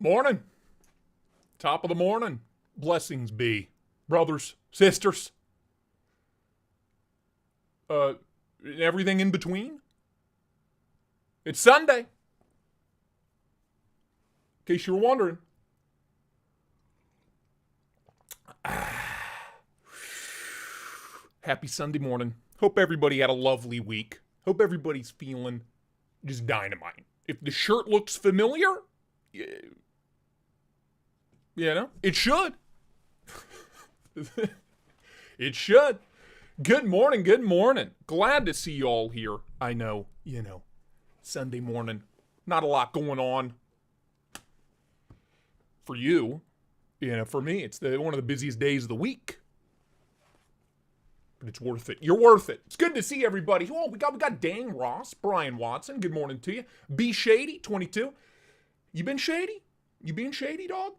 Morning. Top of the morning. Blessings be. Brothers, sisters. Everything in between. It's Sunday. In case you were wondering. Happy Sunday morning. Hope everybody had a lovely week. Hope everybody's feeling just dynamite. If the shirt looks familiar, you know, it should. It should. Good morning, good morning. Glad to see you all here. I know, Sunday morning. Not a lot going on for you. For me, it's one of the busiest days of the week. But it's worth it. You're worth it. It's good to see everybody. Oh, we got Dang Ross, Brian Watson. Good morning to you. Be Shady, 22. You been shady? You being shady, dog?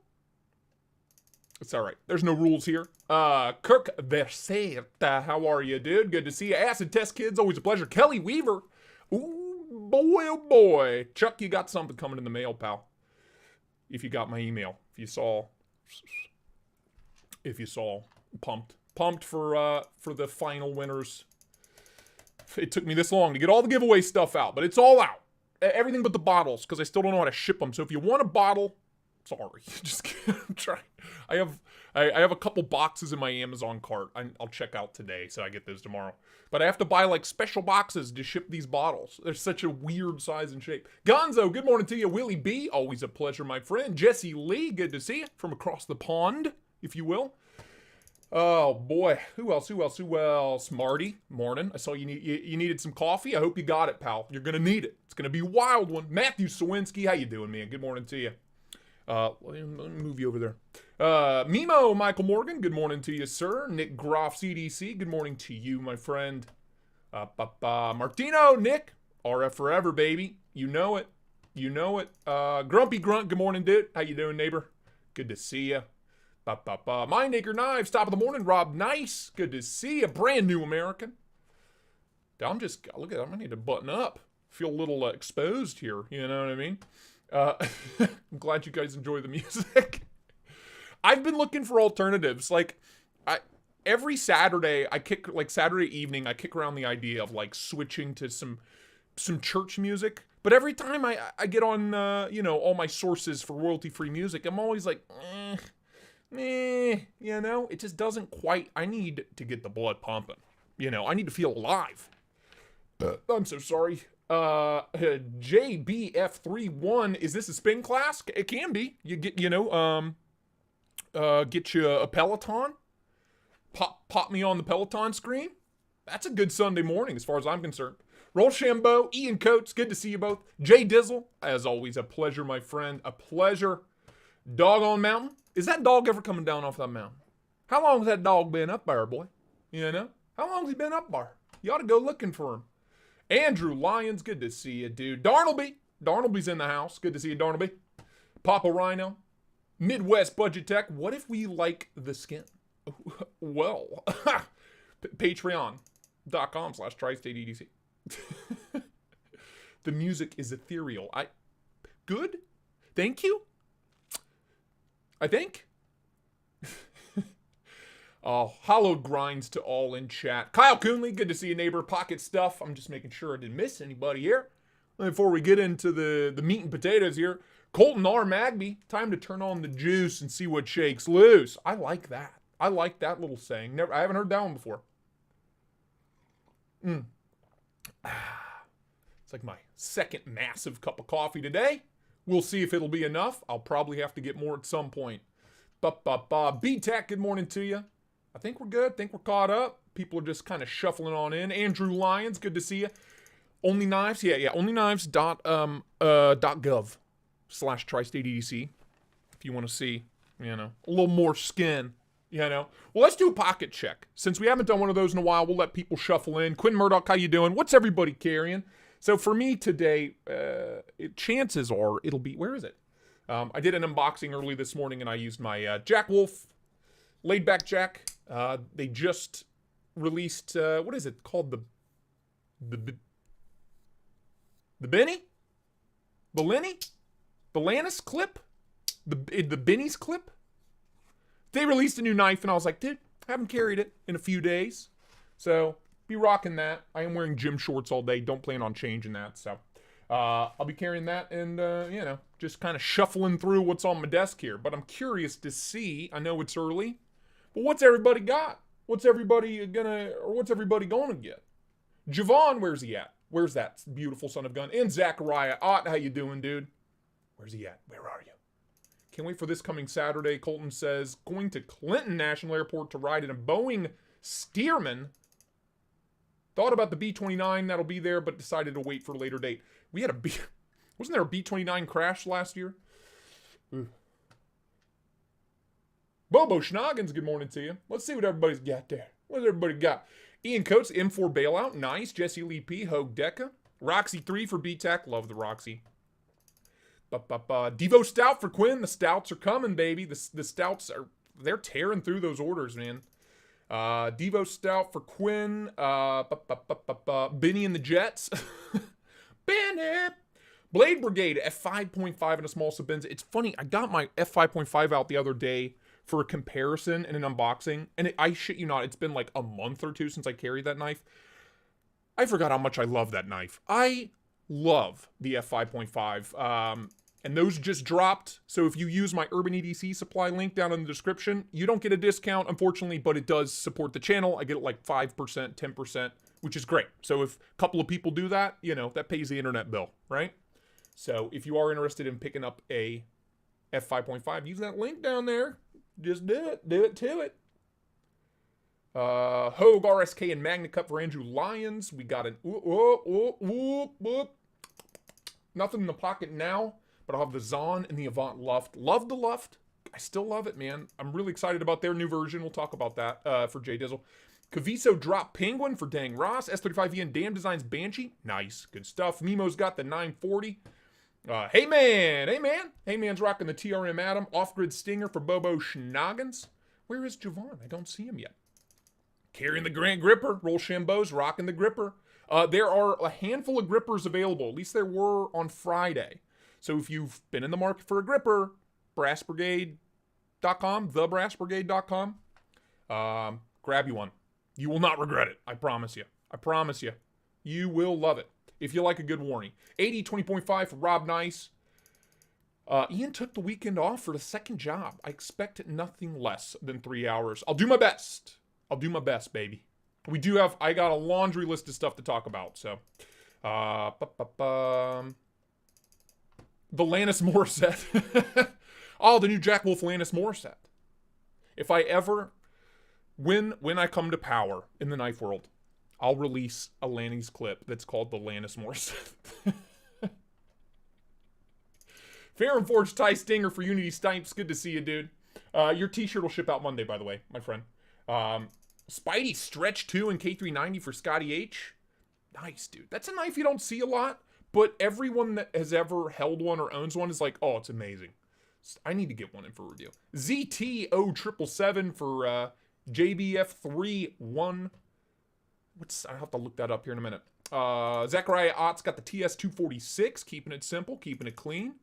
It's all right. There's no rules here. Kirk Versailles, how are you, dude? Good to see you. Acid Test Kids, always a pleasure. Kelly Weaver. Ooh, boy, oh boy. Chuck, you got something coming in the mail, pal. If you got my email. If you saw. Pumped for the final winners. It took me this long to get all the giveaway stuff out, but it's all out. Everything but the bottles, because I still don't know how to ship them. So if you want a bottle, sorry, just try. I have a couple boxes in my Amazon cart. I'll check out today, so I get those tomorrow. But I have to buy like special boxes to ship these bottles. They're such a weird size and shape. Gonzo, good morning to you. Willie B, always a pleasure, my friend. Jesse Lee, good to see you from across the pond, if you will. Oh boy, who else? Marty, morning. I saw you needed some coffee. I hope you got it, pal. You're gonna need it. It's gonna be a wild one. Matthew Sawinski, how you doing, man? Good morning to you. Let me move you over there. Mimo, Michael Morgan, good morning to you, sir. Nick Groff, CDC, good morning to you, my friend. Martino, Nick, RF forever, baby. You know it. Grumpy Grunt, good morning, dude. How you doing, neighbor? Good to see you. Mindacre Knives, top of the morning. Rob Nice, good to see you. Brand new American. Look at that. I need to button up. Feel a little exposed here. You know what I mean? I'm glad you guys enjoy the music. I've been looking for alternatives. Every Saturday, Saturday evening, I kick around the idea of switching to some church music. But every time I get on, all my sources for royalty-free music, I'm always like, it just doesn't quite. I need to get the blood pumping. I need to feel alive. I'm so sorry. JBF31, is this a spin class? It can be. You get, get you a Peloton. Pop me on the Peloton screen. That's a good Sunday morning as far as I'm concerned. Rochambeau, Ian Coates, good to see you both. Jay Dizzle, as always, a pleasure, my friend. A pleasure. Dog on mountain. Is that dog ever coming down off that mountain? How long has that dog been up there, boy? How long has he been up there? You ought to go looking for him. Andrew Lyons, good to see you, dude. Darnelby's in the house. Good to see you, Darnelby. Papa Rhino. Midwest Budget Tech. What if we like the skin? Well, Patreon.com/Tristate EDC. The music is ethereal. Good? Thank you? I think. Hollowed grinds to all in chat. Kyle Coonley, good to see you, neighbor. Pocket stuff. I'm just making sure I didn't miss anybody here. Before we get into the meat and potatoes here, Colton R. Magby, time to turn on the juice and see what shakes loose. I like that. I like that little saying. I haven't heard that one before. It's like my second massive cup of coffee today. We'll see if it'll be enough. I'll probably have to get more at some point. B-Tech, good morning to you. I think we're good. I think we're caught up. People are just kind of shuffling on in. Andrew Lyons, good to see you. Only Knives, onlyknives.gov/Tristate EDC. If you want to see, a little more skin, Well, let's do a pocket check. Since we haven't done one of those in a while, we'll let people shuffle in. Quinn Murdoch, how you doing? What's everybody carrying? So for me today, chances are it'll be, where is it? I did an unboxing early this morning and I used my Jack Wolf Laid Back Jack. They just released, what is it called? The Benny? Balanis clip? the Benny's clip. They released a new knife, and I was like, dude, I haven't carried it in a few days. So, be rocking that. I am wearing gym shorts all day. Don't plan on changing that. So, I'll be carrying that and, you know, just kind of shuffling through what's on my desk here. But I'm curious to see. I know it's early. But what's everybody got? What's everybody gonna get? Javon, where's he at? Where's that beautiful son of gun? And Zachariah Ott, how you doing, dude? Where's he at? Where are you? Can't wait for this coming Saturday. Colton says, going to Clinton National Airport to ride in a Boeing Stearman. Thought about the B-29 that'll be there, but decided to wait for a later date. We had a B... Wasn't there a B-29 crash last year? Ooh. Bobo Schnoggins, good morning to you. Let's see what everybody's got there. What's everybody got? Ian Coates, M4 Bailout. Nice. Jesse Lee P. Hogue Deca. Roxy 3 for BTAC. Love the Roxy. Devo Stout for Quinn. The Stouts are coming, baby. The Stouts are... They're tearing through those orders, man. Devo Stout for Quinn. Benny and the Jets. Benny. Blade Brigade, F5.5 and a small Sabenza. It's funny, I got my F5.5 out the other day for a comparison and an unboxing. And I shit you not, it's been like a month or two since I carried that knife. I forgot how much I love that knife. I love the F5.5. And those just dropped. So if you use my Urban EDC supply link down in the description, you don't get a discount, unfortunately, but it does support the channel. I get it like 5%, 10%, which is great. So if a couple of people do that, you know, that pays the internet bill, right? So if you are interested in picking up a F5.5, use that link down there. Just do it. Do it to it. Hogue RSK and Magna Cup for Andrew Lyons. We got an nothing in the pocket now. But I'll have the Zahn and the Avant Luft. Love the Luft. I still love it, man. I'm really excited about their new version. We'll talk about that for Jay Dizzle. Caviso Drop Penguin for Dang Ross. S35E and Damn Designs Banshee. Nice. Good stuff. Nemo's got the 940. Hey, man. Hey, man. Hey, man's rocking the TRM Atom. Off-Grid Stinger for Bobo Schnoggins. Where is Javon? I don't see him yet. Carrying the Grant Gripper. Roll Shambo's rocking the Gripper. There are a handful of grippers available. At least there were on Friday. So if you've been in the market for a gripper, brassbrigade.com, thebrassbrigade.com, grab you one. You will not regret it. I promise you. I promise you. You will love it. If you like a good warning. 80, 20.5 for Rob Nice. Ian took the weekend off for the second job. I expect nothing less than 3 hours. I'll do my best. I'll do my best, baby. I got a laundry list of stuff to talk about, so. The Lannis Morissette. Oh, the new Jack Wolf Lannis Morissette. If I ever, when I come to power in the knife world, I'll release a Lannis clip that's called the Lannis Morissette. Fair and Forged Ty Stinger for Unity Stipes. Good to see you, dude. Your t-shirt will ship out Monday, by the way, my friend. Spidey Stretch 2 and K390 for Scotty H. Nice, dude. That's a knife you don't see a lot. But everyone that has ever held one or owns one is like, oh, it's amazing. I need to get one in for review. ZT0777 for JBF31. I'll have to look that up here in a minute. Zachariah Ott's got the TS246, keeping it simple, keeping it clean.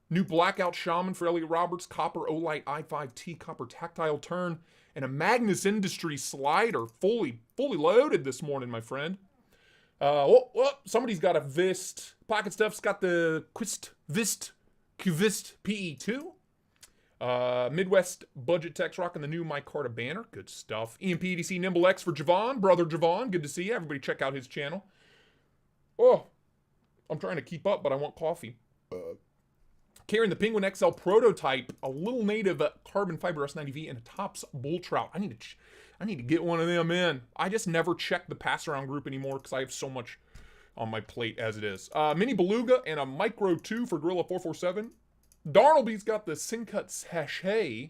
New Blackout Shaman for Elliot Roberts, Copper Olight I5T, Copper Tactile Turn, and a Magnus Industries slider, fully loaded this morning, my friend. Somebody's got a Vist. Pocket Stuff's got the Vist PE2. Midwest Budget Tech's rocking the new Micarta banner. Good stuff. EMP EDC Nimble X for Javon. Brother Javon. Good to see you. Everybody check out his channel. Oh, I'm trying to keep up, but I want coffee. Carrying the Penguin XL prototype, a little native carbon fiber S90V, and a Tops Bull Trout. I need to get one of them in. I just never check the pass-around group anymore because I have so much on my plate as it is. Mini Beluga and a Micro 2 for Gorilla 447. Darnelby's got the Sincut Sachet.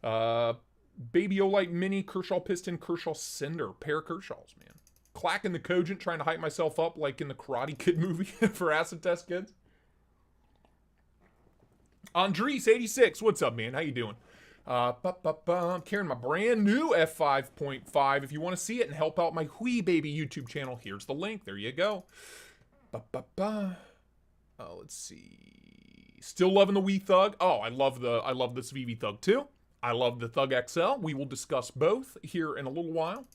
Baby Olight Mini, Kershaw Piston, Kershaw Cinder. Pair of Kershaws, man. Clacking the Cogent, trying to hype myself up like in the Karate Kid movie for acid test kids. Andres 86, what's up, man? How you doing? I'm carrying my brand new F5.5. If you want to see it and help out my Whee Baby YouTube channel, here's the link. There you go. Let's see. Still loving the Wii Thug. Oh, I love this VV Thug too. I love the Thug XL. We will discuss both here in a little while.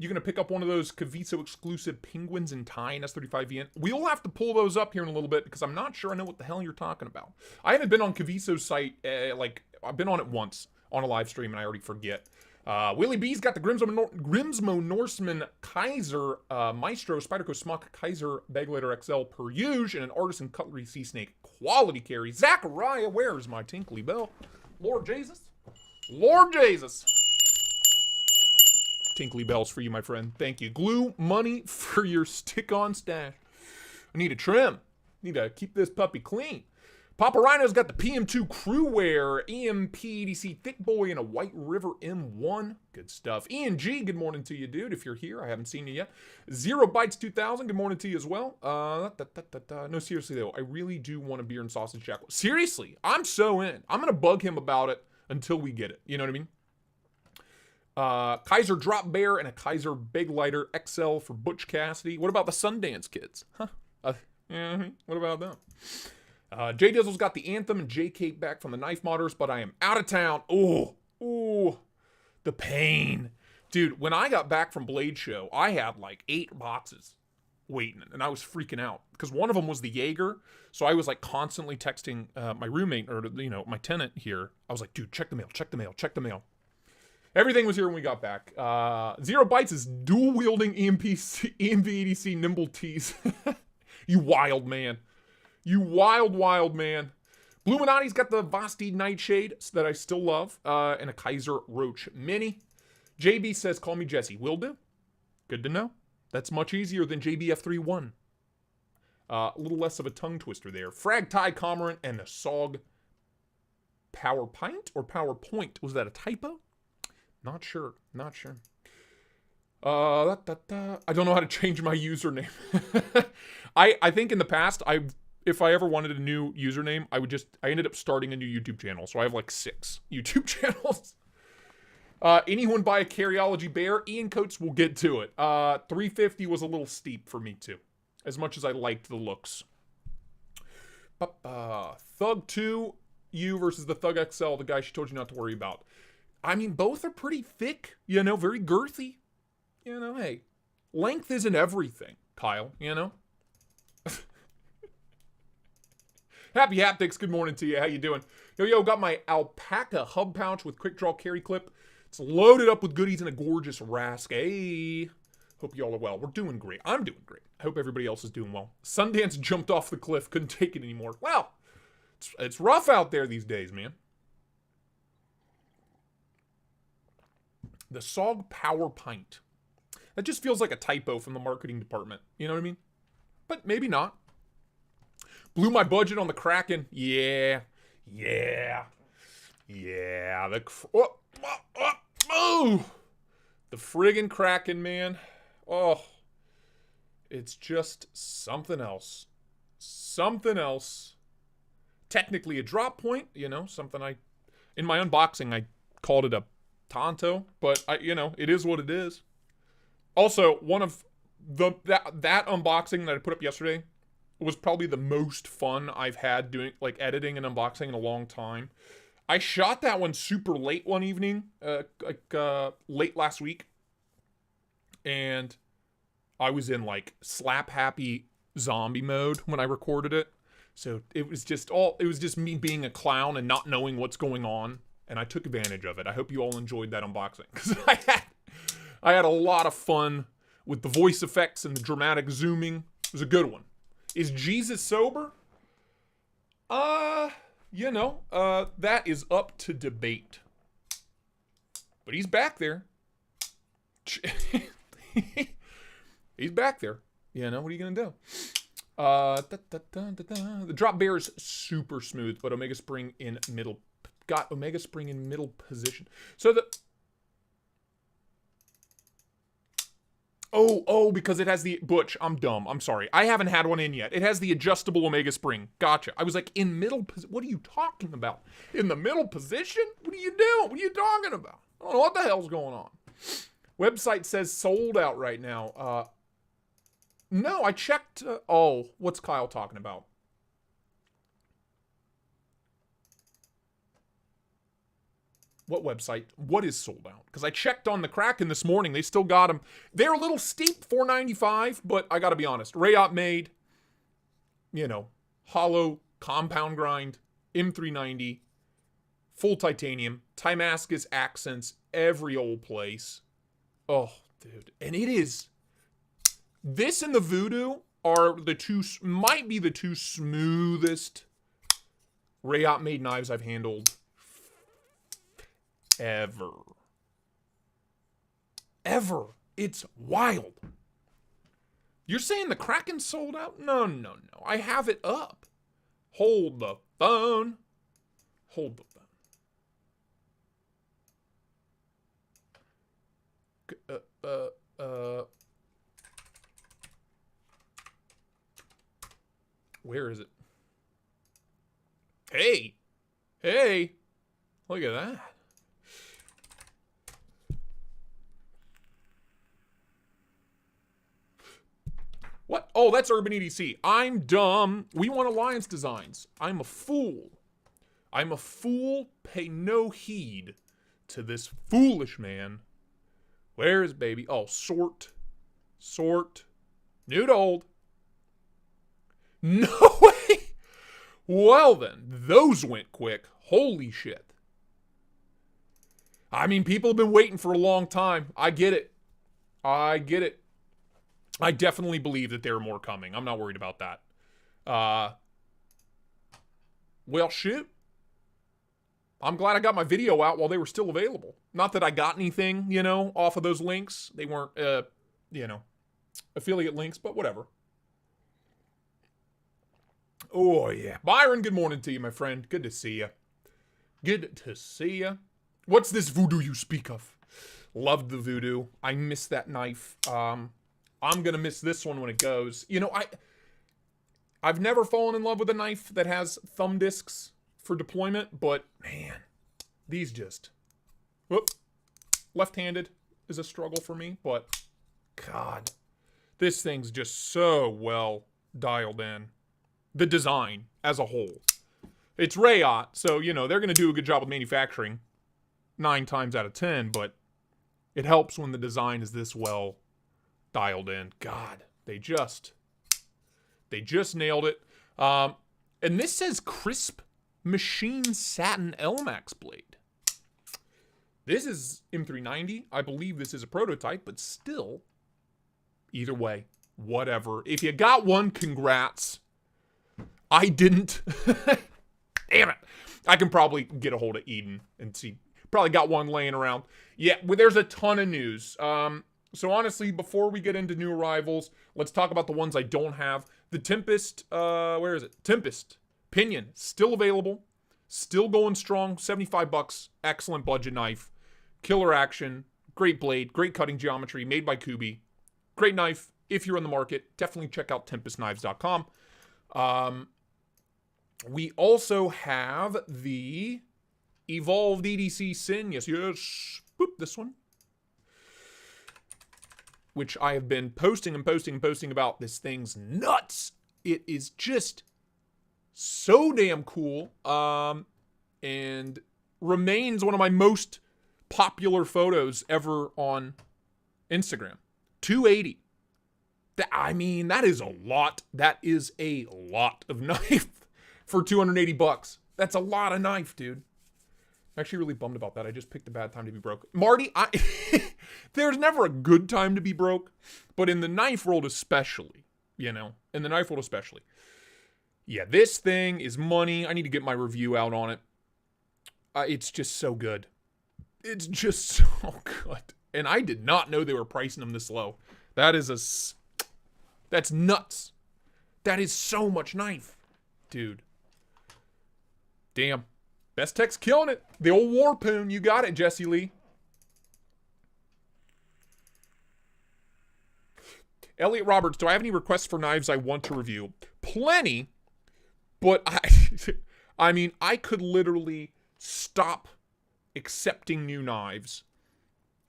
You're going to pick up one of those Caviso exclusive penguins in tie and S35VN. We'll have to pull those up here in a little bit because I'm not sure I know what the hell you're talking about. I haven't been on Caviso's site, I've been on it once on a live stream and I already forget. Willie B's got the Grimsmo Norseman Kaiser Maestro Spyderco Smock Kaiser Bagletter XL per use and an Artisan Cutlery Sea Snake quality carry. Zachariah, where's my tinkly bell? Lord Jesus. Lord Jesus. Tinkly bells for you, my friend. Thank you. Glue money for your stick-on stash. I need a trim. Need to keep this puppy clean. Papa Rhino's got the PM2 Crew Wear, EMP EDC Thick Boy, and a White River M1. Good stuff. Ian G, good morning to you, dude. If you're here, I haven't seen you yet. Zero Bytes 2000, good morning to you as well. No, seriously, though, I really do want a beer and sausage jack. Seriously, I'm so in. I'm going to bug him about it until we get it. You know what I mean? Kaiser Drop Bear and a Kaiser Big Lighter XL for Butch Cassidy. What about the Sundance Kids? Huh? What about them? J Dizzle's got the Anthem and J Cape back from the Knife Modders, but I am out of town. Ooh, the pain. Dude, when I got back from Blade Show, I had like 8 boxes waiting, and I was freaking out because one of them was the Jaeger. So I was like constantly texting my roommate or, my tenant here. I was like, dude, check the mail, check the mail, check the mail. Everything was here when we got back. Zero Bytes is dual-wielding EMP EDC Nimble Tees. You wild man. You wild man. Bluminati's got the Vosti Nightshade that I still love. And a Kaiser Roach Mini. JB says, call me Jesse. Will do. Good to know. That's much easier than JBF31. A little less of a tongue twister there. Frag Tie Cormorant and a Sog Power Pint or Power Point. Was that a typo? Not sure. I don't know how to change my username. I think in the past, if I ever wanted a new username, I ended up starting a new YouTube channel. So I have like 6 YouTube channels. Anyone buy a Carryology Bear? Ian Coates will get to it. 350 was a little steep for me too. As much as I liked the looks. Thug 2, you versus the Thug XL, the guy she told you not to worry about. I mean, both are pretty thick, very girthy. Hey, length isn't everything, Kyle, Happy Haptics, good morning to you. How you doing? Yo, got my alpaca hub pouch with quick draw carry clip. It's loaded up with goodies and a gorgeous Rask. Hey, hope you all are well. We're doing great. I'm doing great. I hope everybody else is doing well. Sundance jumped off the cliff, couldn't take it anymore. Well, it's rough out there these days, man. The Sog Power Pint. That just feels like a typo from the marketing department. You know what I mean? But maybe not. Blew my budget on the Kraken. Yeah. The friggin' Kraken, man. Oh. It's just something else. Technically a drop point, something in my unboxing, I called it a Tonto, but it is what it is. Also, one of that unboxing that I put up yesterday was probably the most fun I've had doing editing and unboxing in a long time. I shot that one super late one evening, late last week, and I was in slap happy zombie mode when I recorded it. So it was just me being a clown and not knowing what's going on. And I took advantage of it. I hope you all enjoyed that unboxing. Because I had a lot of fun with the voice effects and the dramatic zooming. It was a good one. Is Jesus sober? That is up to debate. But he's back there. He's back there. What are you going to do? The Drop Bear is super smooth, but Omega Spring in middle. Got Omega Spring in middle position. So because it has the Butch. I'm dumb. I'm sorry. I haven't had one in yet. It has the adjustable Omega Spring. Gotcha. I was like, in middle position. What are you talking about? In the middle position? What are you doing? What are you talking about? I don't know what the hell's going on. Website says sold out right now. No, I checked. What's Kyle talking about? What website? What is sold out? Because I checked on the Kraken this morning. They still got them. They're a little steep, $4.95, but I got to be honest. Rayot made, hollow compound grind, M390, full titanium, Timascus accents, every old place. Oh, dude. And it is. This and the Voodoo are might be the two smoothest Rayot made knives I've handled ever. It's wild. You're saying the Kraken sold out? No. I have it up. Hold the phone. Where is it? Hey, look at that. What? Oh, that's Urban EDC. I'm dumb. We want Alliance Designs. I'm a fool. Pay no heed to this foolish man. Where is baby? Oh, sort. New to old. No way. Well then, those went quick. Holy shit. I mean, people have been waiting for a long time. I get it. I definitely believe that there are more coming. I'm not worried about that. Well, shoot. I'm glad I got my video out while they were still available. Not that I got anything, off of those links. They weren't, affiliate links, but whatever. Oh, yeah. Byron, good morning to you, my friend. Good to see you. What's this voodoo you speak of? Loved the voodoo. I miss that knife. I'm going to miss this one when it goes. I've never fallen in love with a knife that has thumb discs for deployment, but, man, these just... Whoop. Left-handed is a struggle for me, but, God, this thing's just so well dialed in. The design as a whole. It's Rayot, so, they're going to do a good job with manufacturing 9 times out of 10, but it helps when the design is this well dialed in. God, they just nailed it. And this says crisp machine satin Elmax blade. This is M390. I believe this is a prototype, but still, either way, whatever. If you got one, congrats. I didn't. Damn it. I can probably get a hold of Eden and see. Probably got one laying around. Yeah, well, there's a ton of news. So honestly, before we get into new arrivals, let's talk about the ones I don't have. The Tempest, where is it? Tempest. Pinion, still available. Still going strong. $75. Excellent budget knife. Killer action. Great blade. Great cutting geometry. Made by Kubi. Great knife. If you're in the market, definitely check out TempestKnives.com. We also have the Evolved EDC Sin. Yes. Boop, this one. Which I have been posting about. This thing's nuts. It is just so damn cool. And remains one of my most popular photos ever on Instagram. 280. That is a lot. That is a lot of knife for $280. That's a lot of knife, dude. I'm actually really bummed about that. I just picked a bad time to be broke. Marty, there's never a good time to be broke, but in the knife world especially, in the knife world especially. Yeah, this thing is money. I need to get my review out on it. It's just so good. It's just so good. And I did not know they were pricing them this low. That's nuts. That is so much knife. Dude. Damn. Best Tech's killing it. The old Warpoon. You got it, Jesse Lee. Elliot Roberts, do I have any requests for knives I want to review? Plenty. But I could literally stop accepting new knives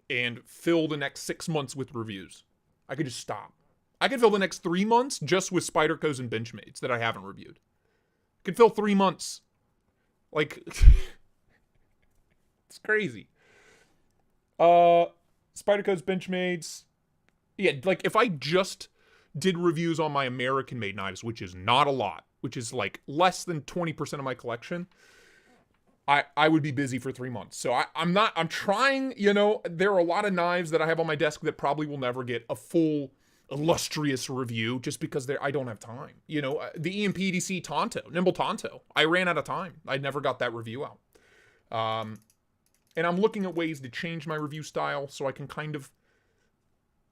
and fill the next 6 months with reviews. I could just stop. I could fill the next 3 months just with Spydercos and Benchmates that I haven't reviewed. I could fill 3 months. Like, It's crazy. Spyderco's Benchmades. Yeah, like if I just did reviews on my American-made knives, which is not a lot, which is like less than 20% of my collection, I would be busy for 3 months. So I'm trying, you know, there are a lot of knives that I have on my desk that probably will never get a full illustrious review just because I don't have time. You know, the EMP EDC Tonto, Nimble Tonto, I ran out of time. I never got that review out. And I'm looking at ways to change my review style so I can kind of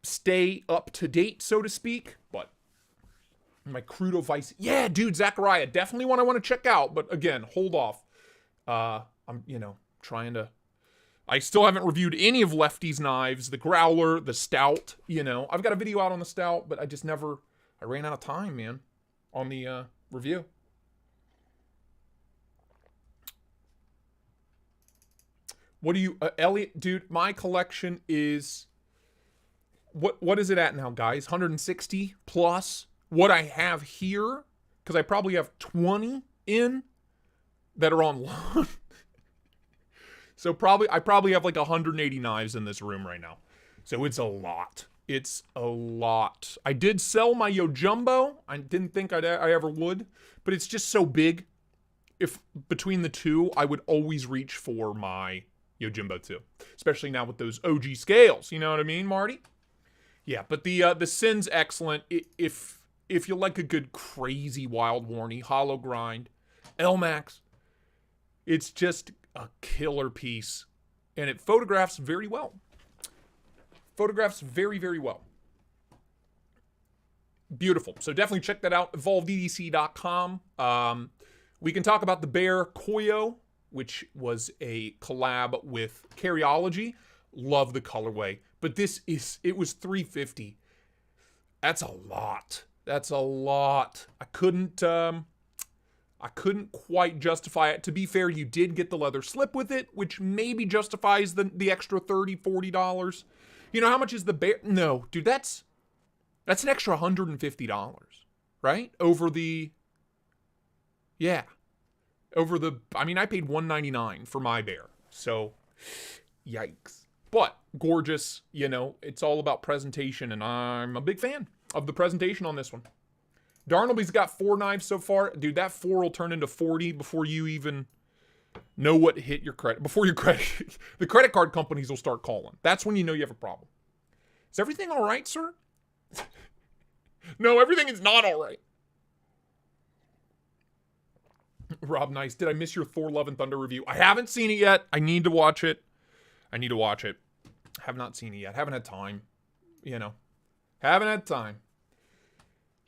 stay up to date, so to speak. But my Crudo Vice, yeah, dude, Zachariah, definitely one I want to check out. But again, hold off. I'm, you know, trying to. I still haven't reviewed any of Lefty's knives, the Growler, the Stout. You know, I've got a video out on the Stout, but I just never. I ran out of time, man, on the review. What do you, Elliot, dude? My collection is. What is it at now, guys? 160 plus what I have here, because I probably have 20 in that are on loan. So I probably have like 180 knives in this room right now. So it's a lot. It's a lot. I did sell my Yojumbo. I didn't think I ever would, but it's just so big. If between the two, I would always reach for my Yojimbo too, especially now with those OG scales. You know what I mean, Marty? Yeah, but the Sin's excellent. If you like a good crazy wild warny hollow grind, LMAX, it's just a killer piece, and it photographs very well. Photographs very, very well. Beautiful. So definitely check that out. EvolvedEDC.com. We can talk about the Bear Koyo, which was a collab with Carryology. Love the colorway. But it was $350. That's a lot. That's a lot. I couldn't quite justify it. To be fair, you did get the leather slip with it, which maybe justifies the extra $30, $40. You know how much is the Bear? No, dude, that's an extra $150, right? I mean, I paid $199 for my Bear. So, yikes. But gorgeous, you know, it's all about presentation, and I'm a big fan of the presentation on this one. Darnelby's got 4 knives so far. Dude, that 4 will turn into 40 before you even know what hit your credit. Before your credit, the credit card companies will start calling. That's when you know you have a problem. Is everything all right, sir? No, everything is not all right. Rob Nice, did I miss your Thor Love and Thunder review? I haven't seen it yet. I need to watch it. Have not seen it yet. Haven't had time. You know. Haven't had time.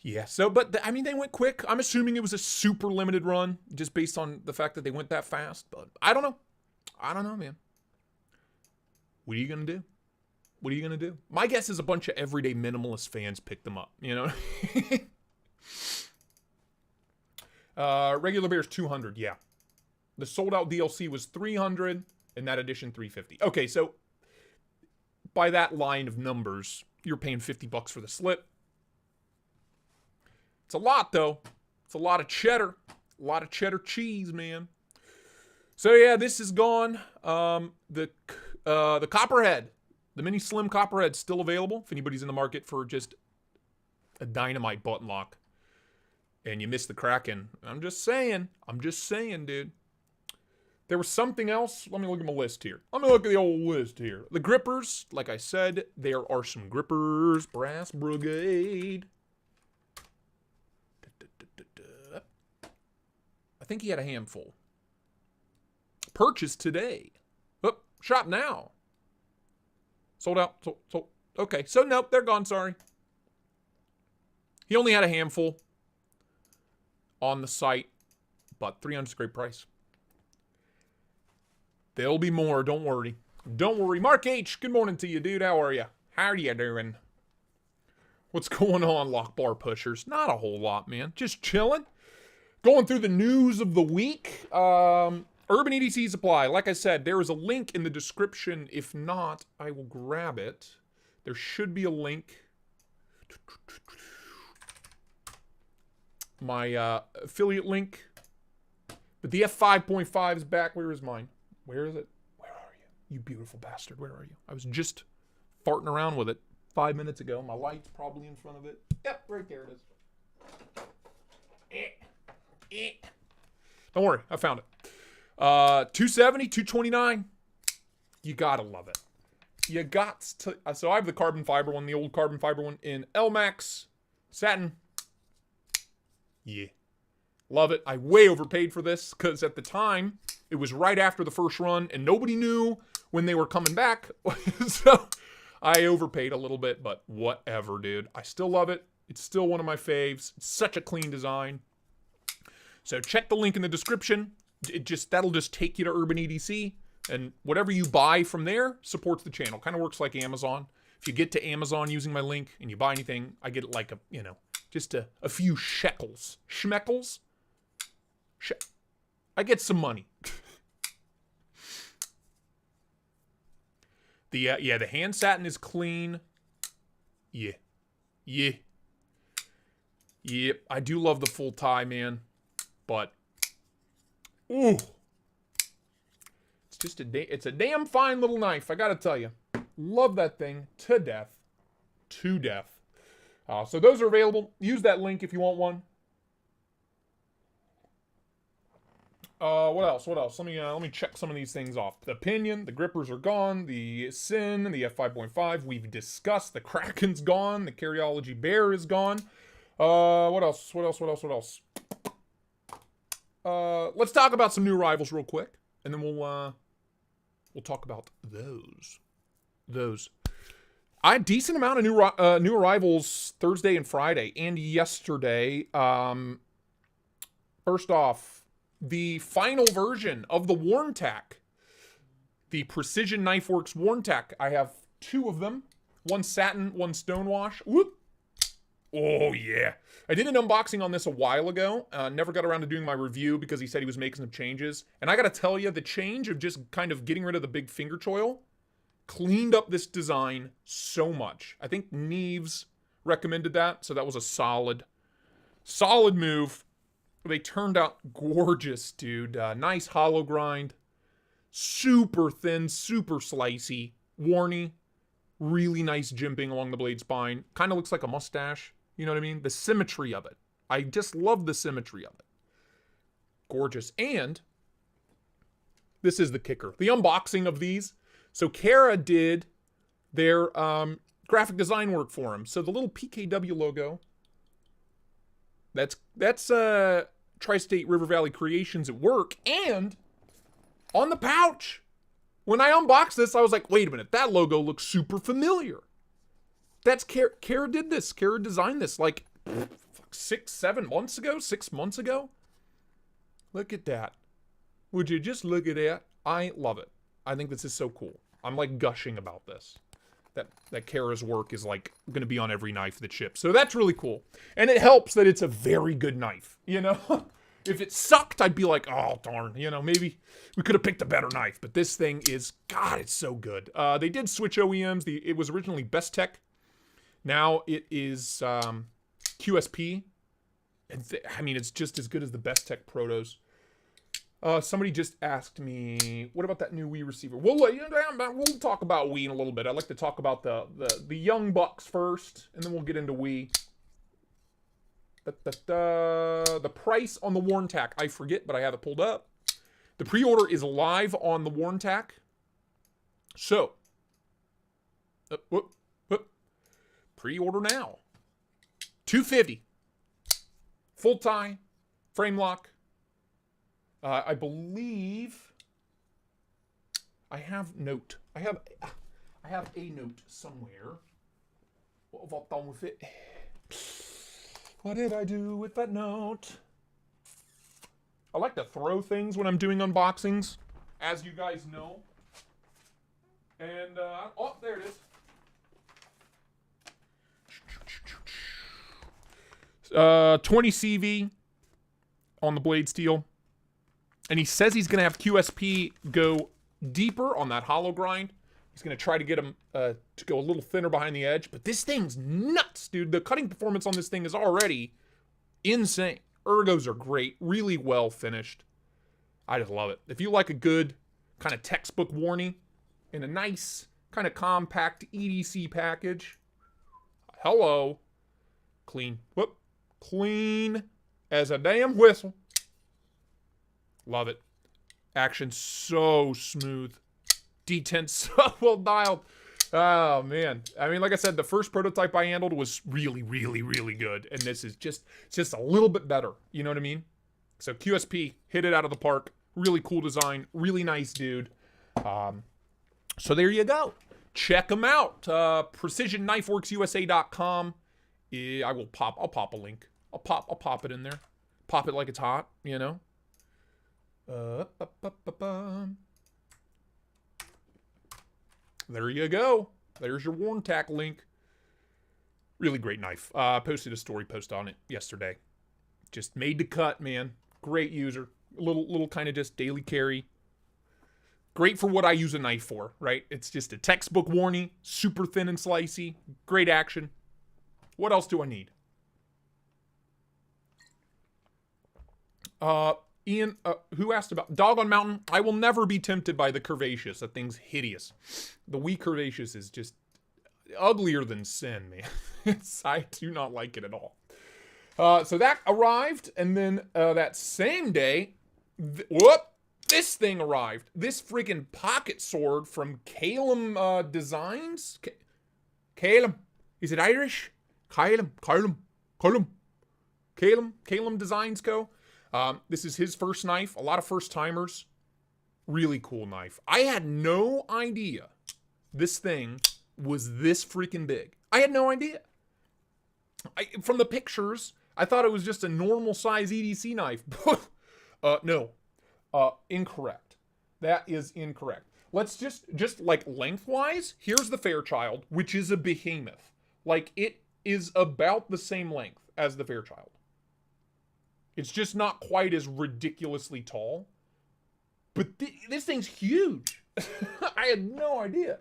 Yeah, so, but, I mean, they went quick. I'm assuming it was a super limited run, just based on the fact that they went that fast. But I don't know. I don't know, man. What are you going to do? What are you going to do? My guess is a bunch of everyday minimalist fans picked them up, you know? Regular Bear's 200, yeah. The sold-out DLC was 300, and that edition 350. Okay, so by that line of numbers, you're paying $50 for the slip. It's a lot, though. It's a lot of cheddar. A lot of cheddar cheese, man. So, yeah, this is gone. The Copperhead. The mini slim Copperhead's still available if anybody's in the market for just a dynamite button lock. And you missed the Kraken. I'm just saying, dude. There was something else. Let me look at my list here. Let me look at the old list here. The grippers, like I said, there are some grippers. Brass Brigade. I think he had a handful. Purchase today. Oh, shop now. Sold out. Sold. Okay, so nope, they're gone, sorry. He only had a handful on the site, but 300's a great price. There'll be more, don't worry. Don't worry. Mark H, good morning to you, dude. How are you? How are you doing? What's going on, lock bar pushers? Not a whole lot, man. Just chilling. Going through the news of the week. Urban EDC Supply. Like I said, there is a link in the description. If not, I will grab it. There should be a link. My affiliate link. But the F5.5 is back. Where is mine? Where is it? Where are You beautiful bastard. Where are you? I was just farting around with it 5 minutes ago. My light's probably in front of it. Yep, right there it is. Don't worry, I found it. 270, 229. You gotta love it. You got to. So I have the carbon fiber one, the old carbon fiber one in L-Max satin. Yeah. Love it. I way overpaid for this because at the time, it was right after the first run and nobody knew when they were coming back. So I overpaid a little bit, but whatever, dude. I still love it. It's still one of my faves. It's such a clean design. So check the link in the description. That'll just take you to Urban EDC, and whatever you buy from there supports the channel. Kind of works like Amazon. If you get to Amazon using my link and you buy anything, I get like just a few shekels. Schmeckles? I get some money. The hand satin is clean. Yeah. Yep. I do love the full tie, man. But ooh. It's just it's a damn fine little knife, I gotta tell you. Love that thing to death. To death. So those are available. Use that link if you want one. What else? Let me check some of these things off. The pinion, the grippers are gone. The Sin, the F5.5, we've discussed. The Kraken's gone. The Carryology Bear is gone. What else? Let's talk about some new arrivals real quick, and then we'll talk about those. I had a decent amount of new arrivals Thursday and Friday, and yesterday. First off, the final version of the Warntack, the Precision Knife Works Warntack. I have two of them, one satin, one stonewash. Whoop! Oh yeah, I did an unboxing on this a while ago. Never got around to doing my review because he said he was making some changes. And I gotta tell you, the change of just kind of getting rid of the big finger choil cleaned up this design so much. I think Neves recommended that, so that was a solid move. They turned out gorgeous, dude. Nice hollow grind. Super thin, super slicey. Warny. Really nice jimping along the blade spine. Kind of looks like a mustache. You know what I mean? The symmetry of it. I just love the symmetry of it. Gorgeous. And this is the kicker. The unboxing of these. So Kara did their graphic design work for him. So the little PKW logo. That's Tristate River Valley Creations at work. And on the pouch, when I unboxed this, I was like, wait a minute, that logo looks super familiar. That's Kara did this. Kara designed this like 6 months ago. Look at that. Would you just look at that? I love it. I think this is so cool. I'm like gushing about this. That Kara's work is like going to be on every knife that ships. So that's really cool. And it helps that it's a very good knife, you know? If it sucked, I'd be like, oh, darn, maybe we could have picked a better knife. But this thing is, God, it's so good. They did switch OEMs. It was originally Best Tech. Now it is QSP. It's just as good as the Best Tech Protos. Somebody just asked me, what about that new Wii receiver? We'll talk about Wii in a little bit. I'd like to talk about the young bucks first, and then we'll get into Wii. The price on the Warntack, I forget, but I have it pulled up. The pre-order is live on the Warntack. So, pre-order now. $250. Full tie, frame lock. I believe I have note. I have a note somewhere. What have I done with it? What did I do with that note? I like to throw things when I'm doing unboxings, as you guys know. And, oh, there it is. 20 CV on the blade steel. And he says he's going to have QSP go deeper on that hollow grind. He's going to try to get him to go a little thinner behind the edge. But this thing's nuts, dude. The cutting performance on this thing is already insane. Ergos are great. Really well finished. I just love it. If you like a good kind of textbook warning, in a nice kind of compact EDC package. Hello. Clean. Whoop. Clean as a damn whistle. Love it. Action so smooth. D10 so well dialed. Oh, man. I mean, like I said, the first prototype I handled was really, really, really good. And this is just a little bit better. You know what I mean? So QSP hit it out of the park. Really cool design. Really nice dude. So there you go. Check them out. PrecisionKnifeWorksUSA.com. I'll pop a link. I'll pop it in there. Pop it like it's hot, you know? There you go. There's your Warntack link. Really great knife. Posted a story post on it yesterday. Just made the cut, man. Great user. Little kind of just daily carry. Great for what I use a knife for, right? It's just a textbook warning. Super thin and slicey. Great action. What else do I need? Ian, who asked about Dog on Mountain? I will never be tempted by the Curvaceous. That thing's hideous. The Wee Curvaceous is just uglier than sin, man. I do not like it at all. So that arrived, and then that same day, this thing arrived. This freaking pocket sword from Calum Designs. Calum. Is it Irish? Calum Designs Co. This is his first knife. A lot of first timers. Really cool knife. I had no idea this thing was this freaking big. I had no idea. From the pictures, I thought it was just a normal size EDC knife. No. Incorrect. That is incorrect. Let's just like lengthwise, here's the Fairchild, which is a behemoth. Like, it is about the same length as the Fairchild. It's just not quite as ridiculously tall. But this thing's huge. I had no idea.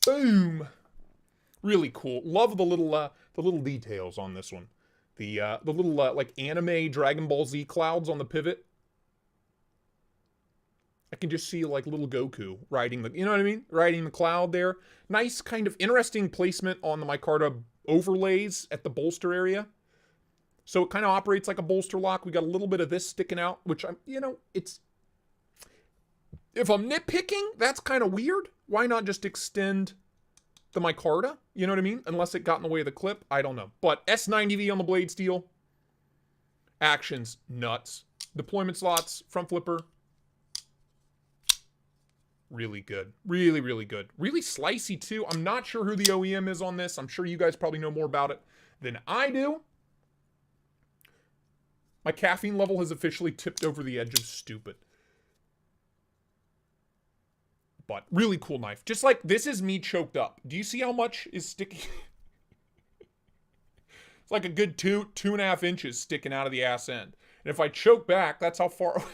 Boom. Really cool. Love the little details on this one. The little like anime Dragon Ball Z clouds on the pivot. I can just see like little Goku riding you know what I mean? Riding the cloud there. Nice kind of interesting placement on the micarta overlays at the bolster area. So it kind of operates like a bolster lock. We got a little bit of this sticking out, which it's, if I'm nitpicking, that's kind of weird. Why not just extend the micarta? You know what I mean? Unless it got in the way of the clip. I don't know. But S90V on the blade steel. Actions, nuts. Deployment slots, front flipper. Really good. Really, really good. Really slicey too. I'm not sure who the OEM is on this. I'm sure you guys probably know more about it than I do. My caffeine level has officially tipped over the edge of stupid. But really cool knife. Just like, this is me choked up. Do you see how much is sticking? It's like a good 2.5 inches sticking out of the ass end. And if I choke back, that's how far away.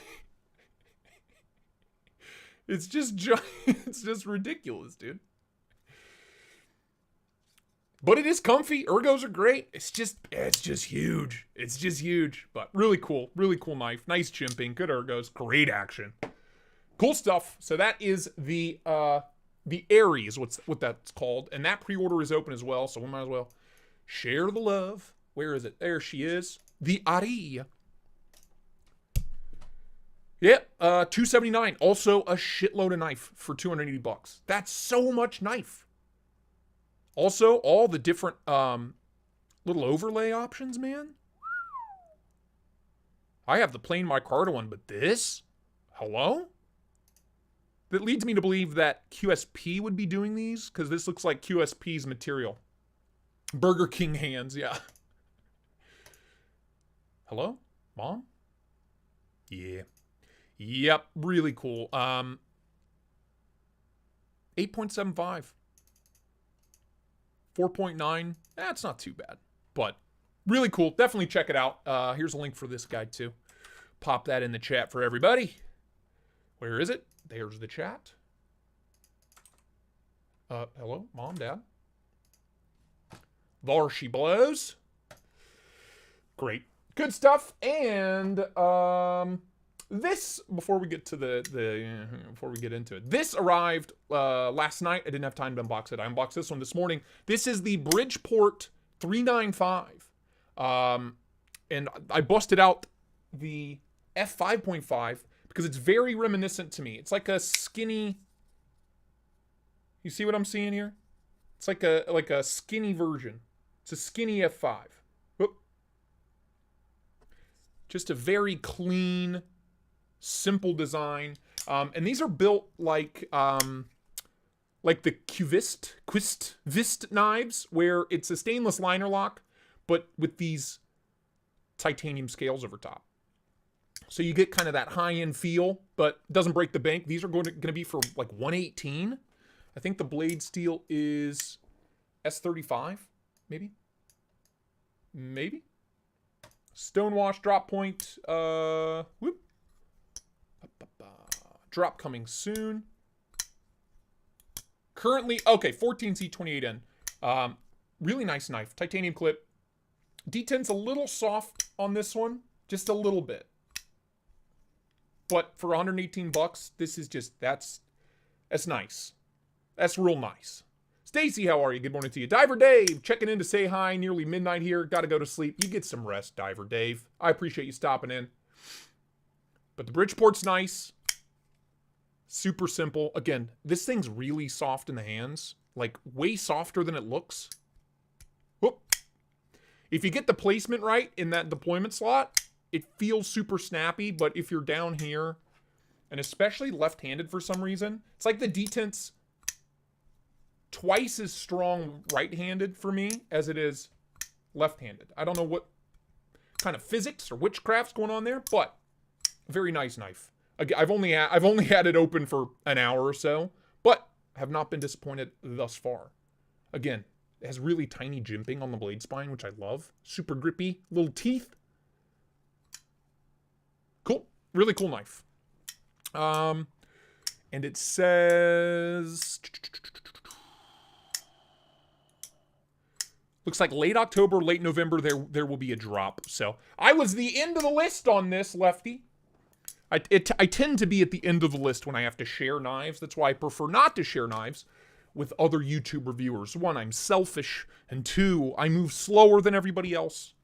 It's just ridiculous, dude. But it is comfy. Ergos are great. It's just huge. It's just huge. But really cool knife. Nice chimping. Good ergos. Great action. Cool stuff. So that is the Aries, what that's called. And that pre-order is open as well. So we might as well share the love. Where is it? There she is. The Aries. Yep, $279. Also a shitload of knife for $280. That's so much knife. Also, all the different little overlay options, man. I have the plain micarta one, but this? Hello? That leads me to believe that QSP would be doing these, because this looks like QSP's material. Burger King hands, yeah. Hello? Mom? Yeah. Yep, really cool. 8.75. 4.9. That's not too bad. But really cool. Definitely check it out. Here's a link for this guy too. Pop that in the chat for everybody. Where is it? There's the chat. Hello, Mom, Dad. There she blows. Great. Good stuff. And This, before we get to before we get into it, this arrived last night. I didn't have time to unbox it. I unboxed this one this morning. This is the Bridgeport 395. And I busted out the f5.5 because it's very reminiscent to me. It's like a skinny, you see what I'm seeing here? It's like a skinny version. It's a skinny f5. Whoop. Just a very clean, simple design. And these are built like the Vist knives, where it's a stainless liner lock, but with these titanium scales over top. So you get kind of that high-end feel, but doesn't break the bank. These are going to be for like $118. I think the blade steel is S35, maybe? Maybe? Stonewash drop point. Whoop. Drop coming soon. Currently, okay, 14C28N. Really nice knife. Titanium clip. D10's a little soft on this one. Just a little bit. But for 118 bucks, this is just, that's nice. That's real nice. Stacy, how are you? Good morning to you. Diver Dave, checking in to say hi. Nearly midnight here. Got to go to sleep. You get some rest, Diver Dave. I appreciate you stopping in. But the Bridgeport's nice. Super simple. Again, this thing's really soft in the hands. Like, way softer than it looks. Whoop. If you get the placement right in that deployment slot, it feels super snappy. But if you're down here, and especially left-handed for some reason, it's like the detent's twice as strong right-handed for me as it is left-handed. I don't know what kind of physics or witchcraft's going on there, but very nice knife. I've only had it open for an hour or so, but have not been disappointed thus far. Again, it has really tiny jimping on the blade spine, which I love. Super grippy, little teeth. Cool, really cool knife. And it says, looks like late October, late November, there will be a drop. So I was the end of the list on this, Lefty. I tend to be at the end of the list when I have to share knives. That's why I prefer not to share knives with other YouTube reviewers. One, I'm selfish, and two, I move slower than everybody else.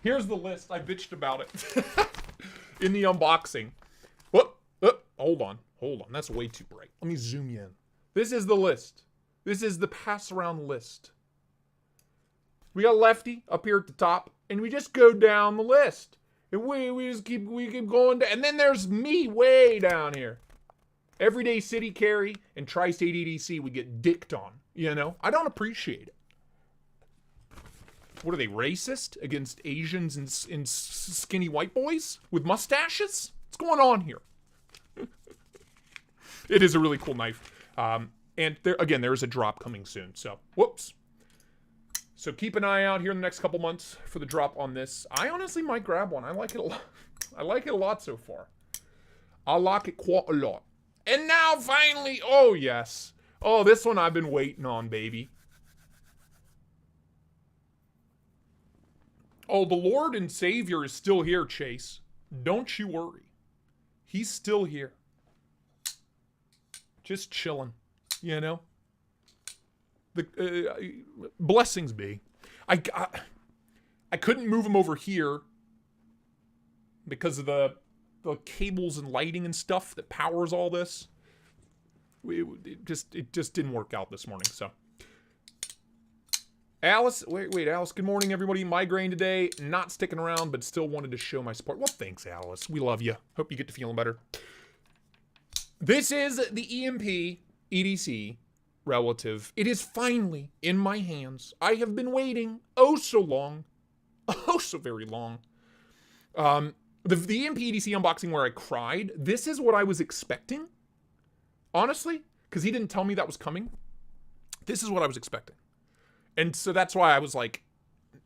Here's the list. I bitched about it in the unboxing. Whoop, hold on. That's way too bright. Let me zoom you in. This is the list. This is the pass-around list. We got Lefty up here at the top, and we just go down the list. And we keep going down. And then there's me way down here. Everyday City Carry and Tristate EDC, we get dicked on. You know? I don't appreciate it. What are they, racist against Asians and skinny white boys with mustaches? What's going on here? It is a really cool knife. And there is a drop coming soon. So, whoops. So keep an eye out here in the next couple months for the drop on this. I honestly might grab one. I like it a lot. I like it a lot so far. I like it quite a lot. And now finally, oh yes. Oh, this one I've been waiting on, baby. Oh, the Lord and Savior is still here, Chase. Don't you worry. He's still here. Just chilling, you know? Blessings be. I couldn't move him over here because of the cables and lighting and stuff that powers all this. It just didn't work out this morning. So, Alice, wait, Alice. Good morning, everybody. Migraine today. Not sticking around, but still wanted to show my support. Well, thanks, Alice. We love you. Hope you get to feeling better. This is the EMP EDC. Relative. It is finally in my hands. I have been waiting oh so long. Oh so very long. The EMP EDC unboxing where I cried, this is what I was expecting. Honestly, because he didn't tell me that was coming. This is what I was expecting. And so that's why I was like,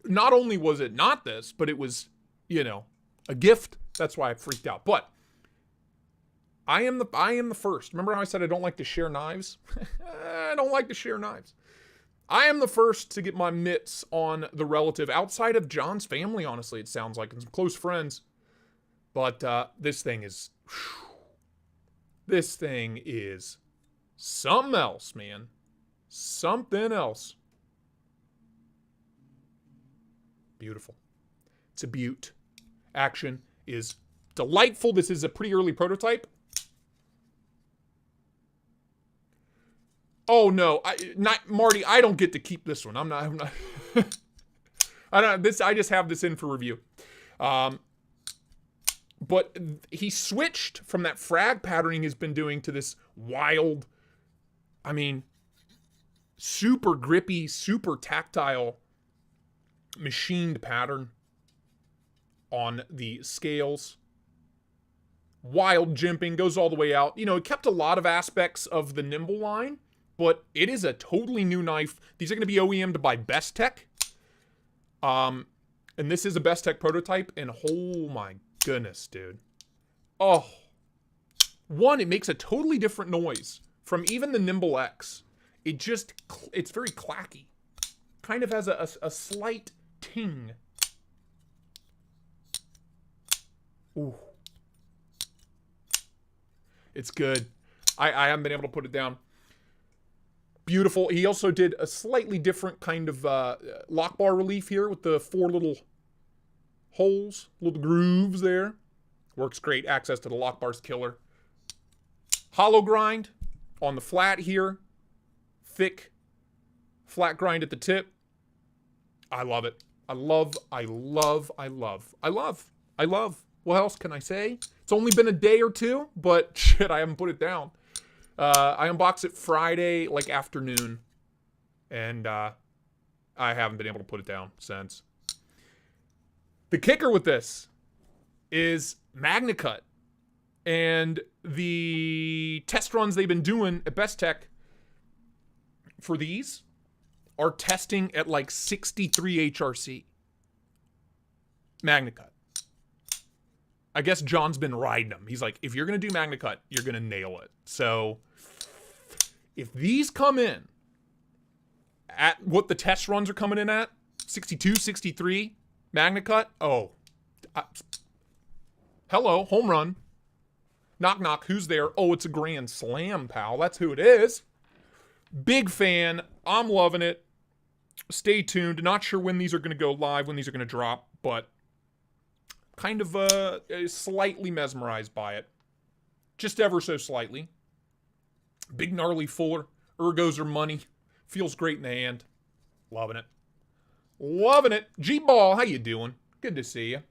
not only was it not this, but it was, you know, a gift. That's why I freaked out. But I am the first. Remember how I said I don't like to share knives? I don't like to share knives. I am the first to get my mitts on the relative outside of John's family, honestly, it sounds like, and some close friends. But this thing is... This thing is something else, man. Something else. Beautiful. It's a beaut. Action is delightful. This is a pretty early prototype. Oh no, Marty. I don't get to keep this one. I'm not. I just have this in for review. But he switched from that frag patterning he's been doing to this wild, I mean, super grippy, super tactile, machined pattern on the scales. Wild jimping, goes all the way out. You know, it kept a lot of aspects of the Nimble line, but it is a totally new knife. These are going to be OEM'd by Best Tech. And this is a Best Tech prototype, and oh my goodness, dude. Oh. One, it makes a totally different noise from even the Nimble X. It's very clacky. Kind of has a slight ting. Ooh. It's good. I haven't been able to put it down. Beautiful. He also did a slightly different kind of lock bar relief here with the 4 little holes, little grooves there. Works great. Access to the lock bar's killer. Hollow grind on the flat here. Thick flat grind at the tip. I love it. I love. What else can I say? It's only been a day or two, but shit, I haven't put it down. I unboxed it Friday, like afternoon, and I haven't been able to put it down since. The kicker with this is MagnaCut, and the test runs they've been doing at Best Tech for these are testing at like 63 HRC. MagnaCut. I guess John's been riding him. He's like, if you're going to do MagnaCut, you're going to nail it. So, if these come in at what the test runs are coming in at, 62, 63, MagnaCut, hello, home run. Knock, knock, who's there? Oh, it's a grand slam, pal. That's who it is. Big fan. I'm loving it. Stay tuned. Not sure when these are going to go live, when these are going to drop, but kind of slightly mesmerized by it. Just ever so slightly. Big gnarly fuller. Ergos are money. Feels great in the hand. Loving it. Loving it. G-Ball, how you doing? Good to see you.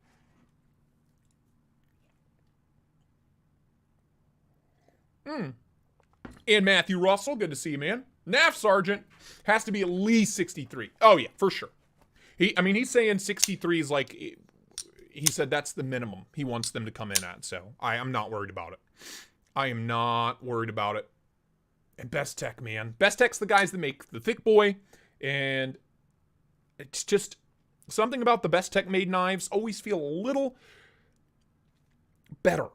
And Matthew Russell, good to see you, man. KNAF Sergeant has to be at least 63. Oh, yeah, for sure. He's saying 63 is like... He said that's the minimum he wants them to come in at, so I am not worried about it. I am not worried about it. And Best Tech, man. Best Tech's the guys that make the Thick Boy, and it's just something about the Best Tech made knives always feel a little better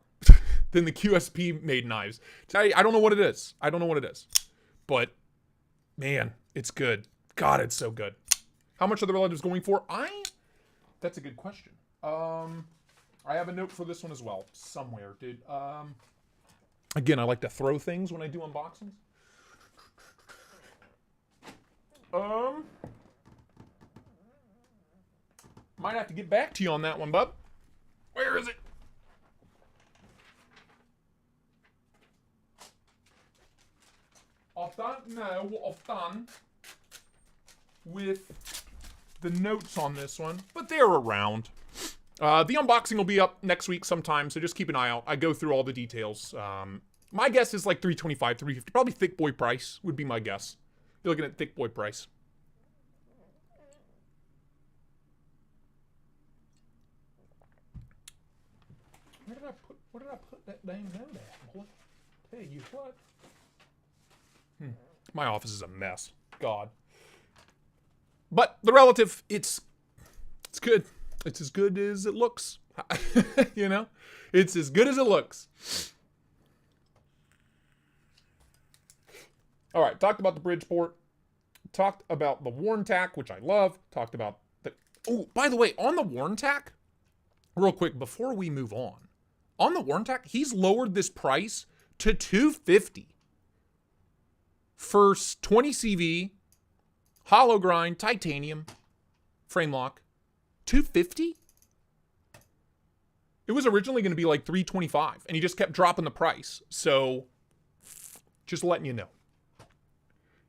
than the QSP made knives. I don't know what it is. But, man, it's good. God, it's so good. How much are the relatives going for? That's a good question. I have a note for this one as well. Somewhere, dude. Again, I like to throw things when I do unboxings. Might have to get back to you on that one, bub. Where is it? I don't know what I've done with the notes on this one, but they're around. The unboxing will be up next week sometime, so just keep an eye out. I go through all the details. My guess is like $325, $350. Probably Thick Boy price would be my guess. You're looking at Thick Boy price. Where did I put that dang note at? What? Tell you what. My office is a mess. God. But the relative, it's good. It's as good as it looks. You know? It's as good as it looks. All right. Talked about the Bridgeport. Talked about the Warntack, which I love. Talked about the... Oh, by the way, on the Warntack, real quick, before we move on, On the Warntak, he's lowered this price to $250 for 20 CV, hollow grind, titanium, frame lock. $250? It was originally going to be like $325, and he just kept dropping the price. So, just letting you know.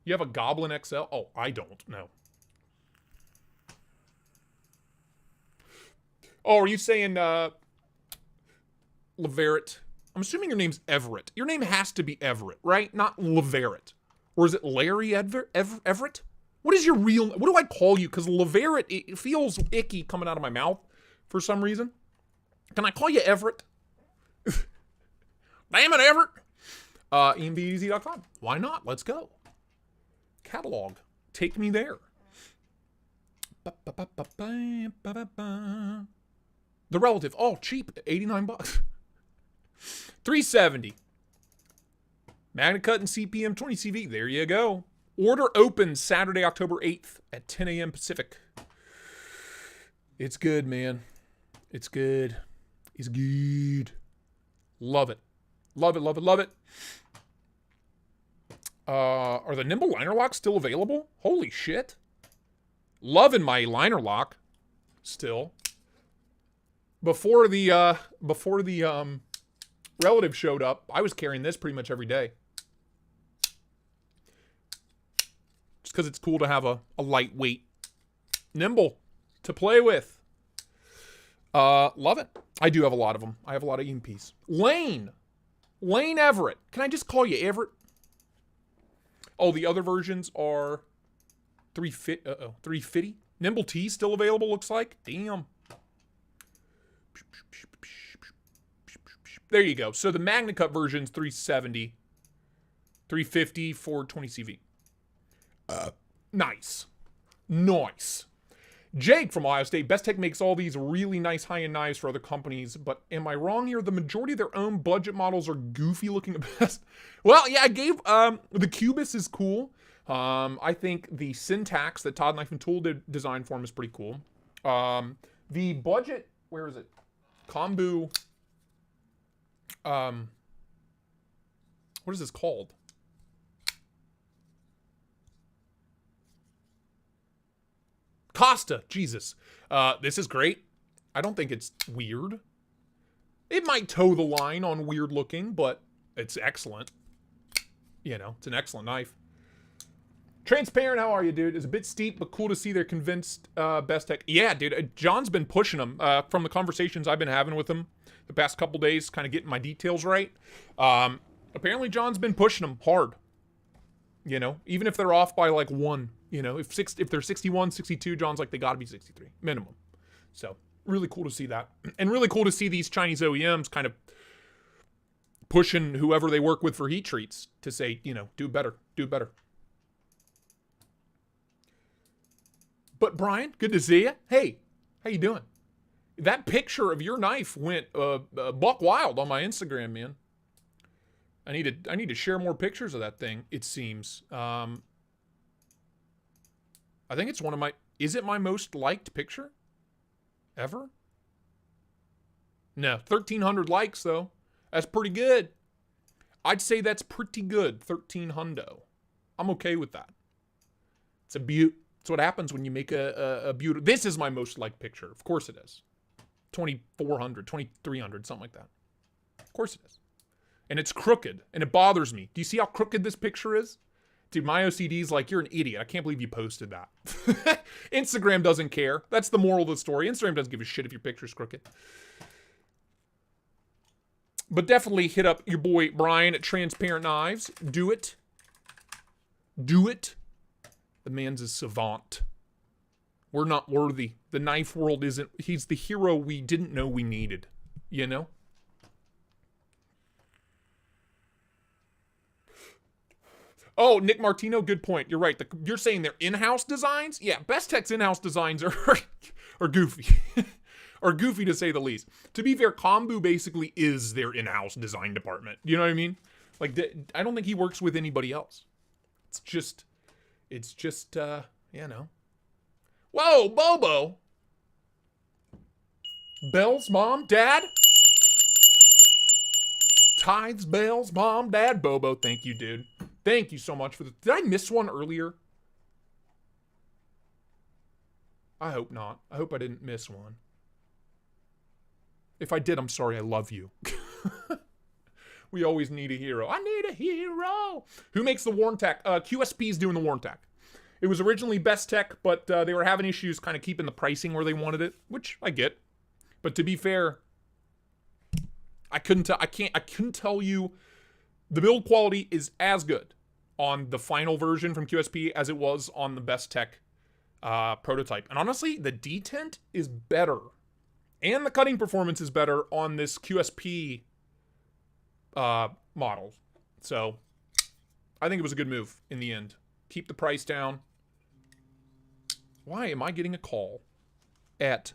You have a Goblin XL? Oh, I don't know. Oh, are you saying Leverett? I'm assuming your name's Everett. Your name has to be Everett, right? Not Leverett. Or is it Larry Everett? What is your real... What do I call you? Because Leverett, it feels icky coming out of my mouth for some reason. Can I call you Everett? Damn it, Everett. EMPEDC.com. Why not? Let's go. Catalog. Take me there. The Relative. Oh, cheap. $89. $370. Magna Cut and CPM 20 CV. There you go. Order opens Saturday, October 8th at 10 a.m. Pacific. It's good, man. It's good. It's good. Love it. Love it, love it, love it. Are the Nimble liner locks still available? Holy shit. Loving my liner lock. Still. Before the Relative showed up, I was carrying this pretty much every day. Just because it's cool to have a lightweight Nimble to play with. Love it. I do have a lot of them. I have a lot of EMPs. Lane Everett. Can I just call you Everett? Oh, the other versions are 350. Nimble T still available, looks like. Damn. There you go. So the Magna Cut version's 370. 350 for 20 CV. Nice. Nice. Jake from Ohio State. Best Tech makes all these really nice high-end knives for other companies, but am I wrong here? The majority of their own budget models are goofy looking at best. Well, yeah, I gave, the Cubis is cool. I think the Syntax that Todd Knife and Tool did design for him is pretty cool. The budget, where is it? Kombu, what is this called? Costa, Jesus. This is great. I don't think it's weird. It might toe the line on weird looking, but it's excellent. You know, it's an excellent knife. Transparent, how are you, dude? It's a bit steep, but cool to see they're convinced Best Tech. Yeah, dude, John's been pushing them from the conversations I've been having with him the past couple days, kind of getting my details right. Apparently, John's been pushing them hard. You know, even if they're off by like one. You know, if they're 61, 62, John's like, they gotta be 63, minimum. So, really cool to see that. And really cool to see these Chinese OEMs kind of pushing whoever they work with for heat treats to say, you know, do better, do better. But Brian, good to see you. Hey, how you doing? That picture of your knife went buck wild on my Instagram, man. I need to share more pictures of that thing, it seems. I think it's one of my... Is it my most liked picture? Ever? No. 1,300 likes, though. That's pretty good. I'd say that's pretty good. 1,300. I'm okay with that. It's a beaut. It's what happens when you make a beaut. This is my most liked picture. Of course it is. 2,400, 2,300, something like that. Of course it is. And it's crooked. And it bothers me. Do you see how crooked this picture is? Dude, my OCD's like, you're an idiot. I can't believe you posted that. Instagram doesn't care. That's the moral of the story. Instagram doesn't give a shit if your picture's crooked. But definitely hit up your boy Brian at Transparent Knives. Do it. Do it. The man's a savant. We're not worthy. The knife world isn't... He's the hero we didn't know we needed. You know? Oh, Nick Martino, good point. You're right. You're saying they're in-house designs? Yeah, Best Tech's in-house designs are goofy. Are goofy to say the least. To be fair, Kombu basically is their in-house design department. You know what I mean? Like, I don't think he works with anybody else. It's just, you know. Whoa, Bobo! Bells, Mom, Dad? Tithes, bells, mom, dad, Bobo. Thank you, dude. Thank you so much for the... Did I miss one earlier? I hope not. I hope I didn't miss one. If I did, I'm sorry. I love you. We always need a hero. I need a hero. Who makes the Warn Tech? QSP's doing the Warn Tech. It was originally Best Tech, but they were having issues kind of keeping the pricing where they wanted it, which I get. But to be fair, I couldn't tell you. The build quality is as good on the final version from QSP as it was on the Best Tech prototype. And honestly, the detent is better. And the cutting performance is better on this QSP model. So, I think it was a good move in the end. Keep the price down. Why am I getting a call at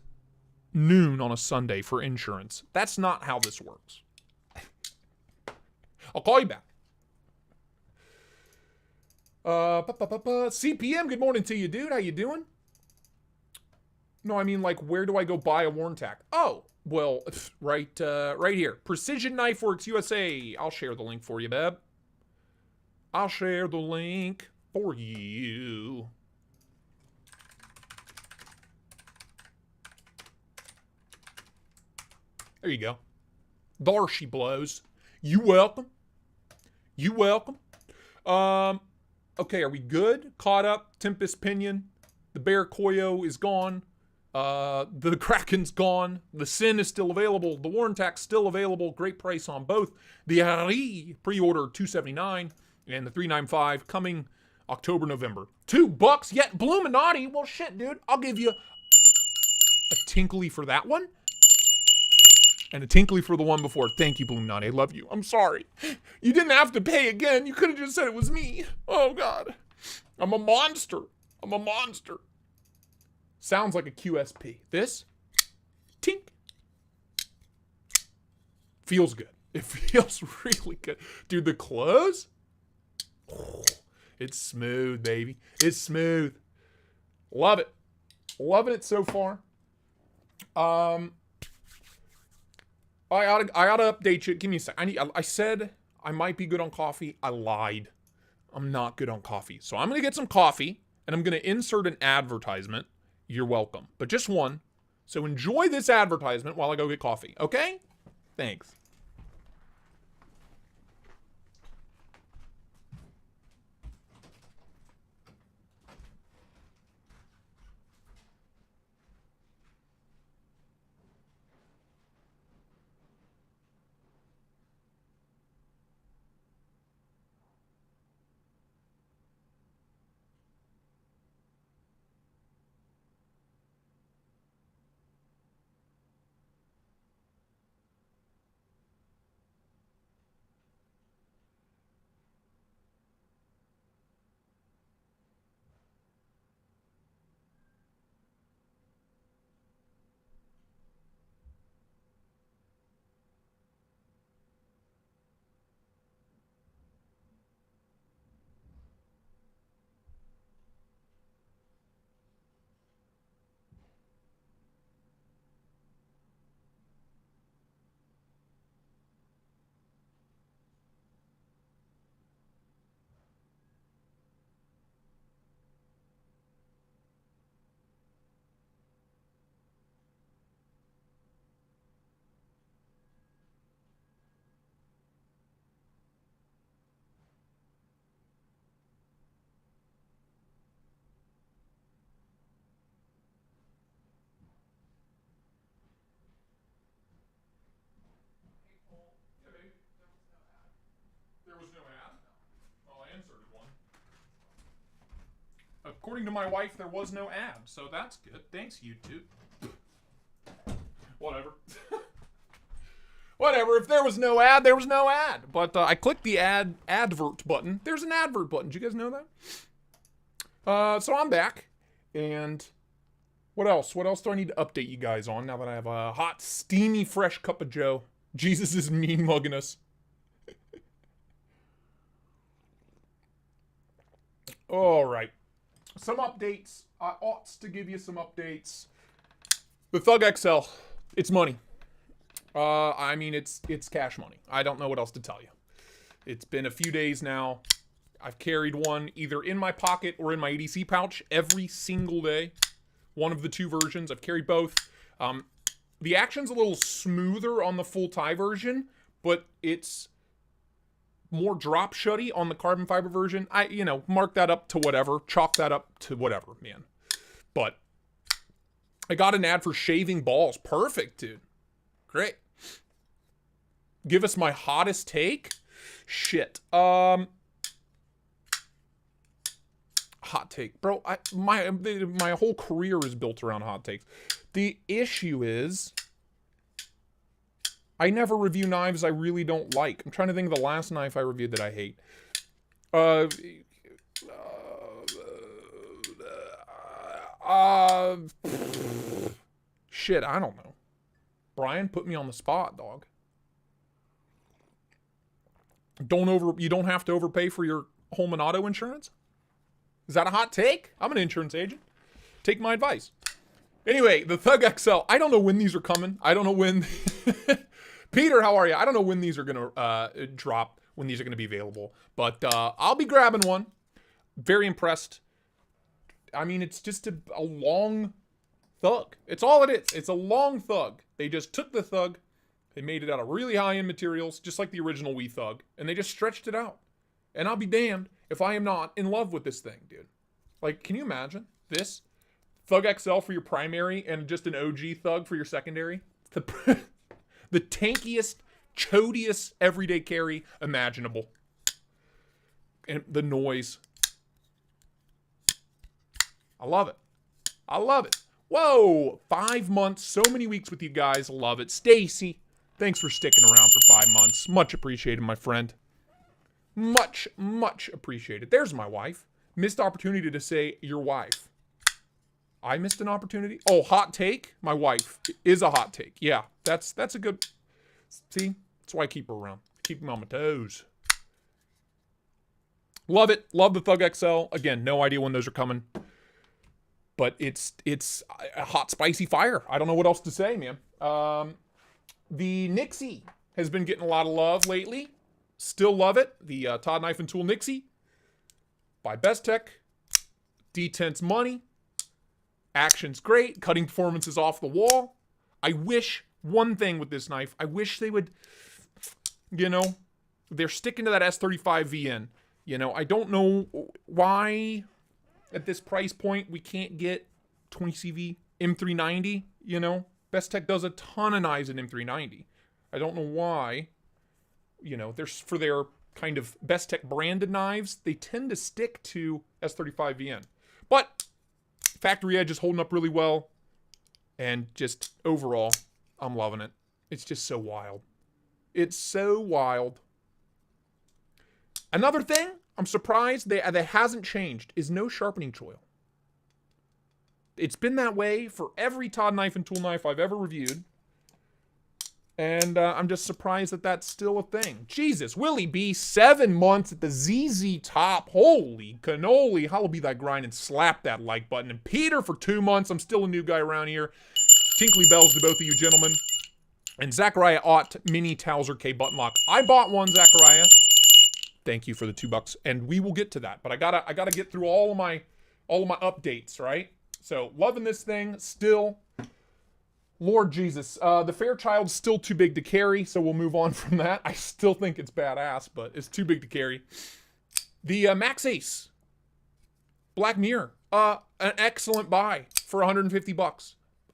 noon on a Sunday for insurance? That's not how this works. I'll call you back. CPM, good morning to you, dude. How you doing? No, I mean, like, where do I go buy a Warn Tack? Oh, well, right here. Precision Knife Works USA. I'll share the link for you, Beb. I'll share the link for you. There you go. There she blows. You welcome. You welcome. Okay, are we good? Caught up. Tempest Pinion. The Bear Koyo is gone. The Kraken's gone. The Sin is still available. The Warn Tack's still available. Great price on both. The Ari pre-order $279 and the $395 coming October, November. $2 yet Bluminati. Well, shit, dude. I'll give you a tinkly for that one. And a tinkly for the one before. Thank you, Bluminati. I love you. I'm sorry. You didn't have to pay again. You could have just said it was me. Oh, God. I'm a monster. I'm a monster. Sounds like a QSP. This? Tink. Feels good. It feels really good. Dude, the close? Oh, it's smooth, baby. It's smooth. Love it. Loving it so far. I oughta update you. Give me a sec. I said I might be good on coffee. I lied. I'm not good on coffee. So I'm going to get some coffee, and I'm going to insert an advertisement. You're welcome. But just one. So enjoy this advertisement while I go get coffee. Okay? Thanks. There was no ad? Well, I inserted one. According to my wife, there was no ad, so that's good. Thanks, YouTube. Whatever. Whatever. If there was no ad, there was no ad. But I clicked the advert button. There's an advert button. Did you guys know that? So I'm back. And what else? What else do I need to update you guys on now that I have a hot, steamy, fresh cup of joe? Jesus is mean mugging us. All right. Some updates. I ought to give you some updates. The Thug XL. It's money. I mean, it's cash money. I don't know what else to tell you. It's been a few days now. I've carried one either in my pocket or in my EDC pouch every single day. One of the two versions. I've carried both. The action's a little smoother on the full tie version, but it's more drop shutty on the carbon fiber version. Mark that up to whatever. Chalk that up to whatever, man. But I got an ad for shaving balls. Perfect, dude. Great. Give us my hottest take. Shit. Hot take. Bro, my whole career is built around hot takes. The issue is I never review knives I really don't like. I'm trying to think of the last knife I reviewed that I hate. Shit, I don't know. Brian, put me on the spot, dog. You don't have to overpay for your home and auto insurance? Is that a hot take? I'm an insurance agent. Take my advice. Anyway, the Thug XL. I don't know when these are coming. I don't know when. Peter, how are you? I don't know when these are going to drop, when these are going to be available. But I'll be grabbing one. Very impressed. I mean, it's just a long Thug. It's all it is. It's a long Thug. They just took the Thug. They made it out of really high-end materials, just like the original Wii Thug. And they just stretched it out. And I'll be damned if I am not in love with this thing, dude. Like, can you imagine this? Thug XL for your primary and just an OG Thug for your secondary. The tankiest, chodiest everyday carry imaginable. And the noise. I love it. I love it. Whoa, 5 months, so many weeks with you guys. Love it. Stacy, thanks for sticking around for 5 months. Much appreciated, my friend. Much, much appreciated. There's my wife. Missed opportunity to say your wife. I missed an opportunity. Oh, hot take. My wife is a hot take. Yeah, that's a good. See, that's why I keep her around. Keep me on my toes. Love it. Love the Thug XL. Again, no idea when those are coming, but it's a hot, spicy fire. I don't know what else to say, man. The Nixie has been getting a lot of love lately. Still love it. The Todd Knife and Tool Nixie by Best Tech. D10's money. Action's great. Cutting performance is off the wall. I wish one thing with this knife. I wish they would, they're sticking to that S35 VN. I don't know why at this price point we can't get 20CV M390. Best Tech does a ton of knives in M390. I don't know why. There's for their kind of Best Tech branded knives, they tend to stick to S35 VN. But Factory Edge is holding up really well. And just overall, I'm loving it. It's just so wild. It's so wild. Another thing I'm surprised that hasn't changed is no sharpening choil. It's been that way for every Todd Knife and Tool knife I've ever reviewed. And I'm just surprised that that's still a thing. Jesus, Willie B, 7 months at the ZZ Top. Holy cannoli. Hallowed be thy grind, and slap that like button. And Peter for 2 months. I'm still a new guy around here. Tinkly bells to both of you gentlemen. And Zachariah Ott, Mini Towser K button lock. I bought one, Zachariah. Thank you for the $2. And we will get to that. But I gotta get through all of my updates, right? So loving this thing still. Lord Jesus, the Fairchild's still too big to carry, so we'll move on from that. I still think it's badass, but it's too big to carry. The Max Ace Black Mirror, an excellent buy for $150.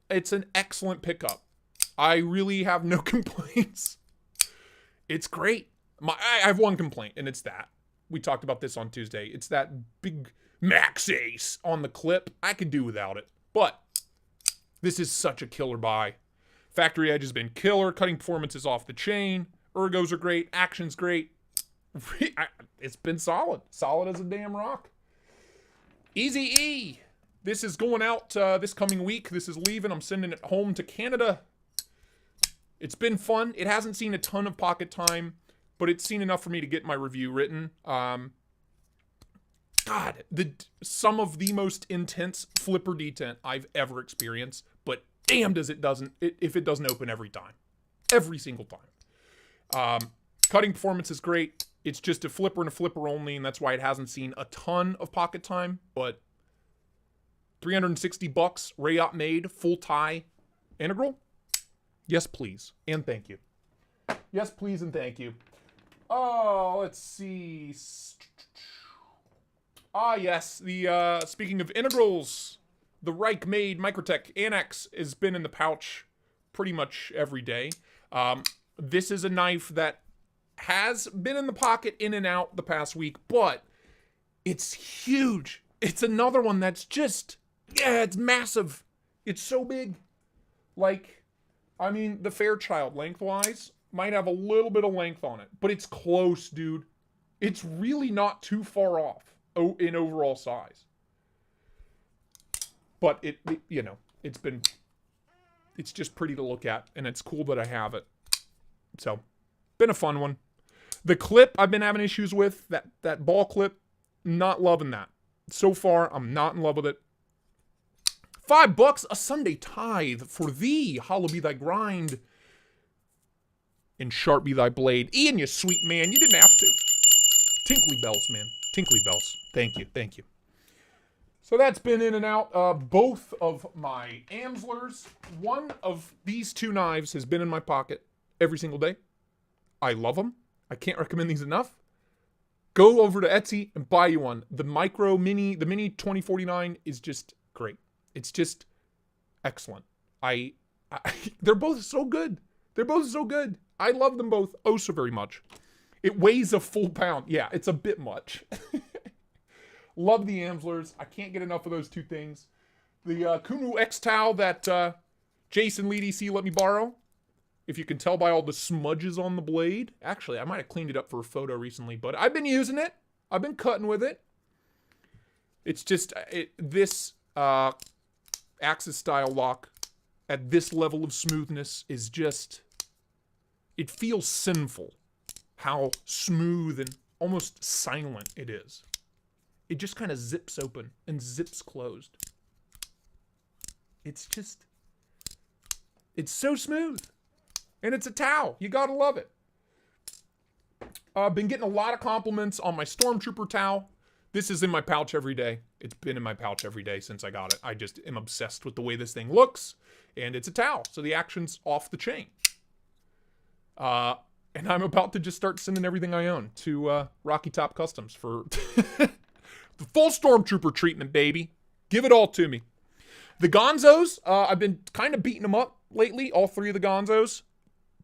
It's an excellent pickup. I really have no complaints. It's great. I have one complaint, and it's that. We talked about this on Tuesday. It's that big Max Ace on the clip. I could do without it, but this is such a killer buy. Factory Edge has been killer. Cutting performance is off the chain. Ergos are great. Action's great. It's been solid. Solid as a damn rock. Easy E. This is going out this coming week. This is leaving. I'm sending it home to Canada. It's been fun. It hasn't seen a ton of pocket time, but it's seen enough for me to get my review written. God, some of the most intense flipper detent I've ever experienced, but damn if it doesn't open every time. Every single time. Cutting performance is great. It's just a flipper and a flipper only, and that's why it hasn't seen a ton of pocket time. But $360, Rayop made, full tie, integral. Yes, please, and thank you. Yes, please, and thank you. Oh, let's see. Ah, yes. The speaking of integrals, the Reich made Microtech Annex has been in the pouch pretty much every day. This is a knife that has been in the pocket in and out the past week, but it's huge. It's another one that's just, yeah, it's massive. It's so big. Like, I mean, the Fairchild lengthwise might have a little bit of length on it, but it's close, dude. It's really not too far off in overall size. But it you know, it's just pretty to look at, and it's cool that I have it. So, been a fun one. The clip I've been having issues with, that ball clip, not loving that. So far, I'm not in love with it. $5 a Sunday tithe for thee. Hollow be thy grind, and sharp be thy blade. Ian, you sweet man, you didn't have to. Tinkly bells, man. Tinkly bells. Thank you, thank you. So that's been in and out. Both of my Amslers. One of these two knives has been in my pocket every single day. I love them. I can't recommend these enough. Go over to Etsy and buy you one. The Mini 2049 is just great. It's just excellent. They're both so good. They're both so good. I love them both oh so very much. It weighs a full pound. Yeah, it's a bit much. Love the Amslers. I can't get enough of those two things. The Kunu X-Tau that Jason Lee DC let me borrow. If you can tell by all the smudges on the blade. Actually, I might have cleaned it up for a photo recently, but I've been using it. I've been cutting with it. It's just, this Axis style lock at this level of smoothness is just, it feels sinful how smooth and almost silent it is. It just kind of zips open and zips closed. It's just, it's so smooth. And it's a Tau. You gotta love it. I've been getting a lot of compliments on my Stormtrooper Tau. This is in my pouch every day. It's been in my pouch every day since I got it. I just am obsessed with the way this thing looks. And it's a Tau, so the action's off the chain. And I'm about to just start sending everything I own to Rocky Top Customs for the full Stormtrooper treatment, baby. Give it all to me. The Gonzos, I've been kind of beating them up lately, all three of the Gonzos.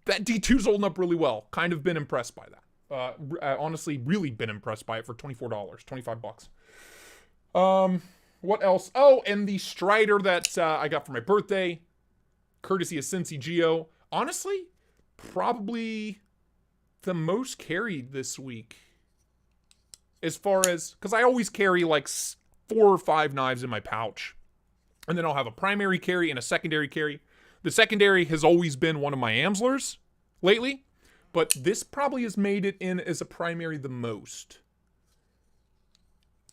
That D2's holding up really well. Kind of been impressed by that. Honestly, really been impressed by it for $24, $25. What else? Oh, and the Strider that I got for my birthday, courtesy of Cincy Geo. Honestly, probably the most carried this week. As far as, because I always carry like 4 or 5 knives in my pouch. And then I'll have a primary carry and a secondary carry. The secondary has always been one of my Amslers lately, but this probably has made it in as a primary the most.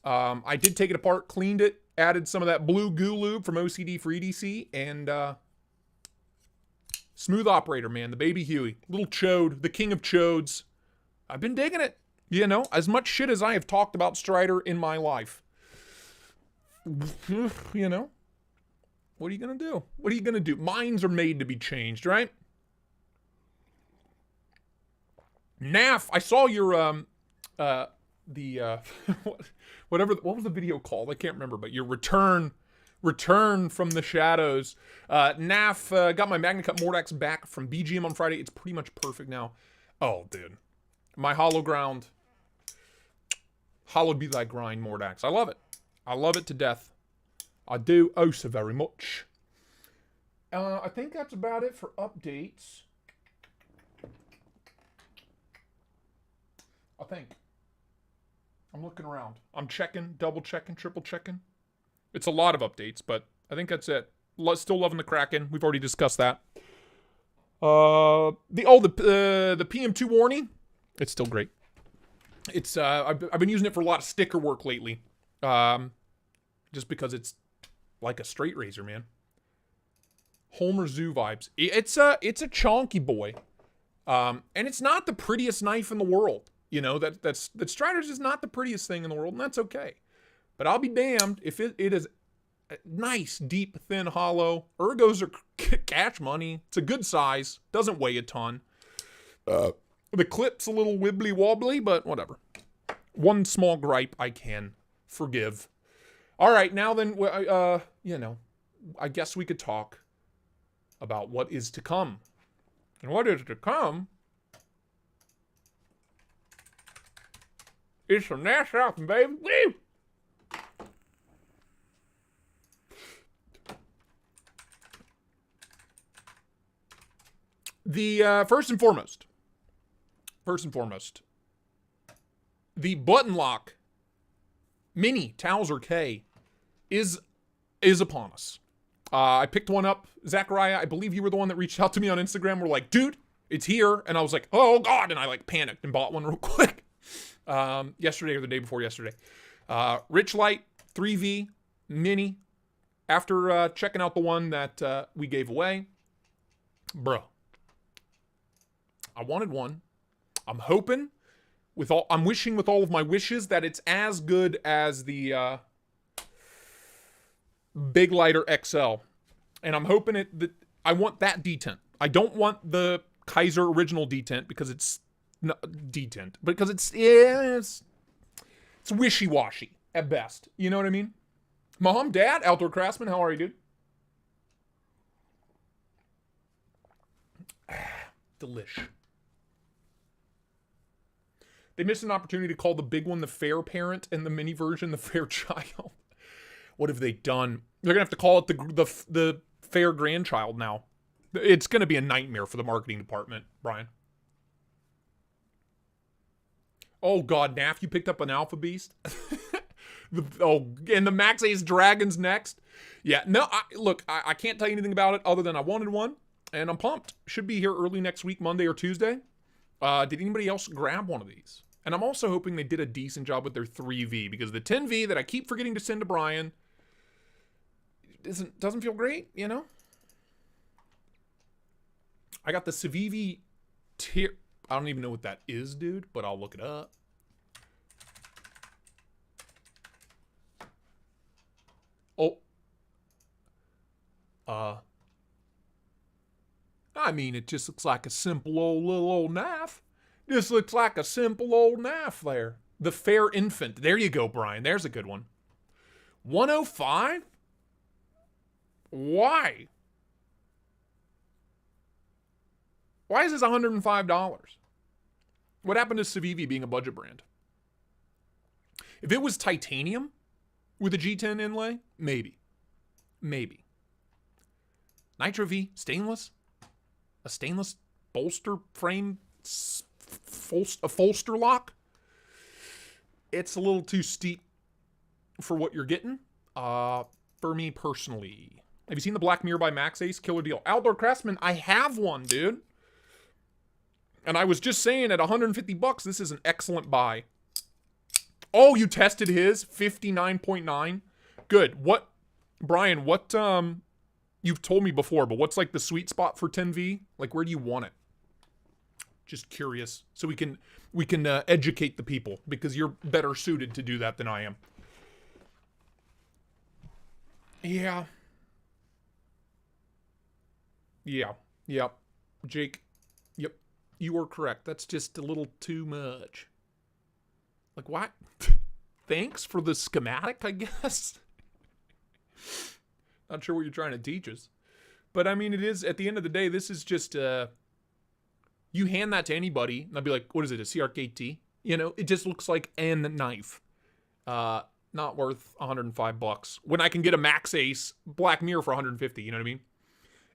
I did take it apart, cleaned it, added some of that blue goo lube from OCD for EDC, and smooth operator, man, the baby Huey. Little chode, the king of chodes. I've been digging it. You know, as much shit as I have talked about Strider in my life. You know? What are you going to do? What are you going to do? Minds are made to be changed, right? Knaf, I saw your, whatever, what was the video called? I can't remember, but your return from the shadows. Knaf, got my Magna Cut Mordax back from BGM on Friday. It's pretty much perfect now. Oh, dude. My hollow ground. Hallowed be thy grind, Mordax. I love it. I love it to death. I do oh so very much. I think that's about it for updates. I think. I'm looking around. I'm checking, double checking, triple checking. It's a lot of updates, but I think that's it. Still loving the Kraken. We've already discussed that. The PM2 warning. It's still great. It's I've been using it for a lot of sticker work lately. Just because it's like a straight razor, man. Homer Zoo vibes. It's a chonky boy. And it's not the prettiest knife in the world. You know, that Strider's is not the prettiest thing in the world, and that's okay. But I'll be damned if it is nice, deep, thin, hollow. Ergos are cash money. It's a good size. Doesn't weigh a ton. The clip's a little wibbly wobbly, but whatever. One small gripe I can forgive. All right, now then, you know, I guess we could talk about what is to come. And what is to come is some NASH, baby. Woo! The first and foremost, the button lock mini Towser K is upon us. I picked one up. Zachariah, I believe you were the one that reached out to me on Instagram. We're like, dude, it's here. And I was like, oh God. And I like panicked and bought one real quick. Yesterday or the day before yesterday. Rich Light 3V mini. After checking out the one that we gave away. Bro. I wanted one. I'm hoping I'm wishing with all of my wishes that it's as good as the Big Lighter XL. And I'm hoping that I want that detent. I don't want the Kaiser original detent because it's not detent, because it's wishy-washy at best. You know what I mean? Mom, Dad, Outdoor Craftsman, how are you, dude? Delish. They missed an opportunity to call the big one the fair parent and the mini version the fair child. What have they done? They're going to have to call it the fair grandchild now. It's going to be a nightmare for the marketing department, Brian. Oh, God, Knaf, you picked up an Alpha Beast? And the Max Ace Dragon's next? Yeah, no, look, I can't tell you anything about it other than I wanted one, and I'm pumped. Should be here early next week, Monday or Tuesday. Did anybody else grab one of these? And I'm also hoping they did a decent job with their 3V, because the 10V that I keep forgetting to send to Brian doesn't feel great, you know? I got the Civivi tier. I don't even know what that is, dude, but I'll look it up. Oh. I mean, it just looks like a simple little old knife. This looks like a simple old knife there. The Fair Infant. There you go, Brian. There's a good one. 105? Why? Why is this $105? What happened to Civivi being a budget brand? If it was titanium with a G10 inlay, maybe. Maybe. Nitro V, stainless? A stainless bolster frame, a Folster lock? It's a little too steep for what you're getting. For me personally. Have you seen the Black Mirror by Max Ace? Killer deal. Outdoor Craftsman, I have one, dude. And I was just saying at $150, this is an excellent buy. Oh, you tested his? 59.9? Good. What, Brian, what, you've told me before, but what's like the sweet spot for 10V? Like, where do you want it? Just curious. So we can educate the people, because you're better suited to do that than I am. Yeah. Yeah. Yep. Jake. Yep. You are correct. That's just a little too much. Like, what? Thanks for the schematic, I guess. Not sure what you're trying to teach us. But, I mean, it is, at the end of the day, this is just, you hand that to anybody, and I'd be like, what is it, a CRKT? You know, it just looks like an knife. Not worth $105. When I can get a Max Ace Black Mirror for $150, you know what I mean?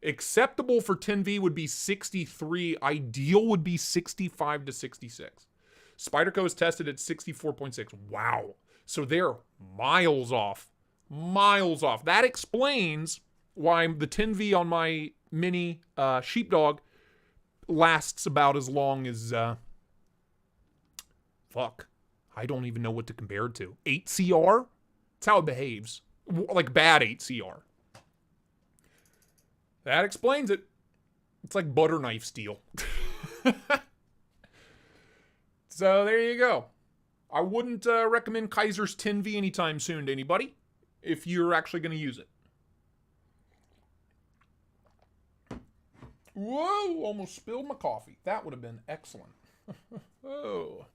Acceptable for 10V would be 63. Ideal would be 65 to 66. Spyderco is tested at 64.6. Wow. So they're miles off. Miles off. That explains why the 10V on my mini sheepdog lasts about as long as fuck. I don't even know what to compare it to. 8CR? That's how it behaves. Like bad 8CR. That explains it. It's like butter knife steel. So there you go. I wouldn't recommend Kaiser's 10V anytime soon to anybody if you're actually going to use it. Whoa, almost spilled my coffee. That would have been excellent. Oh.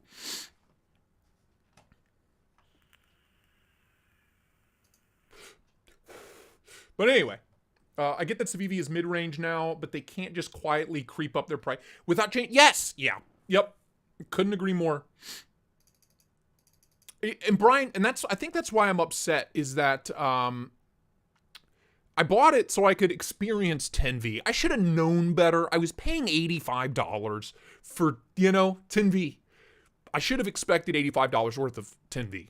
But anyway, I get that Civivi is mid-range now, but they can't just quietly creep up their price without change. Yes! Yeah. Yep. Couldn't agree more. And Brian, and I think that's why I'm upset, is that I bought it so I could experience 10V. I should have known better. I was paying $85 for, 10V. I should have expected $85 worth of 10V.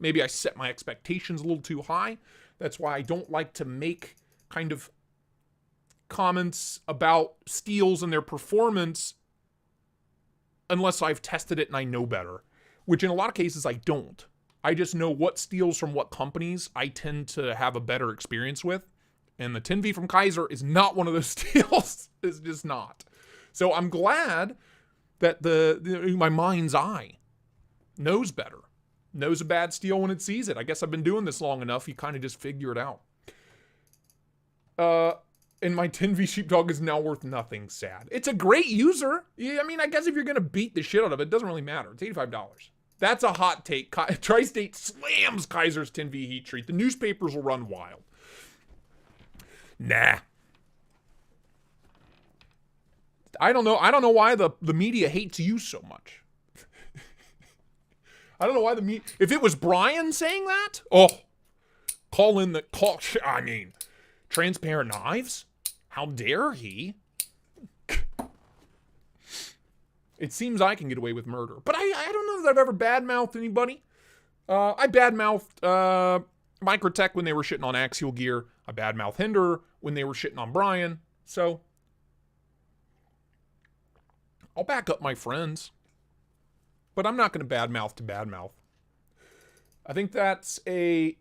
Maybe I set my expectations a little too high. That's why I don't like to make kind of comments about steels and their performance unless I've tested it and I know better, which in a lot of cases I don't. I just know what steels from what companies I tend to have a better experience with. And the 10V from Kaiser is not one of those steels. It's just not. So I'm glad that my mind's eye knows better. Knows a bad steel when it sees it. I guess I've been doing this long enough, you kind of just figure it out. And my 10V sheepdog is now worth nothing, sad. It's a great user. Yeah, I mean, I guess if you're going to beat the shit out of it, it doesn't really matter. It's $85. That's a hot take. Tristate slams Kaiser's 10V heat treat. The newspapers will run wild. Nah. I don't know why the media hates you so much. I don't know why the media... If it was Brian saying that, Transparent Knives? How dare he? It seems I can get away with murder. But I don't know that I've ever badmouthed anybody. I badmouthed Microtech when they were shitting on Axial Gear. I badmouthed Hinder when they were shitting on Brian. So, I'll back up my friends. But I'm not going to badmouth to badmouth. I think that's a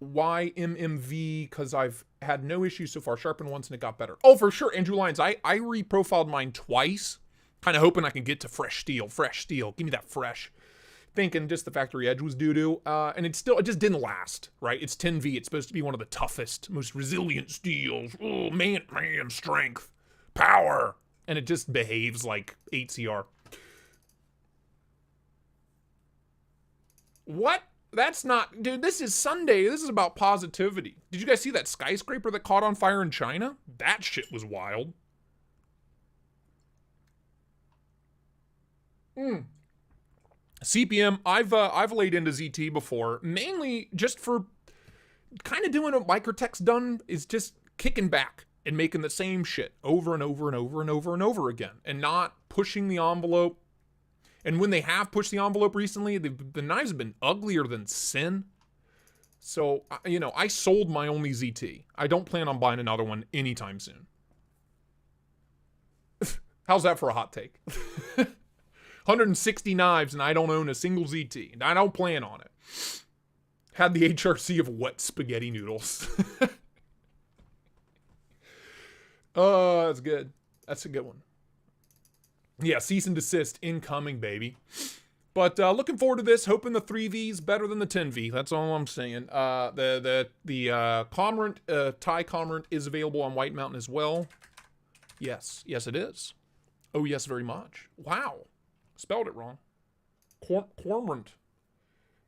YMMV because I've had no issues so far. Sharpened once and it got better. Oh, for sure. Andrew Lyons, I reprofiled mine twice. Kind of hoping I can get to fresh steel. Fresh steel. Give me that fresh. Thinking just the factory edge was doo-doo. And it just didn't last, right? It's 10V. It's supposed to be one of the toughest, most resilient steels. Oh, man, strength. Power. And it just behaves like 8CR. What? That's not... Dude, this is Sunday. This is about positivity. Did you guys see that skyscraper that caught on fire in China? That shit was wild. CPM, I've laid into ZT before, mainly just for kind of doing what Microtech's done, is just kicking back and making the same shit over and over and over and over and over again, and not pushing the envelope. And when they have pushed the envelope recently, the knives have been uglier than sin. So, I sold my only ZT. I don't plan on buying another one anytime soon. How's that for a hot take? 160 knives and I don't own a single ZT. And I don't plan on it. Had the HRC of wet spaghetti noodles. Oh, that's good. That's a good one. Yeah, cease and desist incoming, baby. But looking forward to this. Hoping the 3V's better than the 10V. That's all I'm saying. The Cormorant, Thai Cormorant is available on White Mountain as well. Yes, it is. Oh, yes, very much. Wow. Spelled it wrong. Cormorant.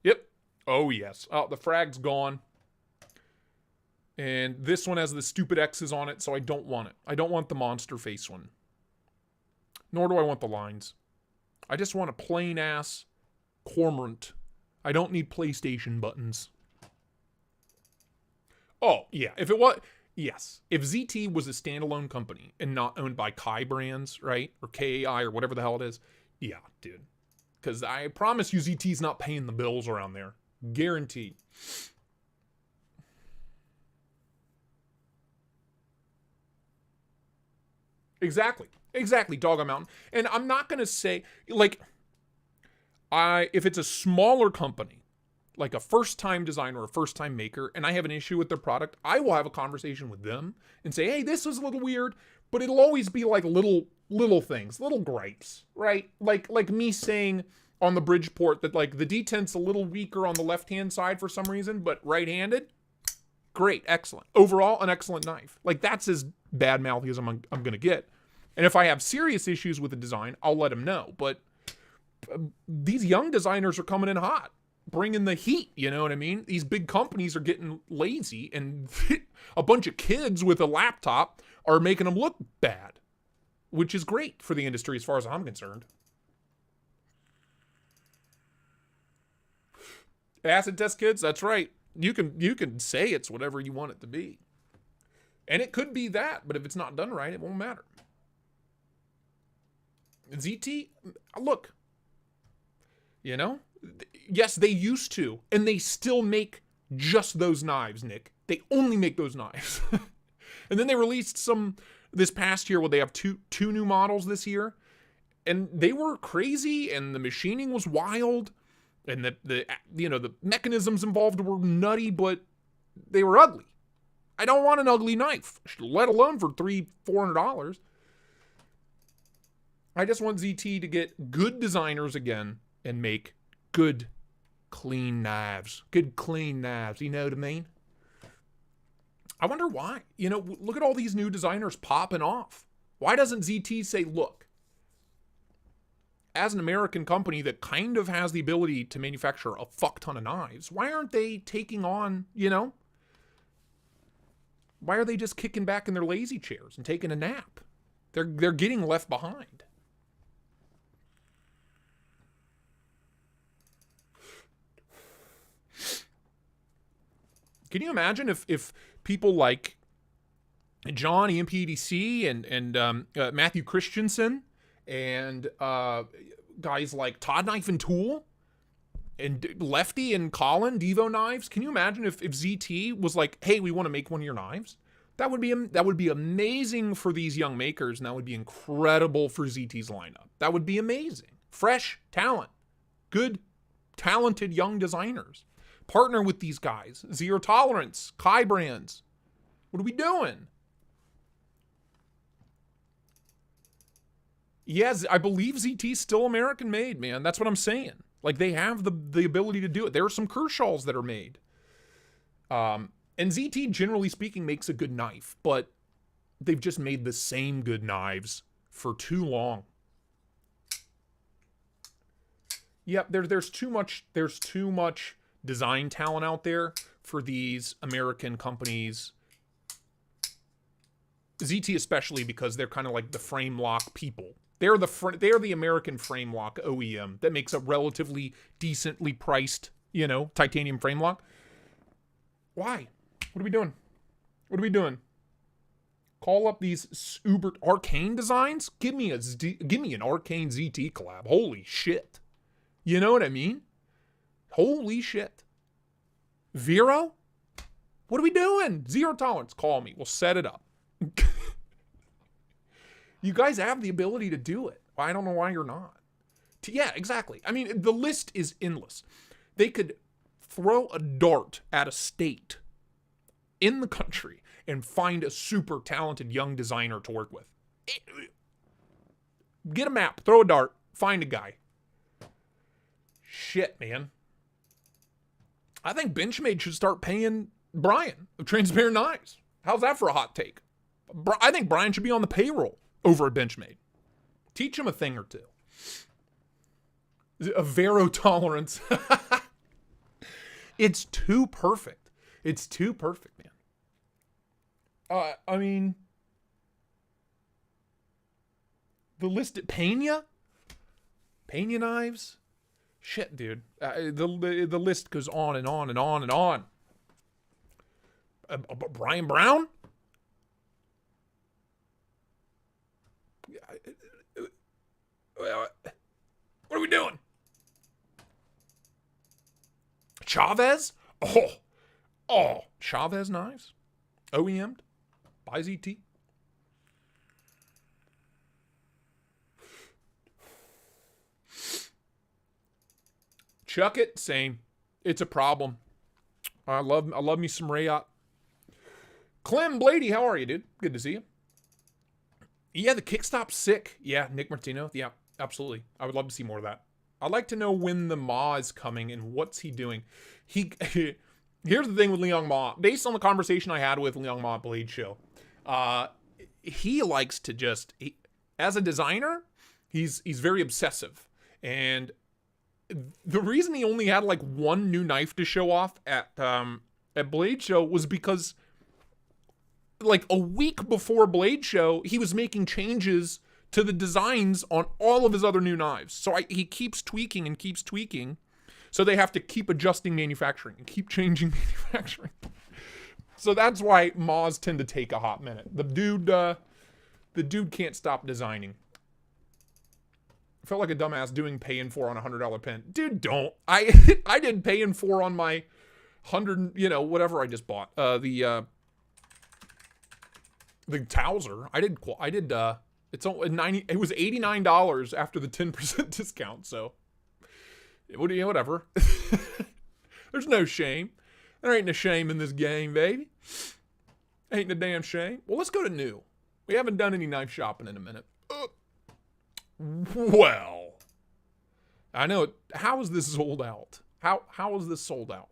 Yep. Oh, yes. Oh, the frag's gone. And this one has the stupid X's on it, so I don't want it. I don't want the monster face one. Nor do I want the lines. I just want a plain-ass Cormorant. I don't need PlayStation buttons. Oh, yeah. If it was... Yes. If ZT was a standalone company and not owned by Kai Brands, right? Or KAI or whatever the hell it is. Yeah, dude. Because I promise you ZT's not paying the bills around there. Guaranteed. Exactly, Doggo Mountain. And I'm not going to say, like, if it's a smaller company, like a first-time designer or a first-time maker, and I have an issue with their product, I will have a conversation with them and say, hey, this is a little weird, but it'll always be like little things, little gripes, right? Like me saying on the Bridgeport that like the detent's a little weaker on the left-hand side for some reason, but right-handed, great, excellent. Overall, an excellent knife. Like that's as bad-mouthy as I'm gonna get. And if I have serious issues with the design, I'll let them know. But these young designers are coming in hot, bringing the heat, you know what I mean? These big companies are getting lazy, and a bunch of kids with a laptop are making them look bad, which is great for the industry as far as I'm concerned. Acid test kids, that's right. You can say it's whatever you want it to be. And it could be that, but if it's not done right, it won't matter. ZT, look, you know, yes, they used to, and they still make just those knives, Nick. They only make those knives. And then they released some this past year where they have two new models this year, and they were crazy, and the machining was wild, and the mechanisms involved were nutty, but they were ugly. I don't want an ugly knife, let alone for $300-400. I just want ZT to get good designers again and make good, clean knives. Good, clean knives. You know what I mean? I wonder why. You know, look at all these new designers popping off. Why doesn't ZT say, look, as an American company that kind of has the ability to manufacture a fuck ton of knives, why aren't they taking on, you know? Why are they just kicking back in their lazy chairs and taking a nap? They're getting left behind. Can you imagine if people like John, EMP EDC, and Matthew Christensen, and guys like Todd Knife and Tool, and Lefty and Colin, Devo Knives, can you imagine if ZT was like, hey, we want to make one of your knives? That would be amazing for these young makers, and that would be incredible for ZT's lineup. That would be amazing. Fresh talent. Good, talented young designers. Partner with these guys. Zero Tolerance, Kai Brands. What are we doing? Yes, I believe ZT's still American made, man. That's what I'm saying. Like, they have the ability to do it. There are some Kershaws that are made. And ZT, generally speaking, makes a good knife, but they've just made the same good knives for too long. Yep, there's too much design talent out there for these American companies. ZT especially, because they're kind of like the frame lock people. They're the American frame lock OEM that makes a relatively decently priced, you know, titanium frame lock. Why? What are we doing? What are we doing? Call up these uber arcane designs? Give me an arcane ZT collab. Holy shit. You know what I mean? Holy shit. Vero? What are we doing? Zero Tolerance. Call me. We'll set it up. You guys have the ability to do it. I don't know why you're not. Yeah, exactly. I mean, the list is endless. They could throw a dart at a state in the country and find a super talented young designer to work with. Get a map, throw a dart, find a guy. Shit, man. I think Benchmade should start paying Brian of Transparent Knives. How's that for a hot take? I think Brian should be on the payroll over at Benchmade. Teach him a thing or two. A Vero Tolerance. It's too perfect. It's too perfect, man. I mean, the list at Pena knives. Shit, dude. The list goes on and on and on and on. Brian Brown? What are we doing? Chaves? Oh, Chaves knives? OEM'd by ZT? Chuck it, same. It's a problem. I love me some Rayot. Clem Blady, how are you, dude? Good to see you. Yeah, the kickstop's sick. Yeah, Nick Martino. Yeah, absolutely. I would love to see more of that. I'd like to know when the Ma is coming and what's he doing. Here's the thing with Liang Ma. Based on the conversation I had with Liang Ma at Blade Show, he likes to just, as a designer, he's very obsessive. And the reason he only had like one new knife to show off at Blade Show was because like a week before Blade Show, he was making changes to the designs on all of his other new knives. So he keeps tweaking and keeps tweaking. So they have to keep adjusting manufacturing and keep changing manufacturing. So that's why Maws tend to take a hot minute. The dude can't stop designing. I felt like a dumbass doing pay in 4 on a $100 pen. Dude, don't. I did pay in 4 on my 100, whatever I just bought. The Towser. It's only 90. It was $89 after the 10% discount. So, whatever. There's no shame. There ain't no shame in this game, baby. Ain't no damn shame. Well, let's go to new. We haven't done any knife shopping in a minute. Well, I know it. How is this sold out? How is this sold out?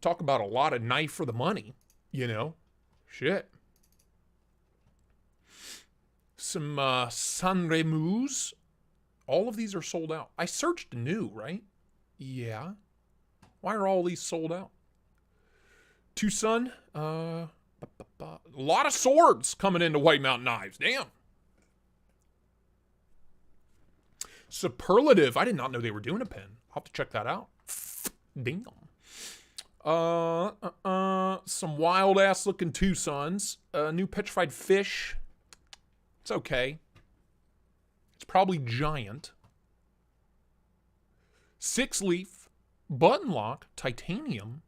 Talk about a lot of knife for the money, Shit. Some Sanremus. All of these are sold out. I searched new, right? Yeah. Why are all these sold out? Tucson. A lot of swords coming into White Mountain Knives. Damn. Superlative. I did not know they were doing a pen. I'll have to check that out. Damn. Some wild ass looking Tucsons. New petrified fish. It's okay. It's probably giant. 6-leaf button lock titanium.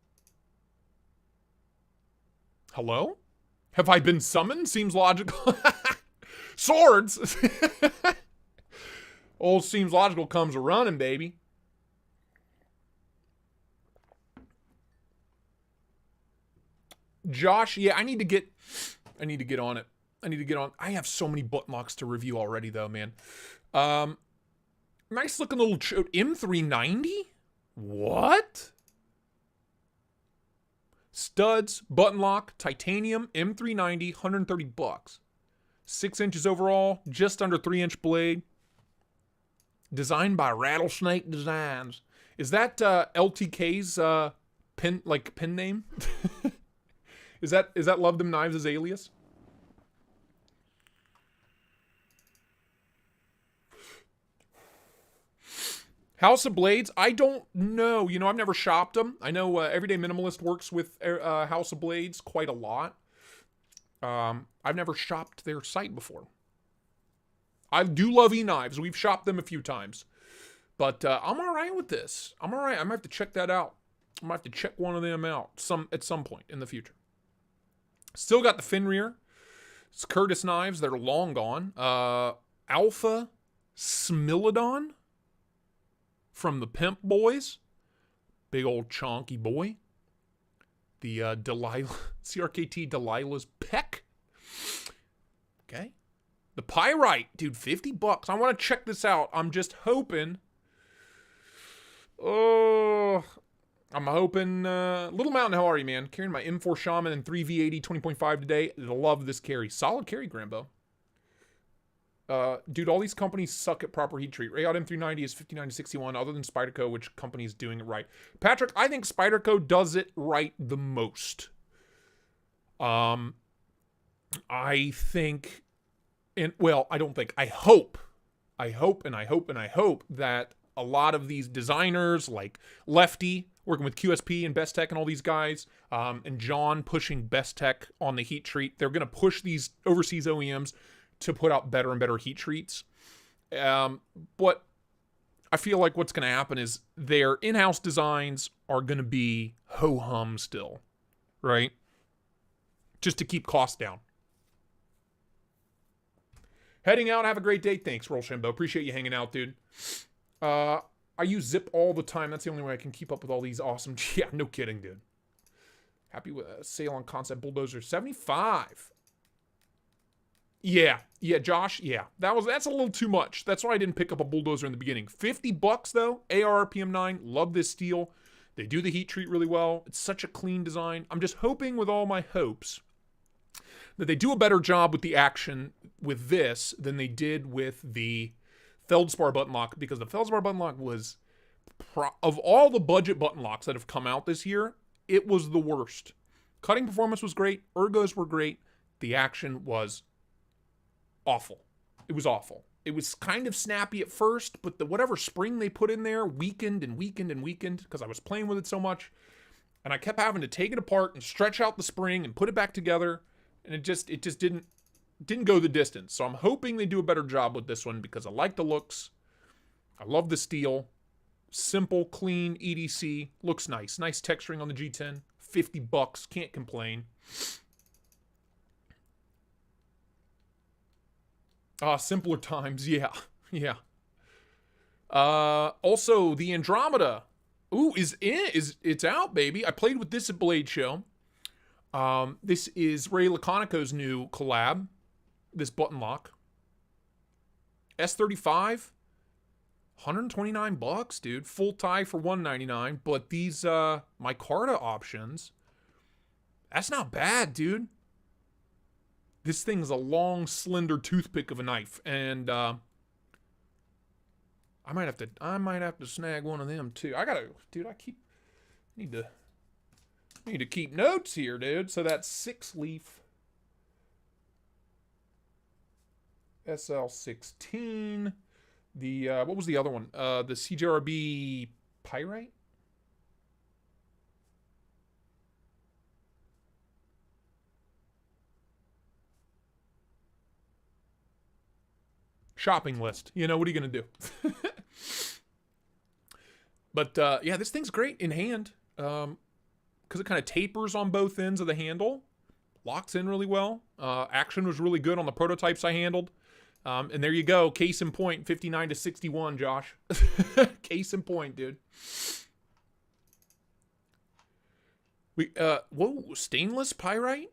Hello? Have I been summoned? Seems logical. Swords. Old seems logical comes a running, baby. Josh, yeah, I need to get on it. I have so many button locks to review already, though, man. Nice looking little M390. What? Studs, button lock, titanium, M390, $130. 6 inches overall, just under 3-inch blade. Designed by Rattlesnake Designs. Is that LTK's pen name? Is that Love Them Knives' alias? House of Blades, I don't know. I've never shopped them. I know Everyday Minimalist works with House of Blades quite a lot. I've never shopped their site before. I do love E-Knives. We've shopped them a few times. But I'm all right with this. I'm all right. I might have to check that out. I might have to check one of them out at some point in the future. Still got the Fenrir. It's Curtis knives that are long gone. Alpha Smilodon from the Pimp Boys. Big old chonky boy. The Delilah, CRKT Delilah's Peck. Okay. The Pyrite, dude, $50. I want to check this out. I'm just hoping. I'm hoping. Little Mountain, how are you, man? Carrying my M4 Shaman and 3 V80 20.5 today. Love this carry. Solid carry, Grambo. Dude, all these companies suck at proper heat treat. Rayot M390 is 59 to 61, other than Spyderco, which company is doing it right. Patrick, I think Spyderco does it right the most. I think, I don't think. I hope that a lot of these designers, like Lefty, working with QSP and Best Tech and all these guys, and John pushing Best Tech on the heat treat, they're going to push these overseas OEMs to put out better and better heat treats. But I feel like what's going to happen is their in-house designs are going to be ho-hum still, right? Just to keep costs down. Heading out. Have a great day. Thanks, Rollshambo. Appreciate you hanging out, dude. I use Zip all the time. That's the only way I can keep up with all these awesome... Yeah, no kidding, dude. Happy with a sale on Concept Bulldozer. 75. Yeah, Josh. Yeah, that's a little too much. That's why I didn't pick up a Bulldozer in the beginning. $50 though. AR PM9. Love this steel. They do the heat treat really well. It's such a clean design. I'm just hoping with all my hopes that they do a better job with the action with this than they did with the Feldspar button lock, because the Feldspar button lock was, of all the budget button locks that have come out this year, it was the worst. Cutting performance was great. Ergos were great. The action was awful. It was awful. It was kind of snappy at first, but whatever spring they put in there weakened and weakened and weakened because I was playing with it so much. And I kept having to take it apart and stretch out the spring and put it back together. And it just didn't go the distance. So I'm hoping they do a better job with this one because I like the looks. I love the steel. Simple, clean EDC. Looks nice. Nice texturing on the G10. $50. Can't complain. Simpler times. Yeah. Also, the Andromeda. Ooh, it's out, baby. I played with this at Blade Show. This is Ray Laconico's new collab. This button lock. S35. $129, dude. Full tie for $199. But these micarta options, that's not bad, dude. This thing's a long, slender toothpick of a knife, and I might have to snag one of them too. I need to keep notes here, dude. So that's 6-leaf SL16. The what was the other one? The CJRB Pyrite. Shopping list. You know, what are you going to do? But, yeah, this thing's great in hand. Because it kind of tapers on both ends of the handle. Locks in really well. Action was really good on the prototypes I handled. And there you go. Case in point, 59 to 61, Josh. Case in point, dude. Whoa, stainless pyrite?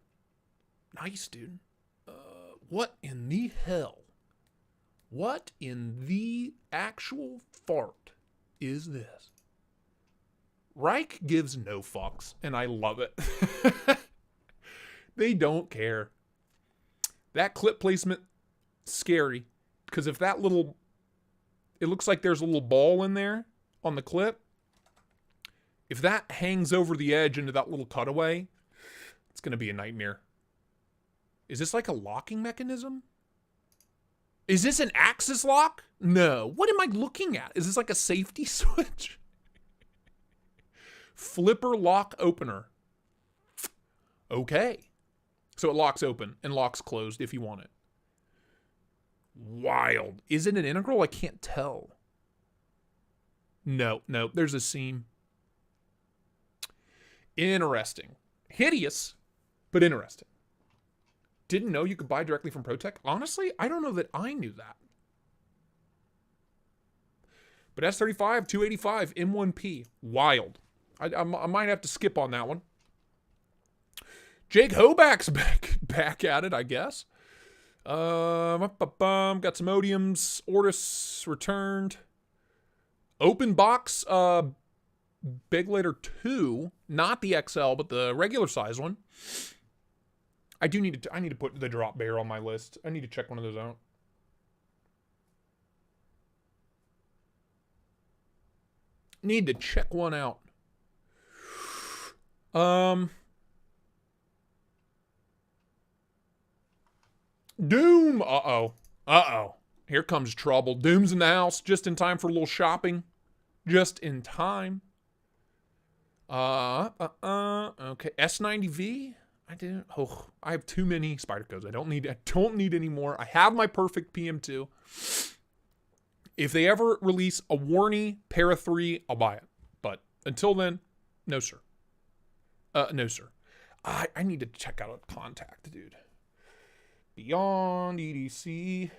Nice, dude. What in the hell? What in the actual fart is this? Reich gives no fucks, and I love it. They don't care. That clip placement, scary. Because if that little... It looks like there's a little ball in there on the clip. If that hangs over the edge into that little cutaway, it's going to be a nightmare. Is this like a locking mechanism? Is this an axis lock? No. What am I looking at? Is this like a safety switch? Flipper lock opener. Okay. So it locks open and locks closed if you want it. Wild. Is it an integral? I can't tell. No. There's a seam. Interesting. Hideous, but interesting. Didn't know you could buy directly from ProTech. Honestly, I don't know that I knew that. But S35, 285, M1P. Wild. I might have to skip on that one. Jake Hoback's back at it, I guess. Got some Odiums. Ortis returned. Open box Big Later 2. Not the XL, but the regular size one. I need to put the drop bear on my list. I need to check one of those out. Need to check one out. Doom. Uh-oh. Here comes trouble. Doom's in the house. Just in time for a little shopping. Just in time. Okay. S90V. I have too many Spydercos. I don't need any more. I have my perfect PM2. If they ever release a Warney Para 3, I'll buy it. But until then, no sir. No sir. I need to check out a contact, dude. Beyond EDC.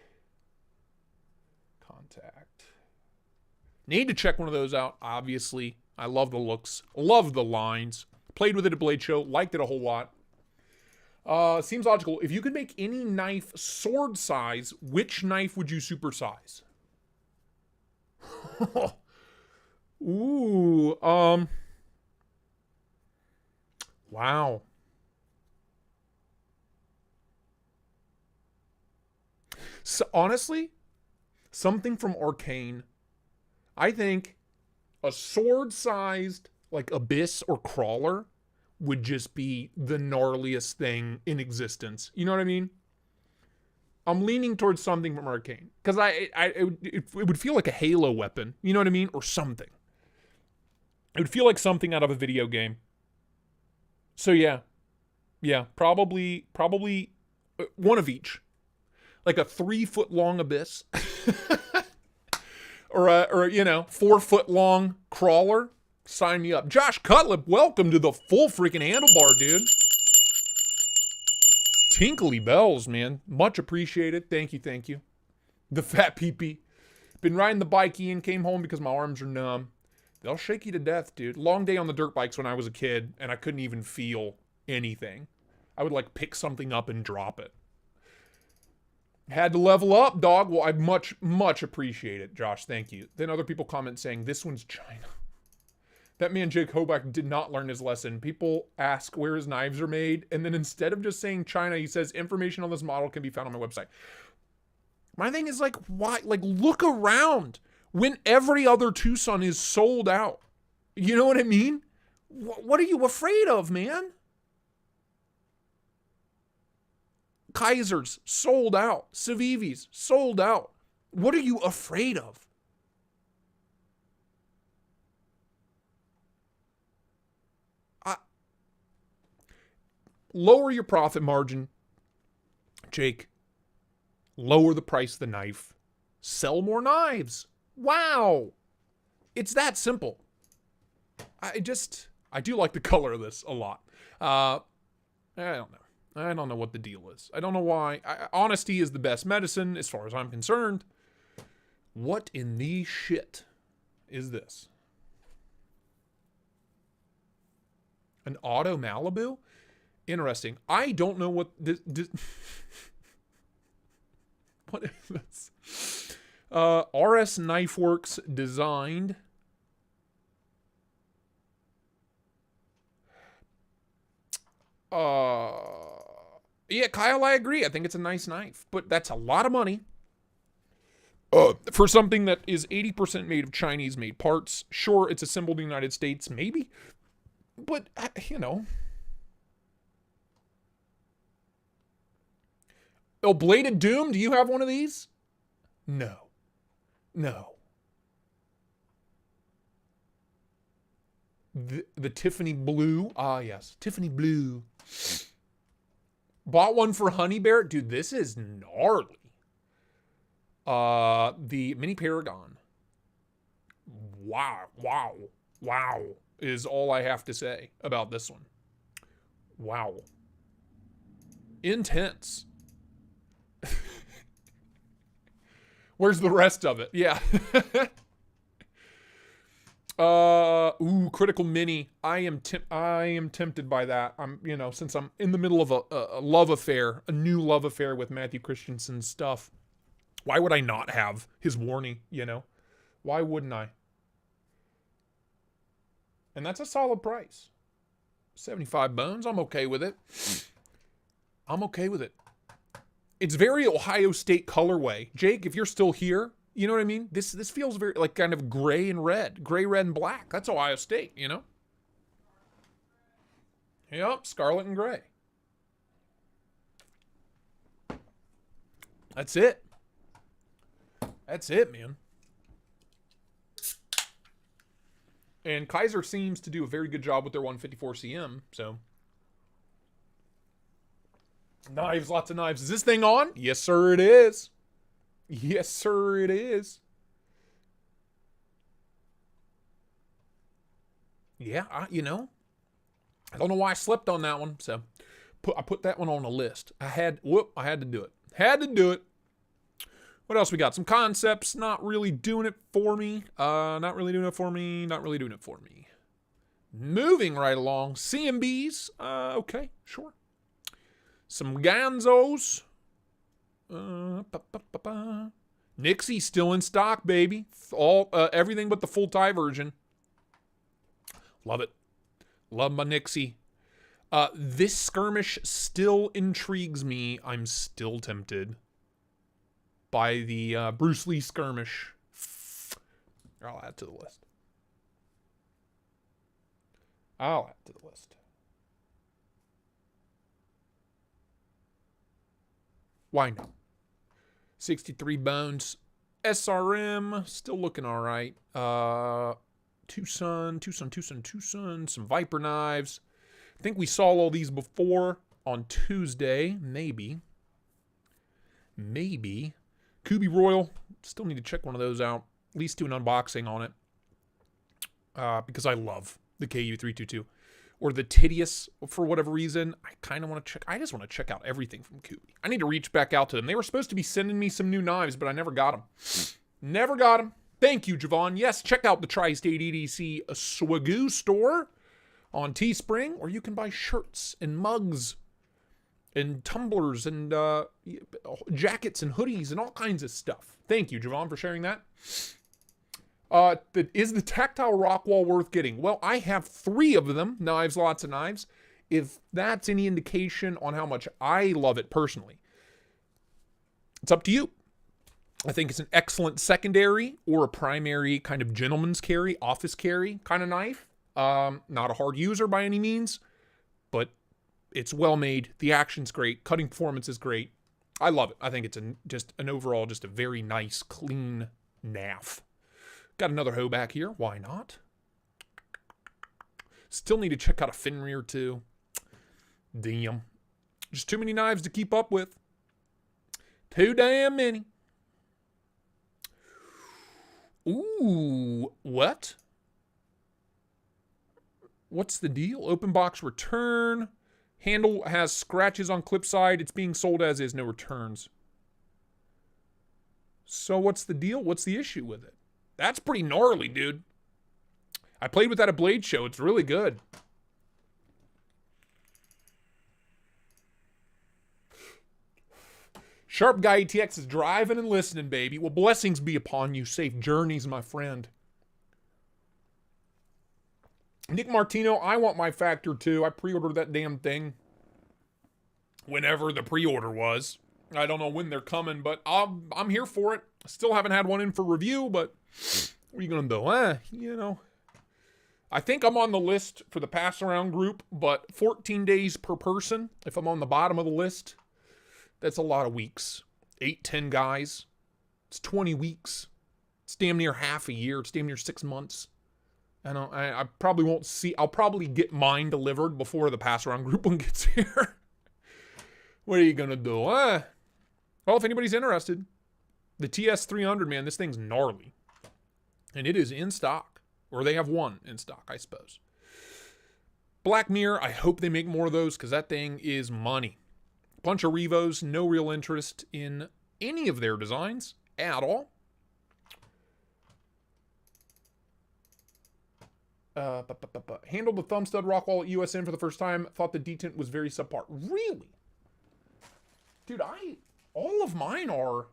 contact. Need to check one of those out, obviously. I love the looks. Love the lines. Played with it at Blade Show. Liked it a whole lot. Seems logical. If you could make any knife sword size, which knife would you supersize? Ooh, wow. So, honestly, something from Arcane. I think a sword-sized, like, Abyss or Crawler would just be the gnarliest thing in existence. You know what I mean? I'm leaning towards something from Arcane. Because it would feel like a Halo weapon. You know what I mean? Or something. It would feel like something out of a video game. So yeah. Yeah, probably one of each. Like a 3-foot-long Abyss. or a 4-foot-long Crawler. Sign me up. Josh Cutlip, welcome to the full freaking handlebar, dude. Tinkly bells, man. Much appreciated. Thank you. The fat peepee. Been riding the bike, Ian. Came home because my arms are numb. They'll shake you to death, dude. Long day on the dirt bikes when I was a kid, and I couldn't even feel anything. I would, like, pick something up and drop it. Had to level up, dog. Well, I much appreciate it, Josh. Thank you. Then other people comment saying, this one's China. That man, Jake Hoback, did not learn his lesson. People ask where his knives are made, and then instead of just saying China, he says, information on this model can be found on my website. My thing is, like, why? Like, look around when every other Tucson is sold out. You know what I mean? What are you afraid of, man? Kaisers, sold out. Civivis, sold out. What are you afraid of? Lower your profit margin, Jake. Lower the price of the knife. Sell more knives. Wow. It's that simple. I do like the color of this a lot. I don't know. I don't know what the deal is. I don't know why. Honesty is the best medicine as far as I'm concerned. What in the shit is this? An Auto Malibu? Interesting. I don't know what this what is this? RS Knife Works designed. Yeah, Kyle, I agree. I think it's a nice knife, but that's a lot of money. For something that is 80% made of Chinese-made parts. Sure, it's assembled in the United States, maybe. But, you know. Oh, Bladed Doom, do you have one of these? No. The Tiffany Blue. Ah, yes. Tiffany Blue. Bought one for Honey Bear. Dude, this is gnarly. The Mini Paragon. Wow. Is all I have to say about this one. Wow. Intense. Where's the rest of it? Yeah. Critical Mini. I am tempted by that. Since I'm in the middle of a love affair, a new love affair with Matthew Christensen's stuff. Why would I not have his warning, Why wouldn't I? And that's a solid price. 75 bones. I'm okay with it. It's very Ohio State colorway. Jake, if you're still here, you know what I mean? This feels very like kind of gray, red, and black. That's Ohio State, Yep, scarlet and gray. That's it. That's it, man. And Kaiser seems to do a very good job with their 154 CM, so. Knives, lots of knives. Is this thing on? Yes, sir, it is. Yes, sir, it is. Yeah, I don't know why I slept on that one, so I put that one on a list. I had to do it. What else we got? Some concepts. Not really doing it for me. Not really doing it for me. Not really doing it for me. Moving right along. CMBs. Okay, sure. Some Ganzos. Nixie still in stock, baby. All everything but the full tie version. Love it. Love my Nixie. This skirmish still intrigues me. I'm still tempted by the Bruce Lee skirmish. I'll add to the list. I'll add to the list. Why not? 63 bones. SRM, still looking all right. Tucson, some Viper knives. I think we saw all these before on Tuesday. Maybe. Kubi Royal, still need to check one of those out. At least do an unboxing on it. Because I love the KU322. Or the Tidius, for whatever reason. I kind of want to check. I just want to check out everything from Kubi. I need to reach back out to them. They were supposed to be sending me some new knives, but I never got them. Never got them. Thank you, Javon. Yes, check out the Tristate EDC Swagoo store on Teespring, where you can buy shirts and mugs and tumblers and jackets and hoodies and all kinds of stuff. Thank you, Javon, for sharing that. Is the tactile rock wall worth getting? Well, I have 3 of them. Knives, lots of knives. If that's any indication on how much I love it personally, it's up to you. I think it's an excellent secondary or a primary kind of gentleman's carry, office carry kind of knife. Not a hard user by any means, but it's well made. The action's great. Cutting performance is great. I love it. I think it's just a very nice, clean Knaf. Got another hoe back here. Why not? Still need to check out a Fenrir too. Damn. Just too many knives to keep up with. Too damn many. Ooh, what? What's the deal? Open box return. Handle has scratches on clip side. It's being sold as is. No returns. So what's the deal? What's the issue with it? That's pretty gnarly, dude. I played with that at Blade Show. It's really good. Sharp Guy ETX is driving and listening, baby. Well, blessings be upon you. Safe journeys, my friend. Nick Martino, I want my Factor 2. I pre-ordered that damn thing. Whenever the pre-order was. I don't know when they're coming, but I'm here for it. Still haven't had one in for review, but what are you going to do? You know. I think I'm on the list for the pass-around group, but 14 days per person. If I'm on the bottom of the list, that's a lot of weeks. 8, 10 guys. It's 20 weeks. It's damn near half a year. It's damn near 6 months. I probably won't see. I'll probably get mine delivered before the pass-around group one gets here. What are you going to do? Well, if anybody's interested, the TS300, man, this thing's gnarly. And it is in stock. Or they have one in stock, I suppose. Black Mirror, I hope they make more of those because that thing is money. Bunch of Revos, no real interest in any of their designs at all. Handled the thumb stud rock wall at USN for the first time. Thought the detent was very subpar. Really? Dude, all of mine are.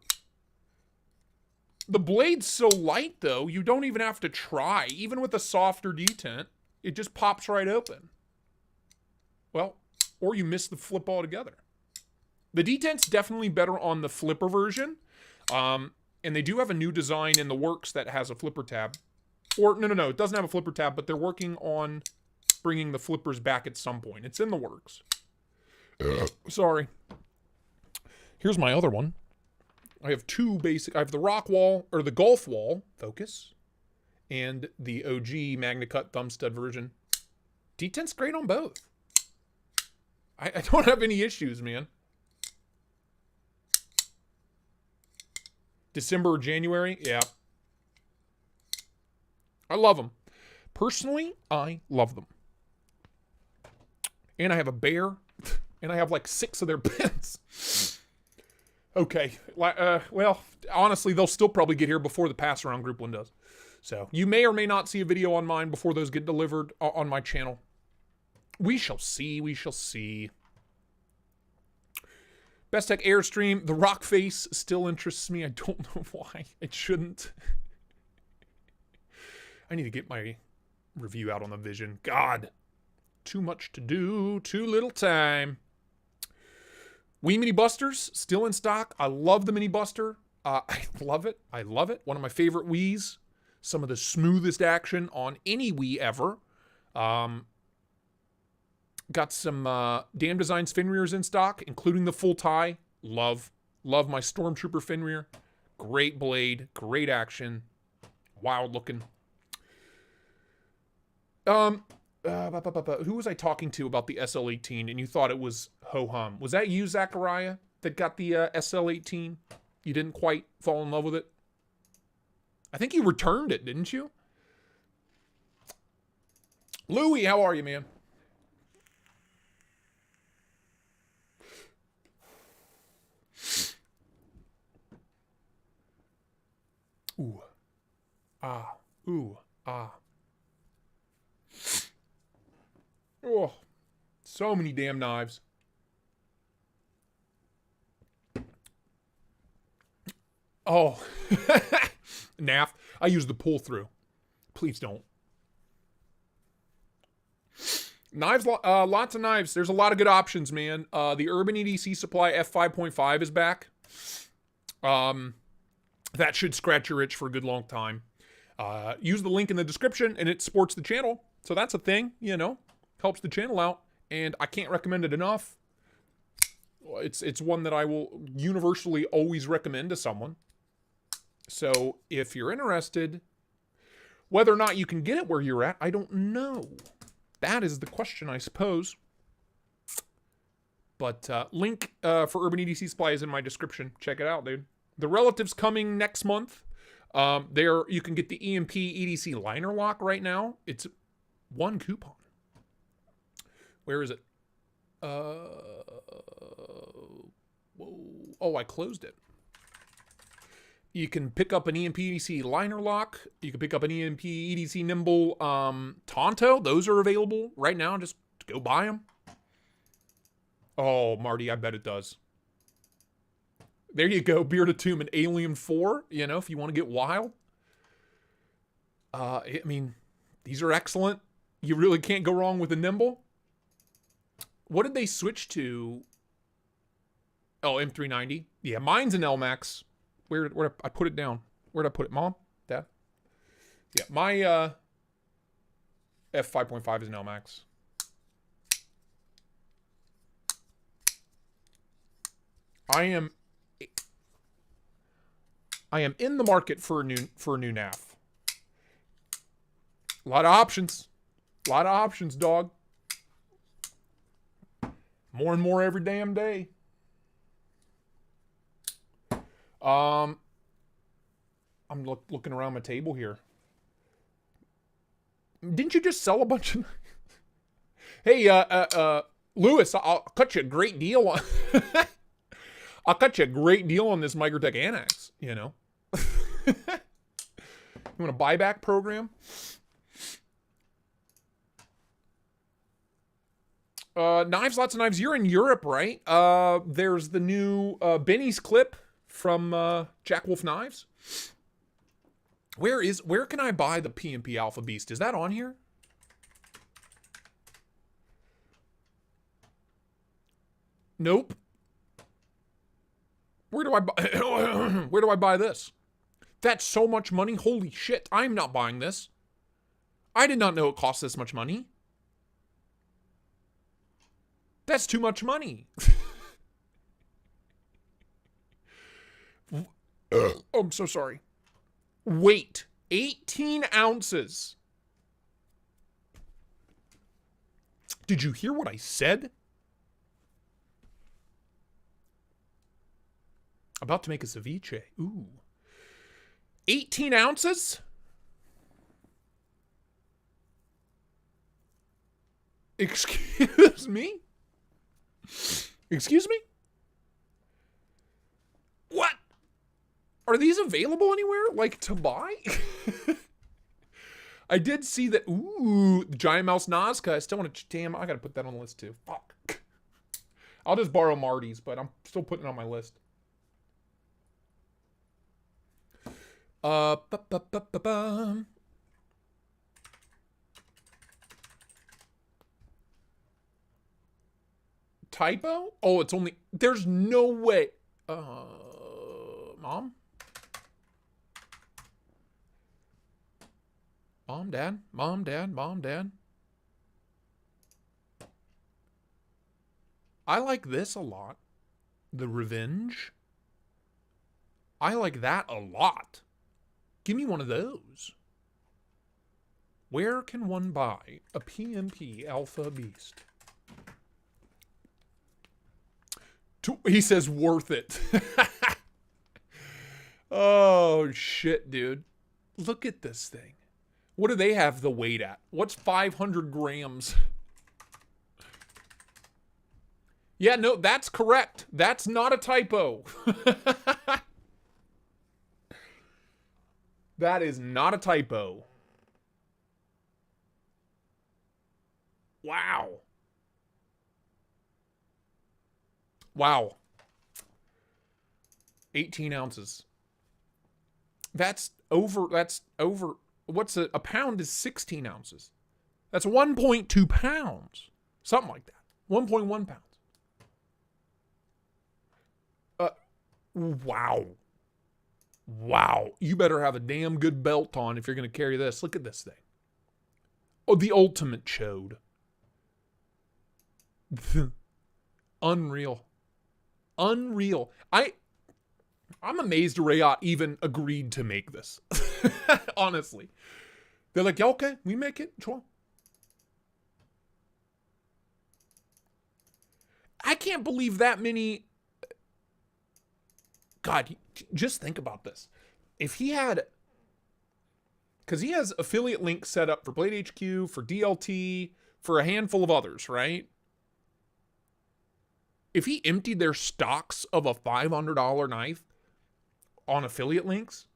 The blade's so light, though, you don't even have to try. Even with a softer detent, it just pops right open. Well, or you miss the flip altogether. The detent's definitely better on the flipper version. And they do have a new design in the works that has a flipper tab. Or, no, it doesn't have a flipper tab, but they're working on bringing the flippers back at some point. It's in the works. Sorry. Here's my other one. I have two basic. I have the rock wall, or the golf wall, focus, and the OG Magna Cut thumb stud version. Detent's great on both. I don't have any issues, man. December or January? Yeah. I love them. Personally, I love them. And I have a bear, and I have like 6 of their pins. Okay. Well, honestly, they'll still probably get here before the pass around group one does. So you may or may not see a video on mine before those get delivered on my channel. We shall see. We shall see. Best Tech Airstream. The rock face still interests me. I don't know why. It shouldn't. I need to get my review out on the Vision. God. Too much to do. Too little time. Wii Mini Busters. Still in stock. I love the Mini Buster. I love it. I love it. One of my favorite Wiis. Some of the smoothest action on any Wii ever. Got some Damn Designs Fenrir's in stock, including the full tie. Love my Stormtrooper Fenrir. Great blade, great action, wild looking. Who was I talking to about the SL18 and you thought it was ho-hum? Was that you, Zachariah, that got the SL18? You didn't quite fall in love with it? I think you returned it, didn't you? Louie, how are you, man? Ooh. Ah. Ooh. Ah. Oh. So many damn knives. Oh. Knaf. I use the pull through. Please don't. Knives, lots of knives. There's a lot of good options, man. The Urban EDC Supply F5.5 is back. That should scratch your itch for a good long time. Use the link in the description and it supports the channel. So that's a thing, you know, helps the channel out. And I can't recommend it enough. It's one that I will universally always recommend to someone. So if you're interested, whether or not you can get it where you're at, I don't know. That is the question, I suppose. But link for Urban EDC Supply is in my description. Check it out, dude. The Relative's coming next month. You can get the EMP EDC liner lock right now. It's one coupon. Where is it? Oh, I closed it. You can pick up an EMP EDC liner lock. You can pick up an EMP EDC Nimble Tonto. Those are available right now. Just go buy them. Oh, Marty, I bet it does. There you go. Bearded Tomb and Alien 4. You know, if you want to get wild. I mean, these are excellent. You really can't go wrong with a Nimble. What did they switch to? Oh, M390. Yeah, mine's an LMAX. Where I put it down? Where'd I put it, Mom? Dad? Yeah, my F5.5 is an LMAX. I am in the market for a new Knaf. A lot of options. A lot of options, dog. More and more every damn day. I'm looking around my table here. Didn't you just sell a bunch of... Hey, Lewis, I'll cut you a great deal on... I'll cut you a great deal on this Microtech Annex, you know. You want a buyback program? Knives, lots of knives. You're in Europe, right? There's the new Benny's clip from Jack Wolf Knives. Where can I buy the PMP Alpha Beast? Is that on here? Nope. Where do I buy where do I buy this? That's so much money. Holy shit. I'm not buying this. I did not know it cost this much money. That's too much money. Oh, I'm so sorry. Weight, 18 ounces. Did you hear what I said? About to make a ceviche. Ooh. 18 ounces? Excuse me? Excuse me? Are these available anywhere, like, to buy? I did see that. Ooh, the Giant Mouse Nazca. I still want to. Damn, I gotta put that on the list too. Fuck. I'll just borrow Marty's, but I'm still putting it on my list. Typo? Oh, it's only. There's no way. Mom? Mom, Dad? Mom, Dad? Mom, Dad? I like this a lot. The Revenge. I like that a lot. Give me one of those. Where can one buy a PMP Alpha Beast? He says worth it. Oh, shit, dude. Look at this thing. What do they have the weight at? What's 500 grams? Yeah, no, that's correct. That's not a typo. That is not a typo. Wow. Wow. 18 ounces. That's over, what's a pound is 16 ounces. That's 1.2 pounds. Something like that. 1.1 pounds. Wow. Wow. You better have a damn good belt on if you're going to carry this. Look at this thing. Oh, the ultimate chode. Unreal. Unreal. I'm amazed Rayot even agreed to make this. Honestly. They're like, yeah, okay, we make it. Sure. I can't believe that many. God, just think about this. If he had, because he has affiliate links set up for Blade HQ, for DLT, for a handful of others, right? If he emptied their stocks of a $500 knife on affiliate links,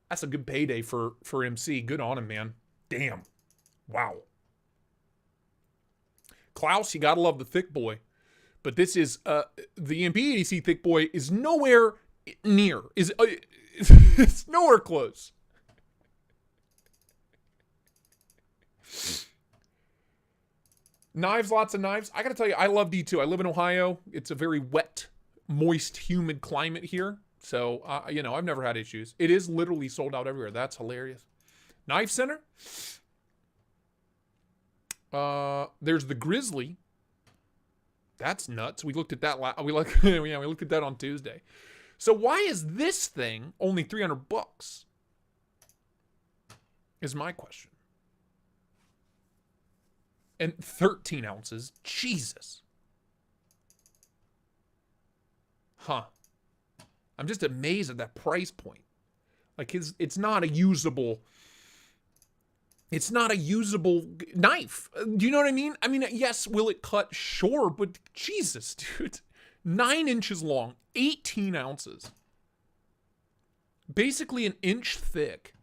that's a good payday for MC. Good on him, man. Damn. Wow. Klaus, you gotta love the thick boy. But this is, the EMP EDC thick boy is nowhere near. It's nowhere close. Knives, lots of knives. I gotta tell you, I love D2. I live in Ohio. It's a very wet, moist, humid climate here. So, you know, I've never had issues. It is literally sold out everywhere. That's hilarious. Knife Center. There's the Grizzly. That's nuts. We looked at that. We looked at that on Tuesday. So why is this thing only $300? Is my question. And 13 ounces. Jesus. Huh. I'm just amazed at that price point. Like it's not a usable. It's not a usable knife. Do you know what I mean? I mean, yes, will it cut? Sure, but Jesus, dude. 9 inches long, 18 ounces. Basically an inch thick.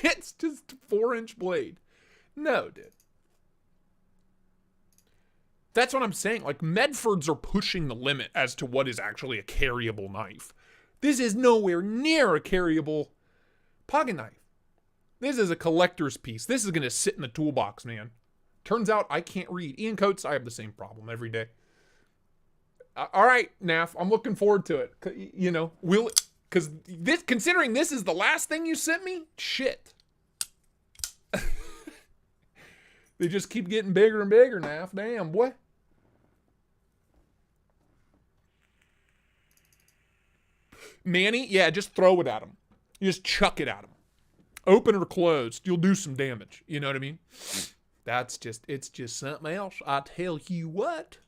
It's just a 4-inch blade. No, dude. That's what I'm saying. Like, Medfords are pushing the limit as to what is actually a carryable knife. This is nowhere near a carryable pocket knife. This is a collector's piece. This is going to sit in the toolbox, man. Turns out I can't read. Ian Coates, I have the same problem every day. All right, Knaf, I'm looking forward to it. You know, because this, considering this is the last thing you sent me, shit. They just keep getting bigger and bigger, Knaf. Damn, boy. Manny, yeah, just throw it at him. You just chuck it at him. Open or closed, you'll do some damage. You know what I mean? It's just something else. I'll tell you what.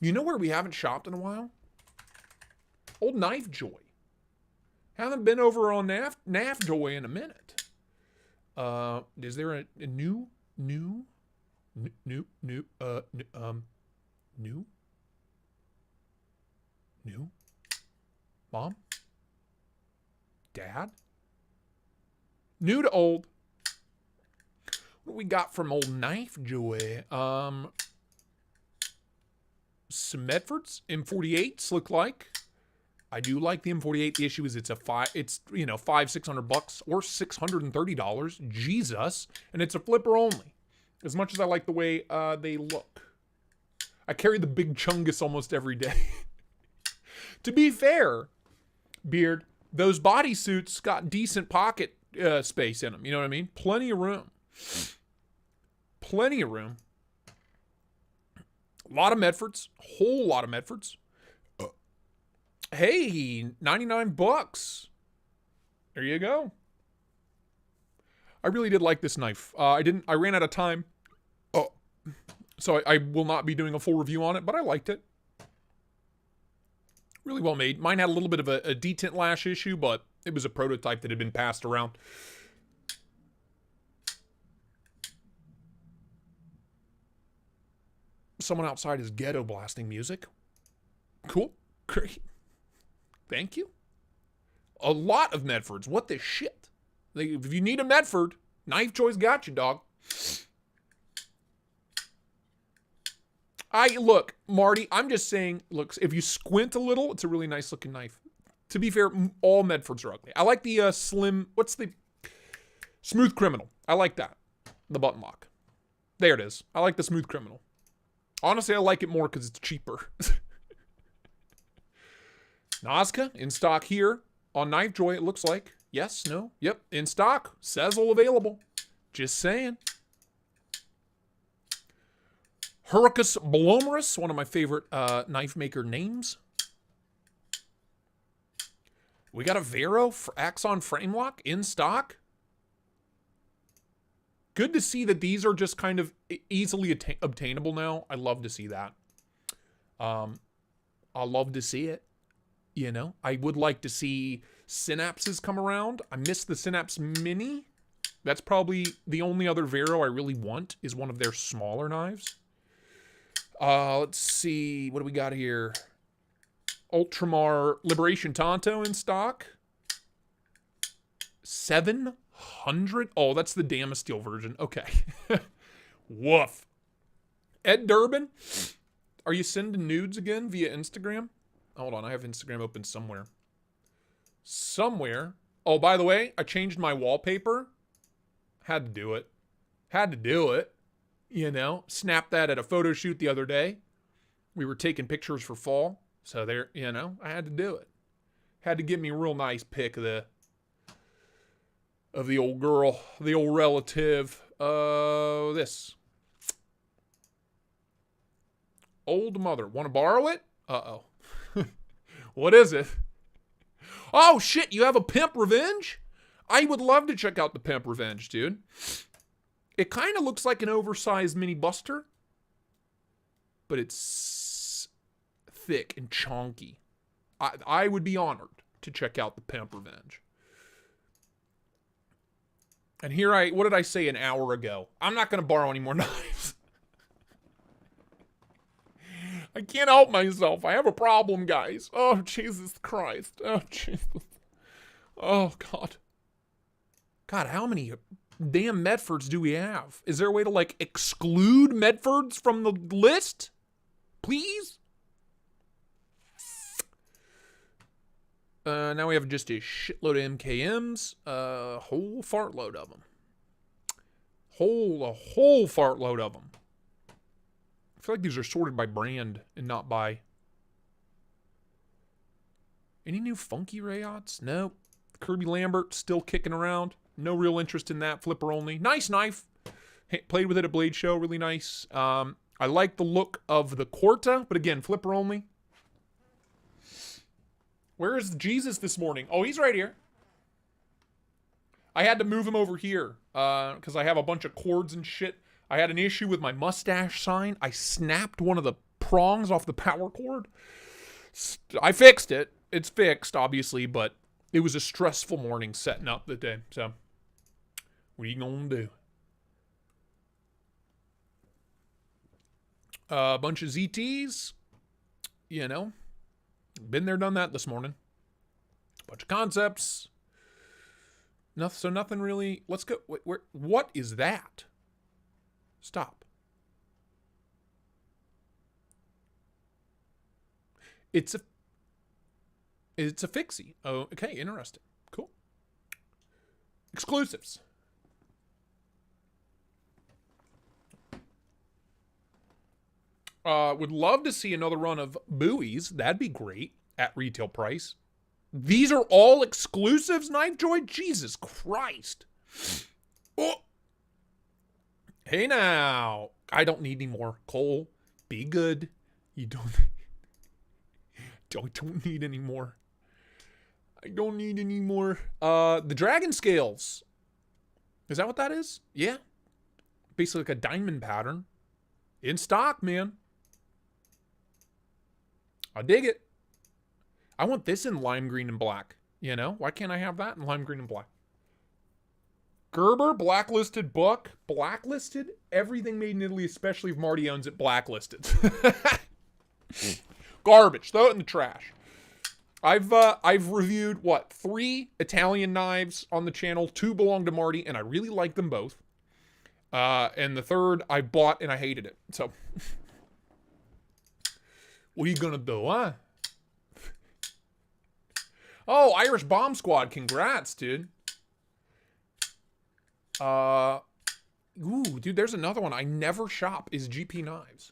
You know where we haven't shopped in a while? Old Knife Joy. Haven't been over on Knaf Joy in a minute. Is there a new? New? Mom? Dad? New to old. What do we got from old Knife Joy? Some Medfords. M48s look like. I do like the M48. The issue is it's $500-$600 or $630. Jesus. And it's a flipper only. As much as I like the way they look. I carry the big Chungus almost every day. To be fair, Beard, those bodysuits got decent pocket space in them. You know what I mean? Plenty of room. Plenty of room. A lot of Medfords. Whole lot of Medfords. Hey, $99. There you go. I really did like this knife. I ran out of time. So I will not be doing a full review on it, but I liked it. Really well made. Mine had a little bit of a detent lash issue, but it was a prototype that had been passed around. Someone outside is ghetto blasting music. Cool. Great. Thank you. A lot of Medfords. What the shit? If you need a Medford, Knife Joy's got you, dog. Look, Marty, I'm just saying, look, if you squint a little, it's a really nice looking knife. To be fair, all Medfords are ugly. I like the Smooth Criminal. I like that. The button lock. There it is. I like the Smooth Criminal. Honestly, I like it more because it's cheaper. Nazca, in stock here on Knife Joy, it looks like. Yes, no, yep, in stock. Sezzle available. Just saying. Hurricus Blomerus, one of my favorite knife maker names. We got a Vero Axon frame lock in stock. Good to see that these are just kind of easily obtainable now. I love to see that. I love to see it. You know, I would like to see Synapses come around. I miss the Synapse Mini. That's probably the only other Vero I really want is one of their smaller knives. Let's see. What do we got here? Ultramar Liberation Tonto in stock. 700? Oh, that's the Damasteel version. Okay. Woof. Ed Durbin, are you sending nudes again via Instagram? Hold on, I have Instagram open somewhere. Somewhere. Oh, by the way, I changed my wallpaper. Had to do it. Had to do it. You know, snapped that at a photo shoot the other day. We were taking pictures for fall. So there, you know, I had to do it. Had to give me a real nice pic of the old girl, the old relative. This. Old mother. Want to borrow it? Uh-oh. What is it? Oh, shit, you have a Pimp Revenge? I would love to check out the Pimp Revenge, dude. It kind of looks like an oversized mini Buster, but it's thick and chonky. I would be honored to check out the Pimp Revenge. And here what did I say an hour ago? I'm not going to borrow any more knives. I can't help myself. I have a problem, guys. Oh, Jesus Christ. Oh, Jesus. Oh, God. God, how many damn Medfords do we have? Is there a way to, like, exclude Medfords from the list? Please? Now we have just a shitload of MKMs. A whole fartload of them. A whole fartload of them. I feel like these are sorted by brand and not by... Any new funky Rayots? No. Kirby Lambert still kicking around. No real interest in that. Flipper only. Nice knife. Played with it at Blade Show. Really nice. I like the look of the Quarta, but again, flipper only. Where is Jesus this morning? Oh, he's right here. I had to move him over here because I have a bunch of cords and shit. I had an issue with my mustache sign. I snapped one of the prongs off the power cord. I fixed it. It's fixed, obviously, but it was a stressful morning setting up the day. So, what are you gonna do? A bunch of ZTs, you know. Been there, done that this morning. Bunch of concepts. So nothing really. Let's go. What is that? Stop. It's a fixie. Oh, okay, interesting. Cool. Exclusives. Would love to see another run of buoys. That'd be great at retail price. These are all exclusives, Knife Joy? Jesus Christ. Oh. Hey now. I don't need any more. Cole, be good. You don't need any more. I don't need any more. The dragon scales. Is that what that is? Yeah. Basically like a diamond pattern. In stock, man. I dig it. I want this in lime green and black. You know? Why can't I have that in lime green and black? Gerber, blacklisted book. Blacklisted? Everything made in Italy, especially if Marty owns it, blacklisted. Garbage. Throw it in the trash. I've reviewed, 3 Italian knives on the channel. 2 belong to Marty, and I really like them both. And the third I bought, and I hated it. So, what are you gonna do, huh? Oh, Irish Bomb Squad. Congrats, dude. Ooh, dude, there's another one. I never shop is GP Knives.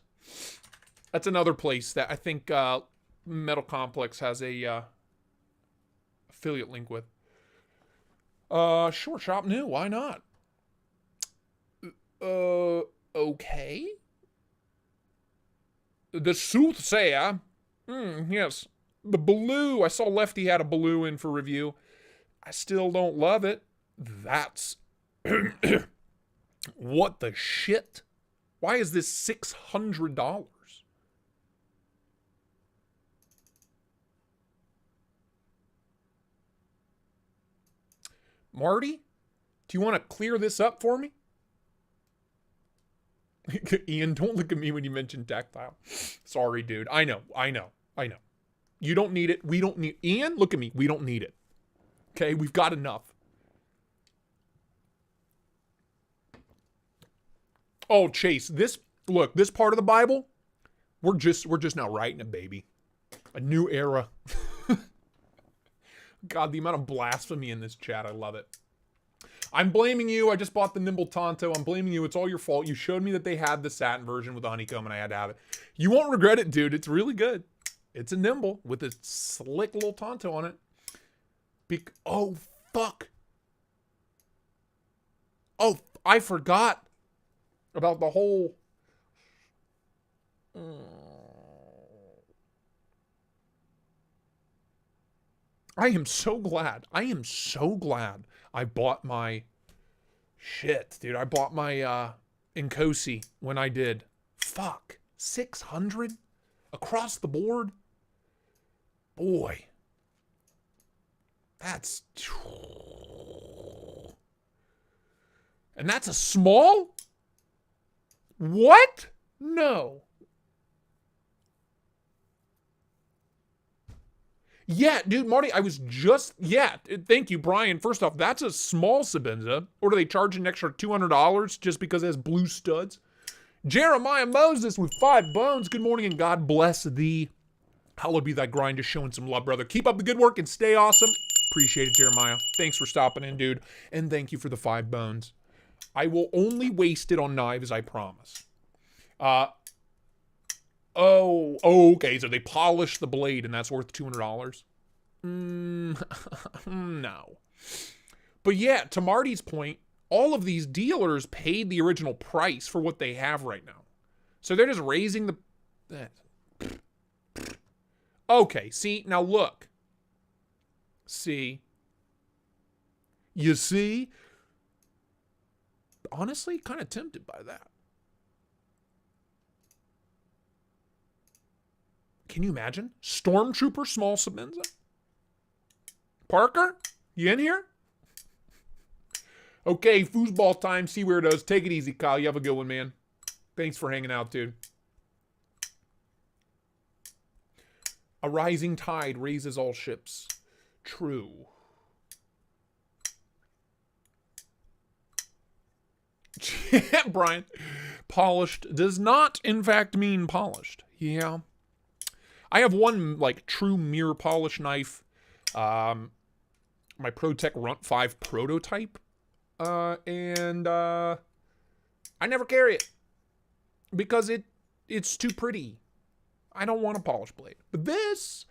That's another place that I think Metal Complex has a affiliate link with. Sure, shop new. Why not? Okay. The Soothsayer. Yes. The Blue. I saw Lefty had a Blue in for review. I still don't love it. That's... What the shit? Why is this $600? Marty, do you want to clear this up for me? Ian, don't look at me when you mention tactile. Sorry, dude. I know. You don't need it. We don't need... Ian, look at me. We don't need it. Okay? We've got enough. Oh, Chase, this part of the Bible, we're just now writing it, baby. A new era. God, the amount of blasphemy in this chat, I love it. I'm blaming you. I just bought the Nimble Tonto. I'm blaming you. It's all your fault. You showed me that they had the satin version with the honeycomb, and I had to have it. You won't regret it, dude. It's really good. It's a Nimble with a slick little Tonto on it. Oh, fuck. Oh, I forgot about the whole... I am so glad I bought my... Shit, dude. I bought my Nkosi when I did. Fuck. 600? Across the board? Boy. That's... And that's a small? What? No. Yeah, dude, Marty, I was just... Yeah, thank you, Brian. First off, that's a small Sabenza. Or do they charge an extra $200 just because it has blue studs? Jeremiah Moses with 5 bones. Good morning and God bless thee. Hallowed be thy grind, just showing some love, brother. Keep up the good work and stay awesome. Appreciate it, Jeremiah. Thanks for stopping in, dude. And thank you for the 5 bones. I will only waste it on knives, I promise. Oh, okay, so they polish the blade and that's worth $200? No. But yeah, to Marty's point, all of these dealers paid the original price for what they have right now. So they're just raising the... Okay, see, now look. See? You see? Honestly, kind of tempted by that. Can you imagine? Stormtrooper small Sabenza? Parker? You in here? Okay, foosball time. See weirdos. Take it easy, Kyle. You have a good one, man. Thanks for hanging out, dude. A rising tide raises all ships. True. Brian. Polished does not, in fact, mean polished. Yeah. I have one, like, true mirror polish knife. My ProTech Runt 5 prototype. And I never carry it. Because it's too pretty. I don't want a polished blade. But this,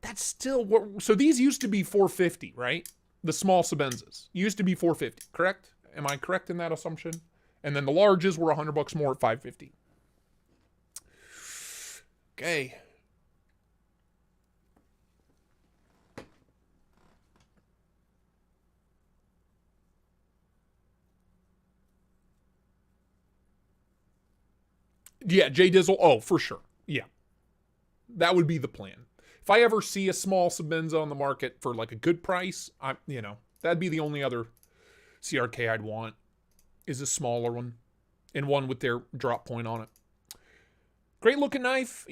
that's still what... So these used to be $450, right? The small Sabenzas. Used to be $450, correct? Am I correct in that assumption? And then the larges were $100 more at $550. Okay. Yeah, J Dizzle. Oh, for sure. Yeah. That would be the plan. If I ever see a small Sabenza on the market for like a good price, that'd be the only other CRK I'd want, is a smaller one and one with their drop point on it. Great looking knife,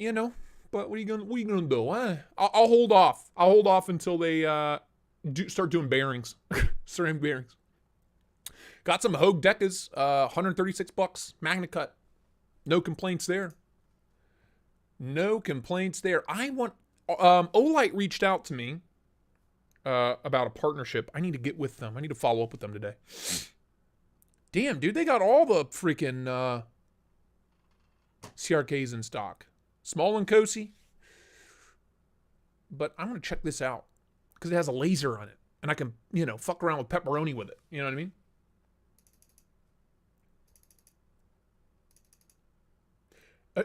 but what are you gonna do? I'll hold off. I'll hold off until they start doing bearings, ceramic bearings. Got some Hogue Decas, $136, Magna Cut. No complaints there. No complaints there. I want... Olight reached out to me about a partnership. I need to get with them. I need to follow up with them today. Damn, dude, they got all the freaking CRKs in stock. Small and Cozy. But I'm going to check this out. Because it has a laser on it. And I can, fuck around with pepperoni with it. You know what I mean?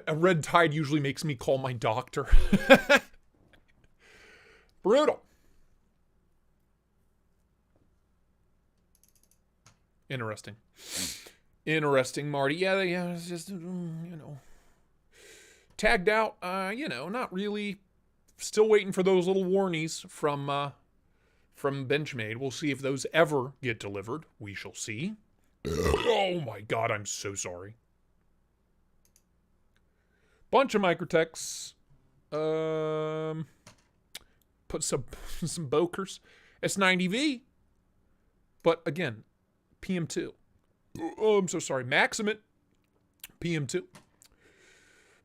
A red tide usually makes me call my doctor. Brutal. Interesting. Interesting, Marty. Yeah, it's just, Tagged out, not really. Still waiting for those little warnies from Benchmade. We'll see if those ever get delivered. We shall see. Oh my god, I'm so sorry. Bunch of Microtechs. Put some Bokers. S90V. But again, PM2. Oh, I'm so sorry. Maximate. PM2.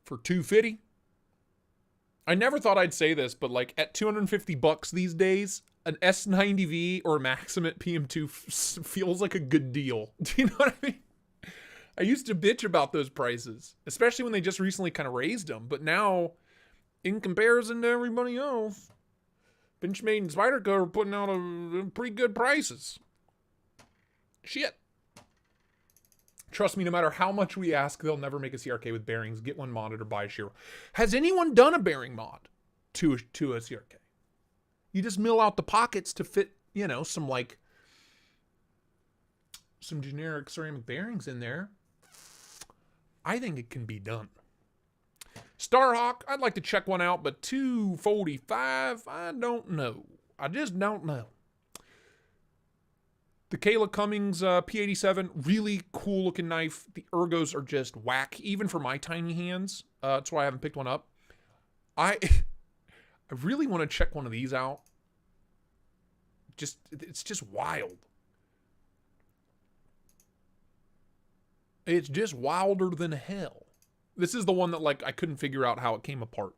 For $250. I never thought I'd say this, but like at $250 these days, an S90V or Maximate PM2 feels like a good deal. Do you know what I mean? I used to bitch about those prices, especially when they just recently kind of raised them. But now, in comparison to everybody else, Benchmade and Spyderco are putting out pretty good prices. Shit. Trust me, no matter how much we ask, they'll never make a CRK with bearings. Get one modded or buy a Shiro. Has anyone done a bearing mod to a CRK? You just mill out the pockets to fit, some generic ceramic bearings in there. I think it can be done. Starhawk, I'd like to check one out, but $245, I don't know. I just don't know. The Kayla Cummings P87, really cool looking knife. The ergos are just whack, even for my tiny hands. That's why I haven't picked one up. I really want to check one of these out. It's just wild. It's just wilder than hell. This is the one that, I couldn't figure out how it came apart.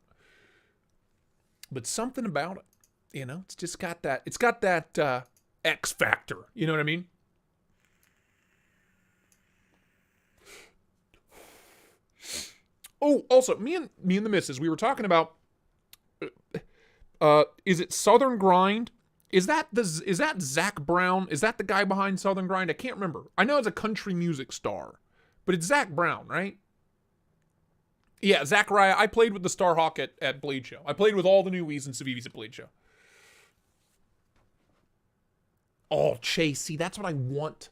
But something about it, it's just got that, X factor. You know what I mean? Oh, also, me and the missus, we were talking about, is it Southern Grind? Is that Zach Brown? Is that the guy behind Southern Grind? I can't remember. I know it's a country music star. But it's Zach Brown, right? Yeah, Zachariah. I played with the Starhawk at Blade Show. I played with all the new Wiis and Civivis at Blade Show. Oh, Chase. See, that's what I want.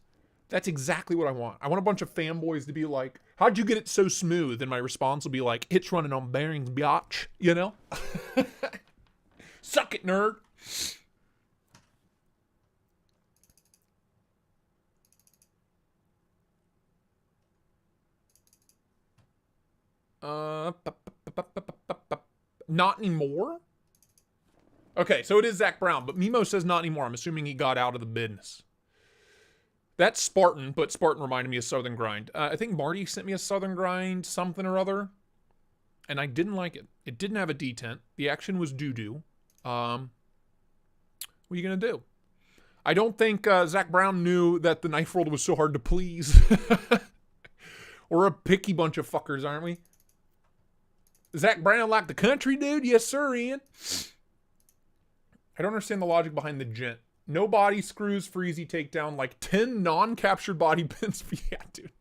That's exactly what I want. I want a bunch of fanboys to be like, how'd you get it so smooth? And my response will be like, it's running on bearings, biatch. Suck it, nerd. Not anymore. Okay, so it is Zach Brown, but Mimo says not anymore. I'm assuming he got out of the business. That's Spartan, but Spartan reminded me of Southern Grind. I think Marty sent me a Southern Grind something or other, and I didn't like it. It didn't have a detent. The action was doo-doo. What are you going to do? I don't think Zach Brown knew that the knife world was so hard to please. We're a picky bunch of fuckers, aren't we? Zach Brown like the country, dude? Yes, sir, Ian. I don't understand the logic behind the gent. No body screws for easy takedown, like 10 non-captured body pins. Yeah, dude.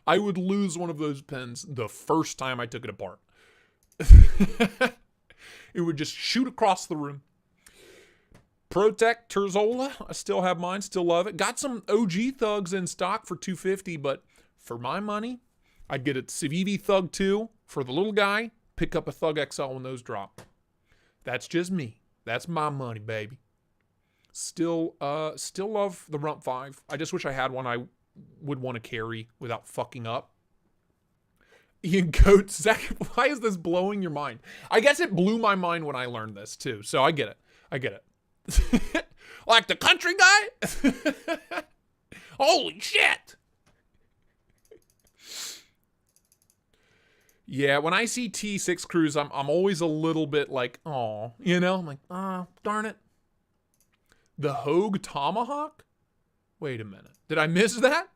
I would lose one of those pins the first time I took it apart. It would just shoot across the room. Protect Terzola. I still have mine. Still love it. Got some OG thugs in stock for $250, but for my money, I'd get a Civivi Thug 2 for the little guy. Pick up a Thug XL when those drop. That's just me. That's my money, baby. Still love the Rump 5. I just wish I had one I would want to carry without fucking up. Ian Coates, Zach, why is this blowing your mind? I guess it blew my mind when I learned this too, so I get it. I get it. Like the country guy? Holy shit! Yeah, when I see T6 crews, I'm always a little bit like, oh, you know? I'm like, oh, darn it. The Hogue Tomahawk? Wait a minute. Did I miss that?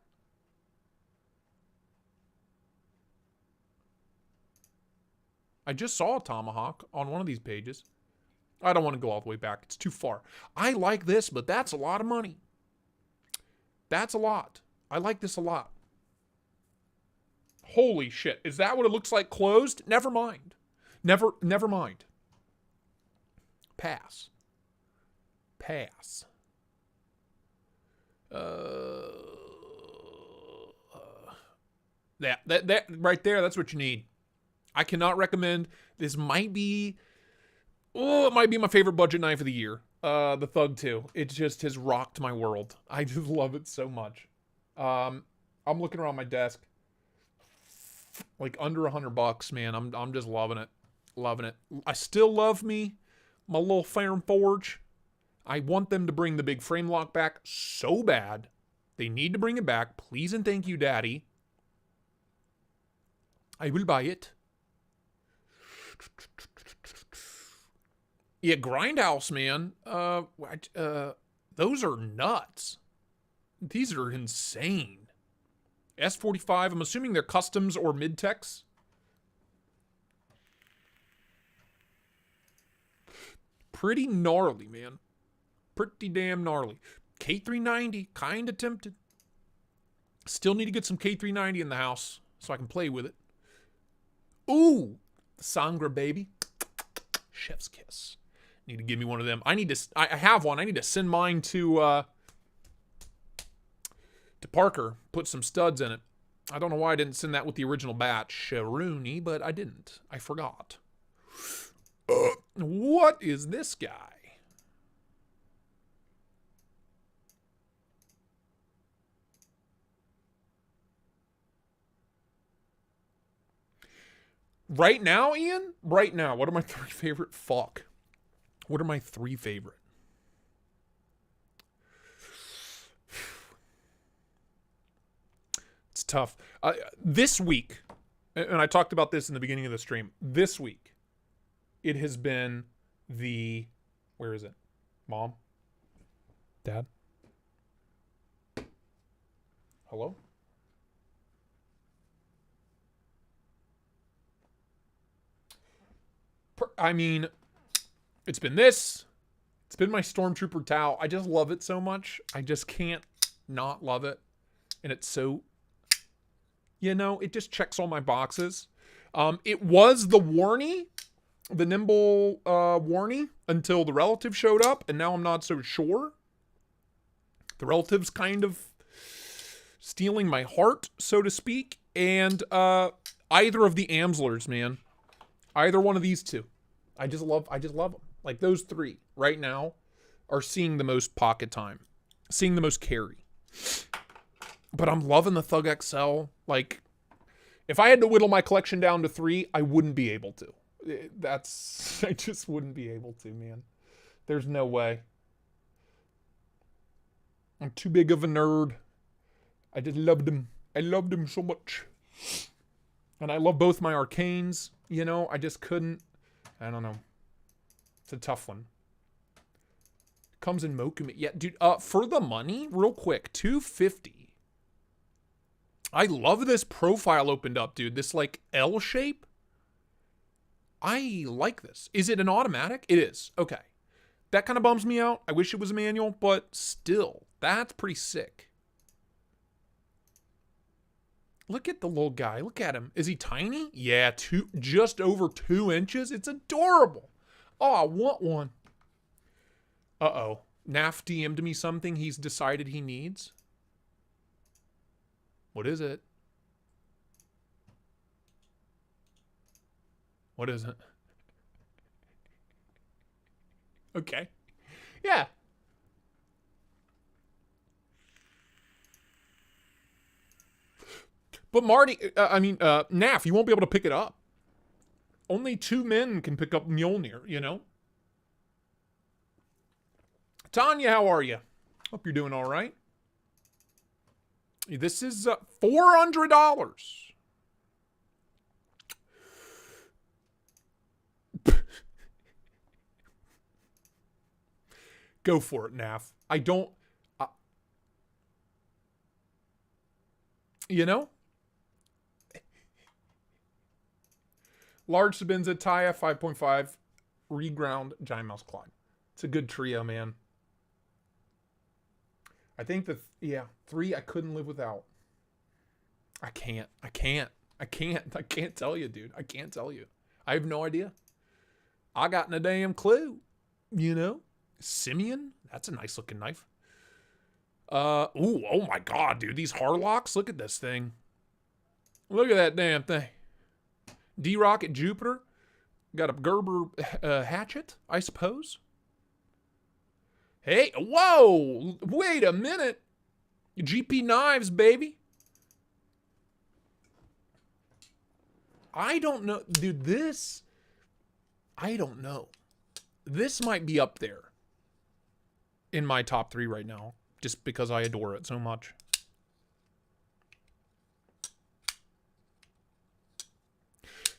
I just saw a Tomahawk on one of these pages. I don't want to go all the way back. It's too far. I like this, but that's a lot of money. That's a lot. I like this a lot. Holy shit. Is that what it looks like closed? Never mind. Never mind. Pass. Pass. That right there, that's what you need. I cannot recommend. This might be, it might be my favorite budget knife of the year. The Thug 2. It just has rocked my world. I just love it so much. I'm looking around my desk. Like under $100, man. I'm just loving it. Loving it. I still love my little Farm Forge. I want them to bring the big frame lock back so bad. They need to bring it back. Please and thank you, Daddy. I will buy it. Yeah, Grindhouse, man. Those are nuts. These are insane. S45, I'm assuming they're customs or mid-techs. Pretty gnarly, man. Pretty damn gnarly. K390, kind of tempted. Still need to get some K390 in the house so I can play with it. Ooh, Sangra, baby. Chef's kiss. Need to give me one of them. I have one. I need to send mine to Parker. Put some studs in it. I don't know why I didn't send that with the original batch, Rooney, but I didn't. I forgot. What is this guy? Right now, Ian? Right now. What are my 3 favorite? Fuck. What are my 3 favorite? It's tough. This week, and I talked about this in the beginning of the stream, this week, it has been the, where is it? Mom? Dad? Hello? I mean, it's been this. It's been my Stormtrooper Tau. I just love it so much. I just can't not love it. And it's so, you know, it just checks all my boxes. It was the Warney, the Nimble Warney, until the relative showed up. And now I'm not so sure. The relative's kind of stealing my heart, so to speak. And either of the Amslers, man. Either one of these two. I just love them. Like those 3 right now are seeing the most pocket time. Seeing the most carry. But I'm loving the Thug XL. Like, if I had to whittle my collection down to 3, I wouldn't be able to. I just wouldn't be able to, man. There's no way. I'm too big of a nerd. I just loved him. I loved him so much. And I love both my arcanes. You know, I just couldn't. I don't know. It's a tough one. Comes in Mokume. Yeah, dude, for the money, real quick, $250. I love this profile opened up, dude. This, like, L shape. I like this. Is it an automatic? It is. Okay. That kind of bums me out. I wish it was a manual, but still, that's pretty sick. Look at the little guy. Look at him. Is he tiny? Yeah, just over 2 inches. It's adorable. Oh, I want one. Uh-oh. Knaf DM'd me something he's decided he needs. What is it? What is it? Okay. Yeah. But Marty, Knaf, you won't be able to pick it up. Only 2 men can pick up Mjolnir, you know? Tanya, how are you? Hope you're doing all right. This is $400. Go for it, Knaf. I don't... you know? Large Sabinza, Taya, 5.5. Reground, Giant Mouse Clyde. It's a good trio, man. I think the... yeah, 3 I couldn't live without. I can't tell you, dude. I can't tell you. I have no idea. I got a damn clue. You know? Simeon? That's a nice looking knife. Ooh, oh my god, dude. These Harlocks? Look at this thing. Look at that damn thing. D-Rocket Jupiter. Got a Gerber hatchet, I suppose. Hey, whoa! Wait a minute. GP Knives, baby. I don't know. Dude, this... I don't know. This might be up there in my top 3 right now, just because I adore it so much.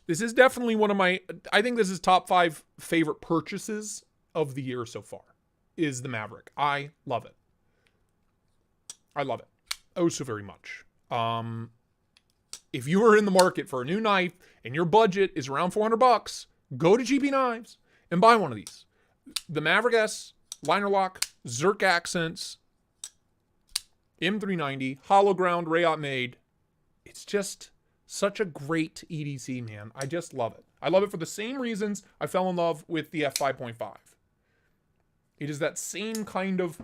This is definitely one of my... I think this is top 5 favorite purchases of the year so far, is the Maverick. I love it. I love it. Oh, so very much. If you are in the market for a new knife and your budget is around $400, go to GP Knives and buy one of these. The Maverick S, liner lock, Zerk accents, M390, hollow ground, Rayot made. It's just such a great EDC, man. I just love it. I love it for the same reasons I fell in love with the F5.5. It is that same kind of,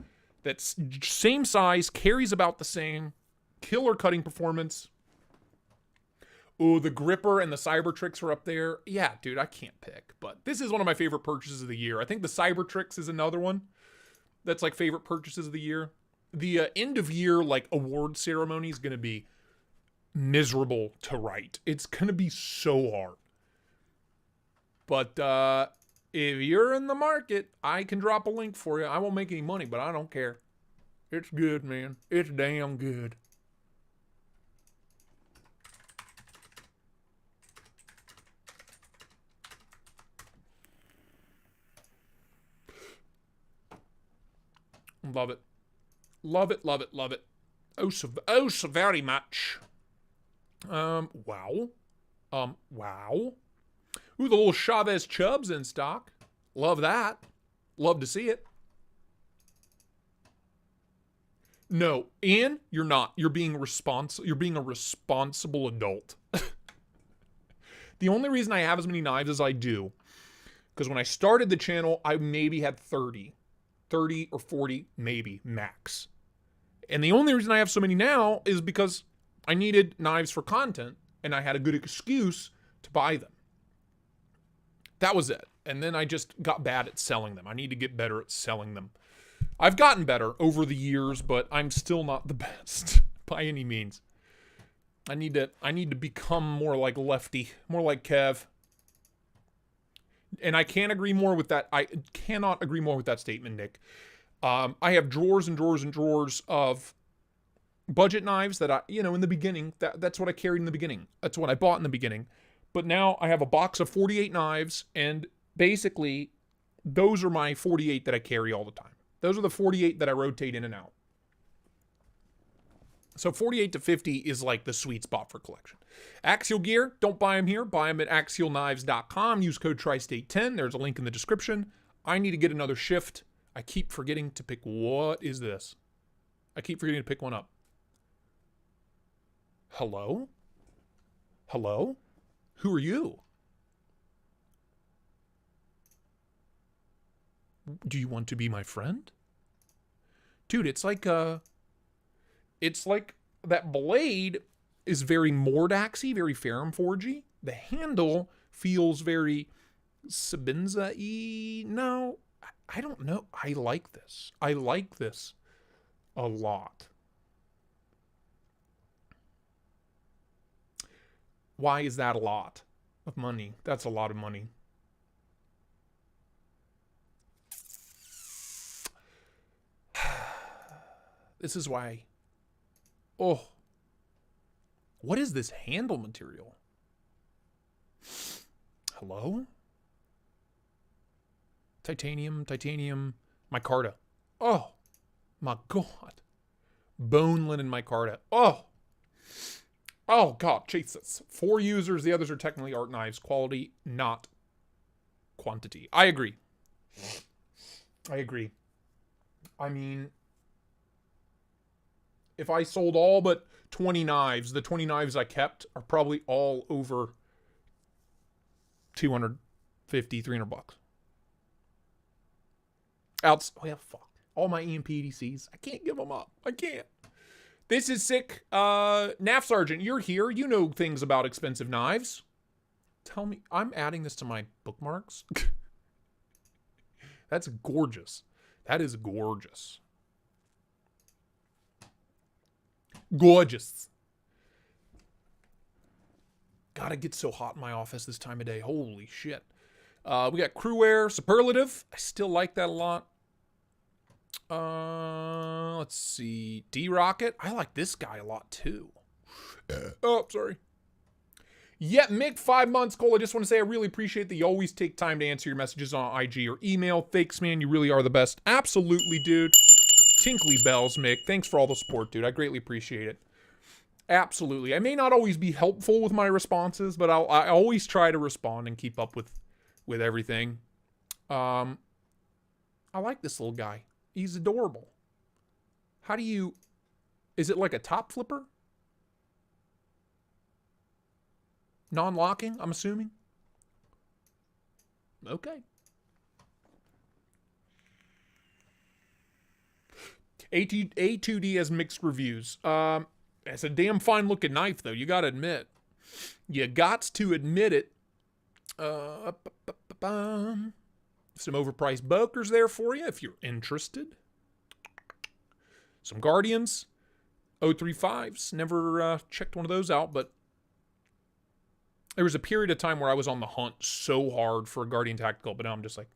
that same size, carries about the same, killer cutting performance. Ooh, the gripper and the Cybertrix are up there. Yeah, dude, I can't pick. But this is one of my favorite purchases of the year. I think the Cybertrix is another one that's like favorite purchases of the year. The end of year like award ceremony is going to be miserable to write. It's going to be so hard. But if you're in the market, I can drop a link for you. I won't make any money, but I don't care. It's good, man. It's damn good. Love it. Love it, love it, love it. Oh, so very much. Wow. Wow. Ooh, the little Chaves Chubs in stock. Love that. Love to see it. No, Ian, you're not. You're being a responsible adult. The only reason I have as many knives as I do, because when I started the channel, I maybe had 30 or 40, maybe, max. And the only reason I have so many now is because I needed knives for content, and I had a good excuse to buy them. That was it. And then I just got bad at selling them. I need to get better at selling them. I've gotten better over the years, but I'm still not the best by any means. I need to become more like Lefty, more like Kev. And I can't agree more with that. I cannot agree more with that statement, Nick. I have drawers and drawers and drawers of budget knives that I, in the beginning, that's what I carried in the beginning. That's what I bought in the beginning. But now I have a box of 48 knives, and basically, those are my 48 that I carry all the time. Those are the 48 that I rotate in and out. So 48 to 50 is like the sweet spot for collection. Axial gear, don't buy them here. Buy them at axialknives.com. Use code Tristate10. There's a link in the description. I need to get another shift. I keep forgetting to pick. What is this? I keep forgetting to pick one up. Hello? Hello? Who are you? Do you want to be my friend? Dude, it's like that blade is very Mordaxy, very Ferrum Forgy. The handle feels very Sabinza-y. No, I don't know. I like this. I like this a lot. Why is that a lot of money? That's a lot of money. This is why. Oh. What is this handle material? Hello? Titanium. Micarta. Oh. My God. Bone linen micarta. Oh. Oh, God. Jesus. 4 users. The others are technically art knives. Quality, not quantity. I agree. I mean, if I sold all but 20 knives, the 20 knives I kept are probably all over $250, $300. Well, fuck. All my EMP EDCs. I can't give them up. I can't. This is sick. Knaf Sergeant, you're here. You know things about expensive knives. Tell me. I'm adding this to my bookmarks. That's gorgeous. That is gorgeous. Gorgeous. God, it gets so hot in my office this time of day. Holy shit. We got Crewwear, Superlative. I still like that a lot. Let's see. D-Rocket. I like this guy a lot too. Oh, sorry. Yeah, Mick, 5 months. Cole, I just want to say I really appreciate that you always take time to answer your messages on IG or email. Thanks, man. You really are the best. Absolutely, dude. Tinkly bells, Mick. Thanks for all the support, dude. I greatly appreciate it. Absolutely. I may not always be helpful with my responses, but I always try to respond and keep up with everything. I like this little guy. He's adorable. How do you... Is it like a top flipper? Non-locking, I'm assuming? Okay. A2D has mixed reviews. It's a damn fine looking knife, though. You gotta admit. You gots to admit it. Some overpriced Bokers there for you if you're interested. Some Guardians. 035s. Never checked one of those out, but there was a period of time where I was on the hunt so hard for a Guardian Tactical, but now I'm just like,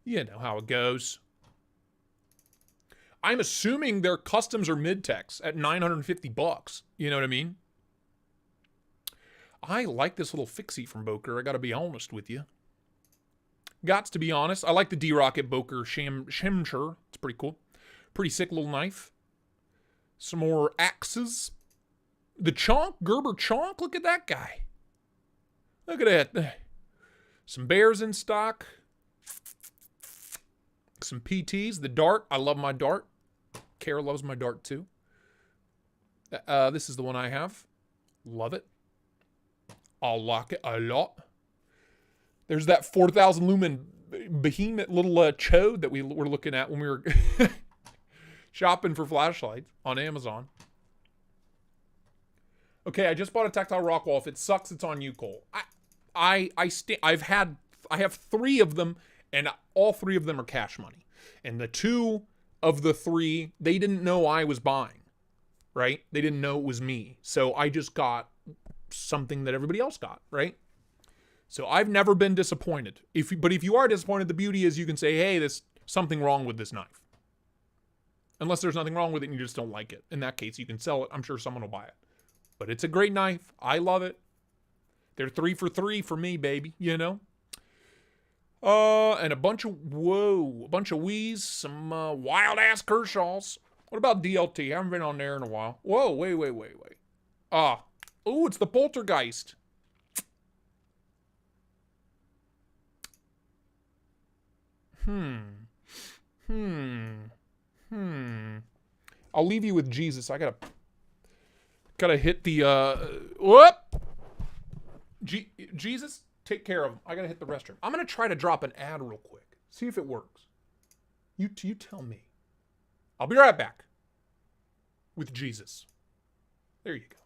you know how it goes. I'm assuming their customs are mid-techs at $950. You know what I mean? I like this little fixie from Boker. I gotta be honest with you. Gots to be honest. I like the D-Rocket Boker Shemsher. It's pretty cool. Pretty sick little knife. Some more axes. The Chonk, Gerber Chonk. Look at that guy. Look at that. Some bears in stock. Some PTs. The Dart. I love my Dart. Kara loves my Dart too. This is the one I have. Love it. I'll lock it a lot. There's that 4,000 lumen behemoth little chode that we were looking at when we were shopping for flashlights on Amazon. Okay, I just bought a tactile rock wall. If it sucks, it's on you, Cole. I have 3 of them, and all 3 of them are cash money. And the 2 of the 3, they didn't know I was buying, right? They didn't know it was me. So I just got something that everybody else got, right? So I've never been disappointed. But if you are disappointed, the beauty is you can say, hey, there's something wrong with this knife. Unless there's nothing wrong with it and you just don't like it. In that case, you can sell it. I'm sure someone will buy it. But it's a great knife. I love it. They're 3 for 3 for me, baby. You know? And a bunch of wheeze, some wild-ass Kershaws. What about DLT? I haven't been on there in a while. Whoa, wait. Ooh, it's the Poltergeist. I'll leave you with Jesus. I gotta hit the, whoop! Jesus, take care of him. I gotta hit the restroom. I'm gonna try to drop an ad real quick. See if it works. You tell me. I'll be right back. With Jesus. There you go.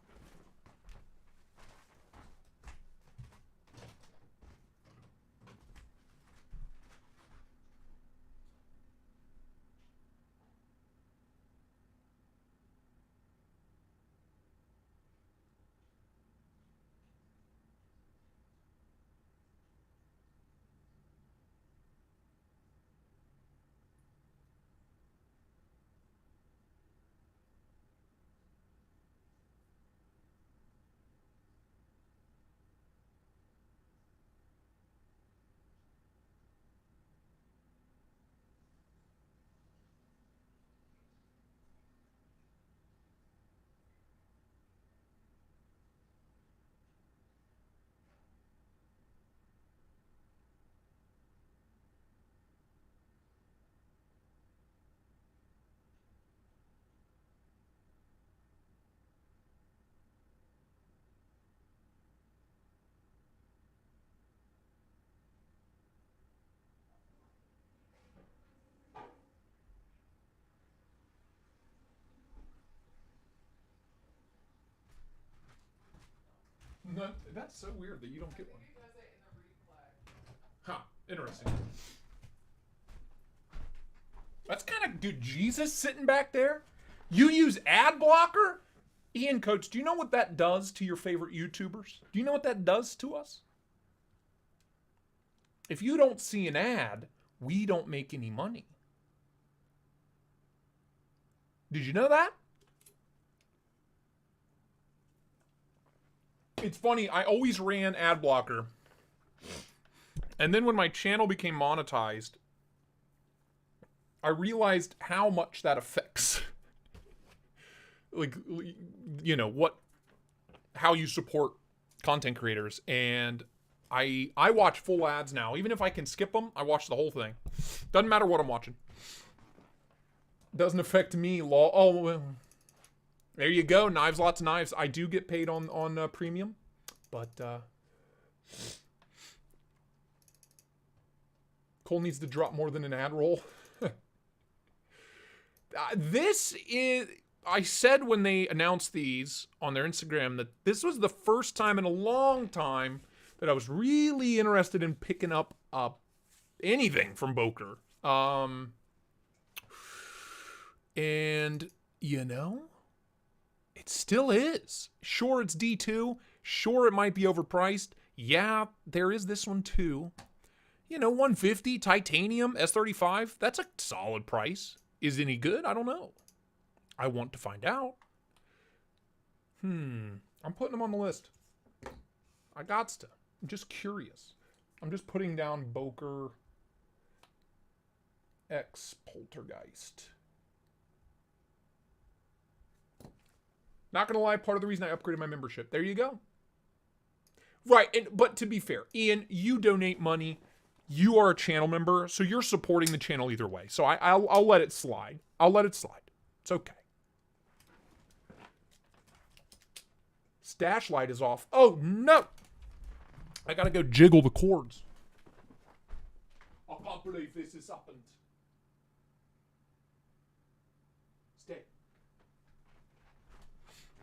No, that's so weird that you don't get one. Huh, interesting. That's kind of good. Jesus sitting back there? You use ad blocker? Ian, Coach, do you know what that does to your favorite YouTubers? Do you know what that does to us? If you don't see an ad, we don't make any money. Did you know that? It's funny, I always ran ad blocker. And then when my channel became monetized, I realized how much that affects how you support content creators. And I watch full ads now. Even if I can skip them, I watch the whole thing. Doesn't matter what I'm watching. Doesn't affect me. Oh, well. There you go. Knives, lots of knives. I do get paid on premium, but Cole needs to drop more than an ad roll. This is... I said when they announced these on their Instagram that this was the first time in a long time that I was really interested in picking up anything from Boker. And, you know... It still is. Sure, it's D2. Sure, it might be overpriced. Yeah, there is this one too. You know, 150 titanium S35. That's a solid price. Is it any good? I don't know. I want to find out. I'm putting them on the list. I gots to. I'm just curious. I'm just putting down Boker X Poltergeist. Not gonna lie, part of the reason I upgraded my membership. There you go. Right, but to be fair, Ian, you donate money. You are a channel member, so you're supporting the channel either way. So I'll let it slide. I'll let it slide. It's okay. Stash light is off. Oh, no! I gotta go jiggle the cords. I can't believe this has happened. Stay.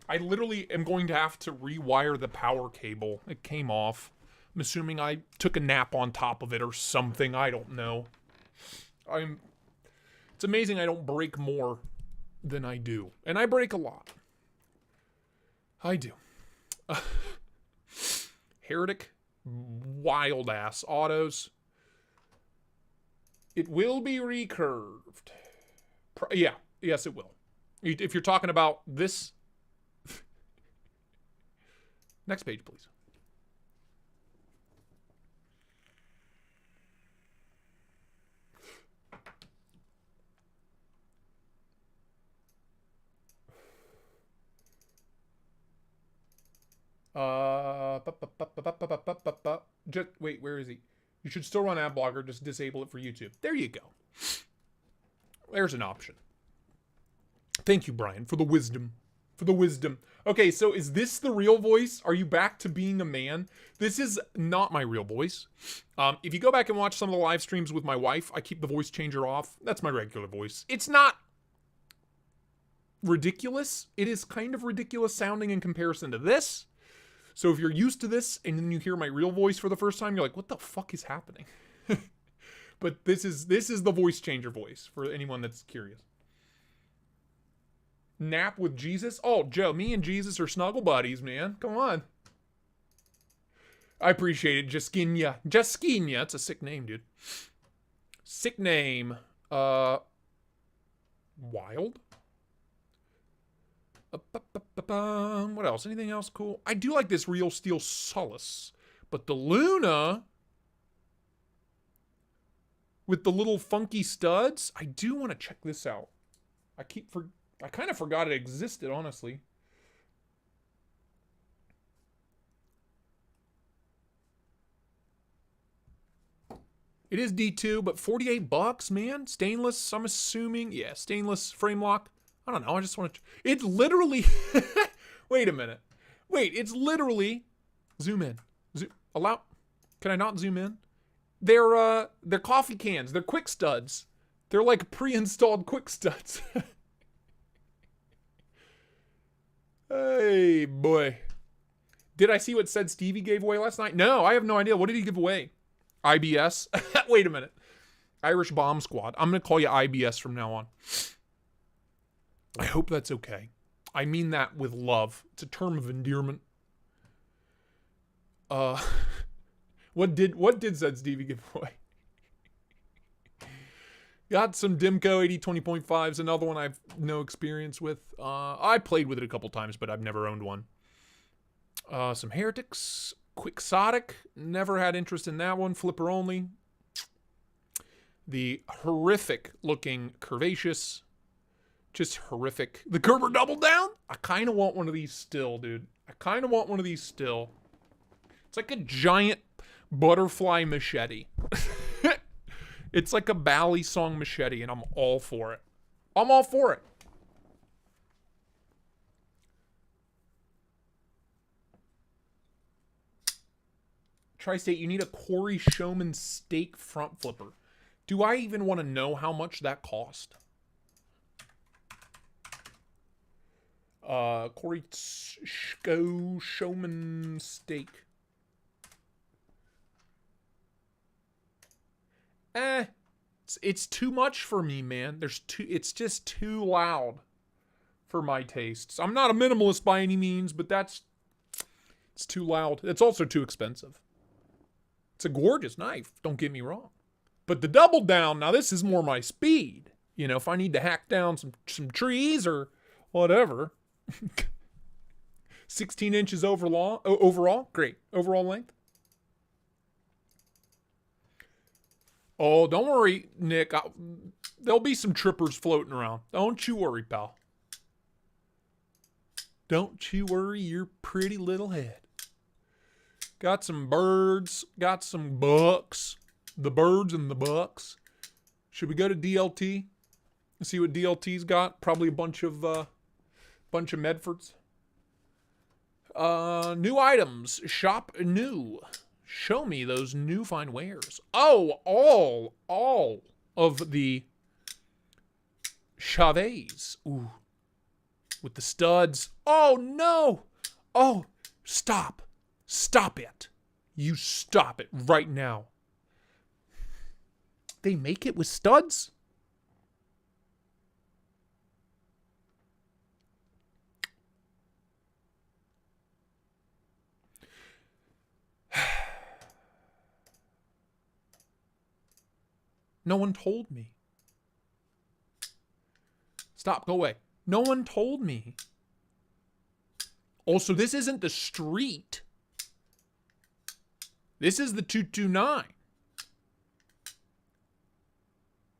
I literally am going to have to rewire the power cable. It came off. I'm assuming I took a nap on top of it or something. I don't know. It's amazing I don't break more than I do. And I break a lot. I do. Heretic wild ass autos. It will be recurved. Yeah, yes, it will. If you're talking about this. Next page, please. Just wait, where is he? You should still run ad blocker, just disable it for YouTube. There you go. There's an option. Thank you, Brian, for the wisdom. For the wisdom. Okay, so is this the real voice? Are you back to being a man? This is not my real voice. If you go back and watch some of the live streams with my wife, I keep the voice changer off. That's my regular voice. It's not ridiculous. It is kind of ridiculous sounding in comparison to this. So if you're used to this and then you hear my real voice for the first time, you're like, what the fuck is happening? But this is the voice changer voice for anyone that's curious. Nap with Jesus? Oh, Joe, me and Jesus are snuggle buddies, man. Come on. I appreciate it. Jaskinya. Jaskinya. It's a sick name, dude. Sick name. Wild? What else? Anything else cool? I do like this Real Steel Solace. But the Luna, with the little funky studs, I do want to check this out. I kind of forgot it existed, honestly. It is D2, but $48, man. Stainless, I'm assuming. Yeah, stainless frame lock. I don't know. I just want to. It's literally. Wait a minute. Wait, it's literally. Zoom in. Allow. Can I not zoom in? They're coffee cans. They're quick studs. They're like pre-installed quick studs. Hey, boy. Did I see what said Stevie gave away last night? No, I have no idea. What did he give away? IBS? Wait a minute. Irish Bomb Squad. I'm going to call you IBS from now on. I hope that's okay. I mean that with love. It's a term of endearment. What did said Stevie give away? Got some Dimco 80-20.5s, another one I've no experience with. I played with it a couple times, but I've never owned one. Some Heretics, Quixotic, never had interest in that one. Flipper only. The horrific looking Curvaceous, just horrific. The Gerber Double Down. I kind of want one of these still, dude. I kind of want one of these still. It's like a giant butterfly machete. It's like a Bally song machete, and I'm all for it. I'm all for it. Tristate, you need a Corey Showman steak front flipper. Do I even want to know how much that cost? Corey Showman steak. It's too much for me, man. It's just too loud for my tastes. I'm not a minimalist by any means, but it's too loud. It's also too expensive. It's a gorgeous knife, don't get me wrong. But the Double Down, now this is more my speed. You know, if I need to hack down some trees or whatever. 16 inches overall, great. Overall length. Oh, don't worry, Nick. There'll be some trippers floating around. Don't you worry, pal. Don't you worry your pretty little head. Got some birds. Got some bucks. The birds and the bucks. Should we go to DLT? See what DLT's got? Probably a bunch of Medfords. New items. Shop new. Show me those new fine wares. Oh, all of the Chaves. Ooh. With the studs. Oh, no. Oh, stop. Stop it. You stop it right now. They make it with studs? No one told me. Stop, go away. No one told me. Also, this isn't the street. This is the 229.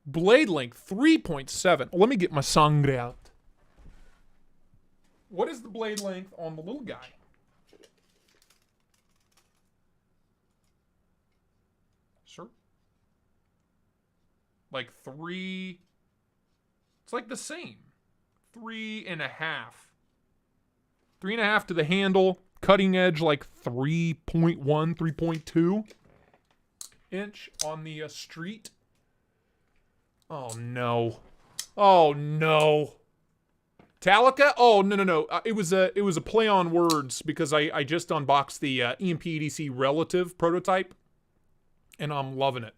Blade length 3.7. Let me get my sangre out. What is the blade length on the little guy? Sir? Like 3. It's like the same. 3.5. 3.5 to the handle. Cutting edge like 3.1, 3.2 inch on the street. Oh no. Oh no. Talica? Oh no. It was a play on words because I just unboxed the EMP EDC relative prototype and I'm loving it.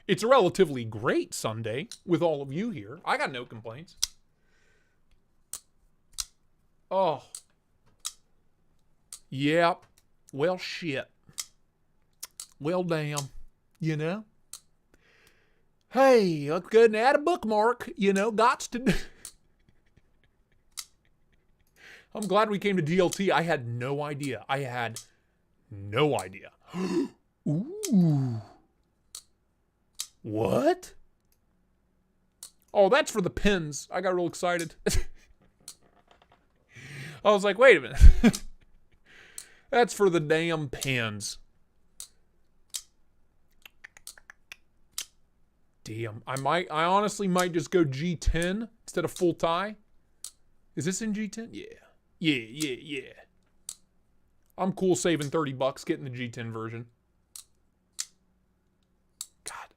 It's a relatively great Sunday with all of you here. I got no complaints. Oh. Yep. Well, shit. Well, damn. You know? Hey, I couldn't add a bookmark. You know, gots to... I'm glad we came to DLT. I had no idea. Ooh. What? Oh, that's for the pins. I got real excited. I was like, wait a minute. That's for the damn pins. Damn. I honestly might just go G10 instead of full tie. Is this in G10? Yeah. I'm cool saving $30 getting the G10 version. God.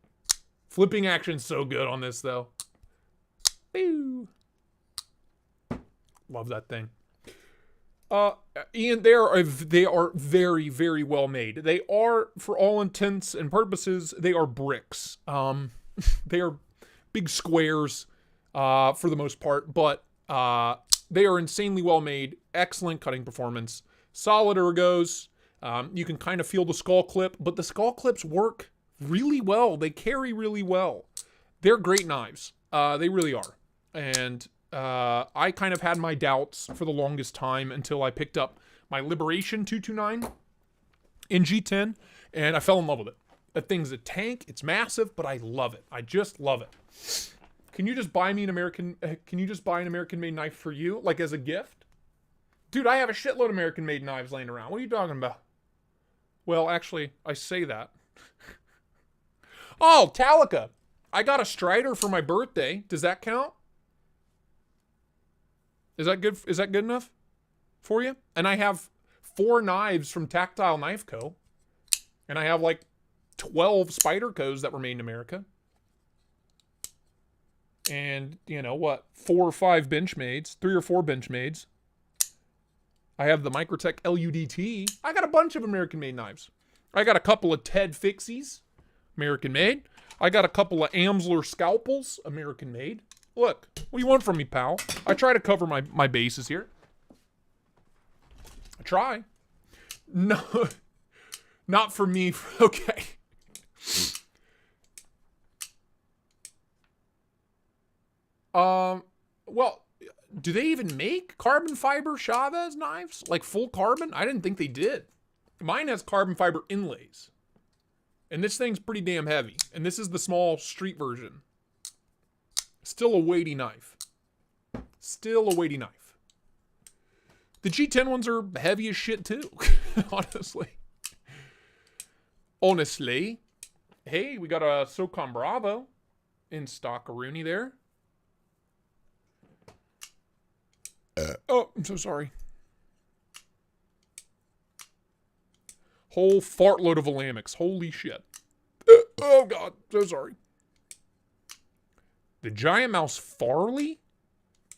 Flipping action's so good on this, though. Boo. Love that thing. Ian, they are very, very well made. They are, for all intents and purposes, they are bricks. They are big squares, for the most part, but they are insanely well made. Excellent cutting performance. Solid ergos. You can kind of feel the skull clip, but the skull clips work really well. They carry really well. They're great knives. They really are. And I kind of had my doubts for the longest time until I picked up my Liberation 229 in G10, and I fell in love with it. That thing's a tank. It's massive, but I love it. I just love it. Can you just buy me an American-made knife for you, like as a gift? Dude, I have a shitload of American-made knives laying around. What are you talking about? Well, actually, I say that. Oh, Talica. I got a Strider for my birthday. Does that count? Is that good? Is that good enough for you? And I have 4 knives from Tactile Knife Co. And I have like 12 Spydercos that were made in America. And, you know, what? 4 or 5 Benchmades. 3 or 4 Benchmades. I have the Microtech LUDT. I got a bunch of American-made knives. I got a couple of Ted Fixies. American-made. I got a couple of Amsler Scalpels. American-made. Look, what do you want from me, pal? I try to cover my bases here. I try. No, not for me. Okay. Well, do they even make carbon fiber Chaves knives? Like full carbon? I didn't think they did. Mine has carbon fiber inlays. And this thing's pretty damn heavy. And this is the small street version. Still a weighty knife. Still a weighty knife. The G10 ones are heavy as shit too. Honestly. Hey, we got a SOCOM Bravo in stock. A Rooney there. Oh, I'm so sorry. Whole fartload of Alamics. Holy shit. Oh God, so sorry. The Giant Mouse Farley?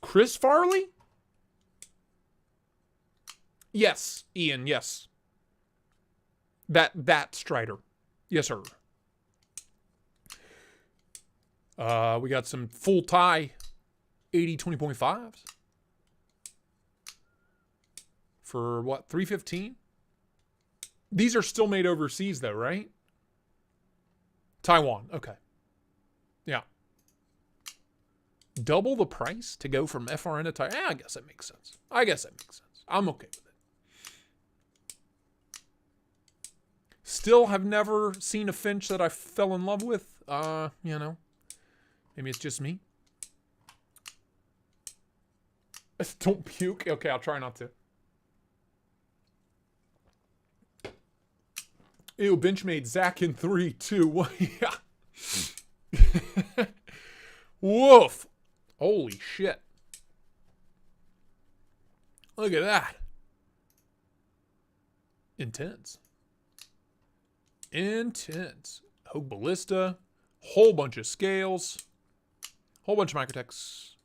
Chris Farley? Yes, Ian, yes. That Strider. Yes, sir. We got some full tie 80 20.5s. For what, $315? These are still made overseas though, right? Taiwan. Okay. Yeah. Double the price to go from FRN to Taiwan? I guess that makes sense. I'm okay with it. Still have never seen a Finch that I fell in love with. You know. Maybe it's just me. Don't puke. Okay, I'll try not to. Ew, Benchmade Zach in 3, 2, 1. Yeah. Woof. Holy shit. Look at that. Intense. Intense. Hogue Ballista. Whole bunch of scales. Whole bunch of microtechs.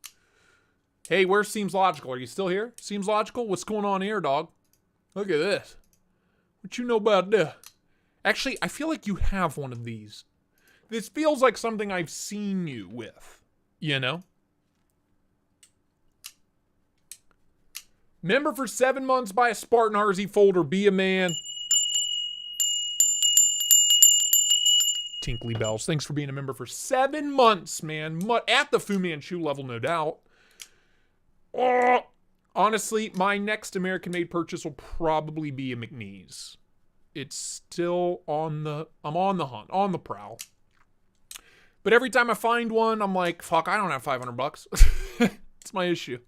Hey, where Seems Logical? Are you still here? Seems Logical? What's going on here, dog? Look at this. What you know about this? Actually, I feel like you have one of these. This feels like something I've seen you with. You know? Member for 7 months, buy a Spartan RZ folder, be a man. Tinkly Bells, thanks for being a member for 7 months, man. At the Fu Manchu level, no doubt. Oh, honestly, my next American-made purchase will probably be a McNeese. It's still on the... I'm on the hunt, on the prowl. But every time I find one, I'm like, fuck, I don't have $500. It's my issue.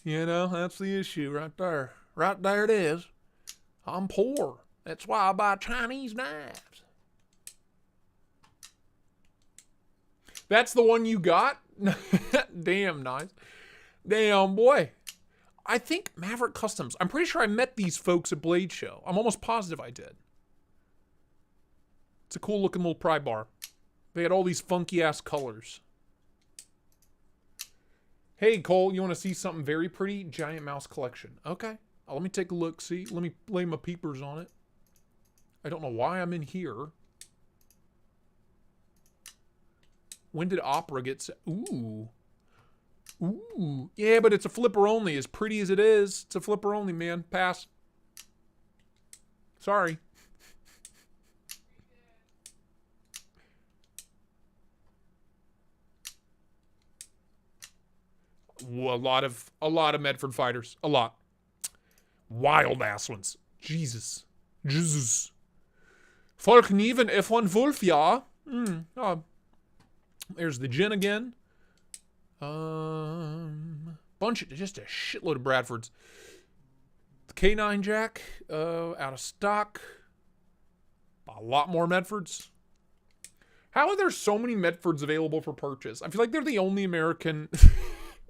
You know, that's the issue right there. Right there it is. I'm poor. That's why I buy Chinese knives. That's the one you got? Damn, nice. Damn, boy. I think Maverick Customs. I'm pretty sure I met these folks at Blade Show. I'm almost positive I did. It's a cool looking little pry bar. They had all these funky ass colors. Hey, Cole, you want to see something very pretty? Giant mouse collection. Okay. Let me take a look. See, let me lay my peepers on it. I don't know why I'm in here. When did Opera get set? Ooh. Ooh. Yeah, but it's a flipper only. As pretty as it is, it's a flipper only, man. Pass. Sorry. Ooh, a lot of Medford fighters. A lot. Wild ass ones. Jesus. Volknieven F1 Wolf, ja. Oh. There's the gin again. Just a shitload of Bradfords. The K9 Jack, out of stock. A lot more Medfords. How are there so many Medfords available for purchase? I feel like they're the only American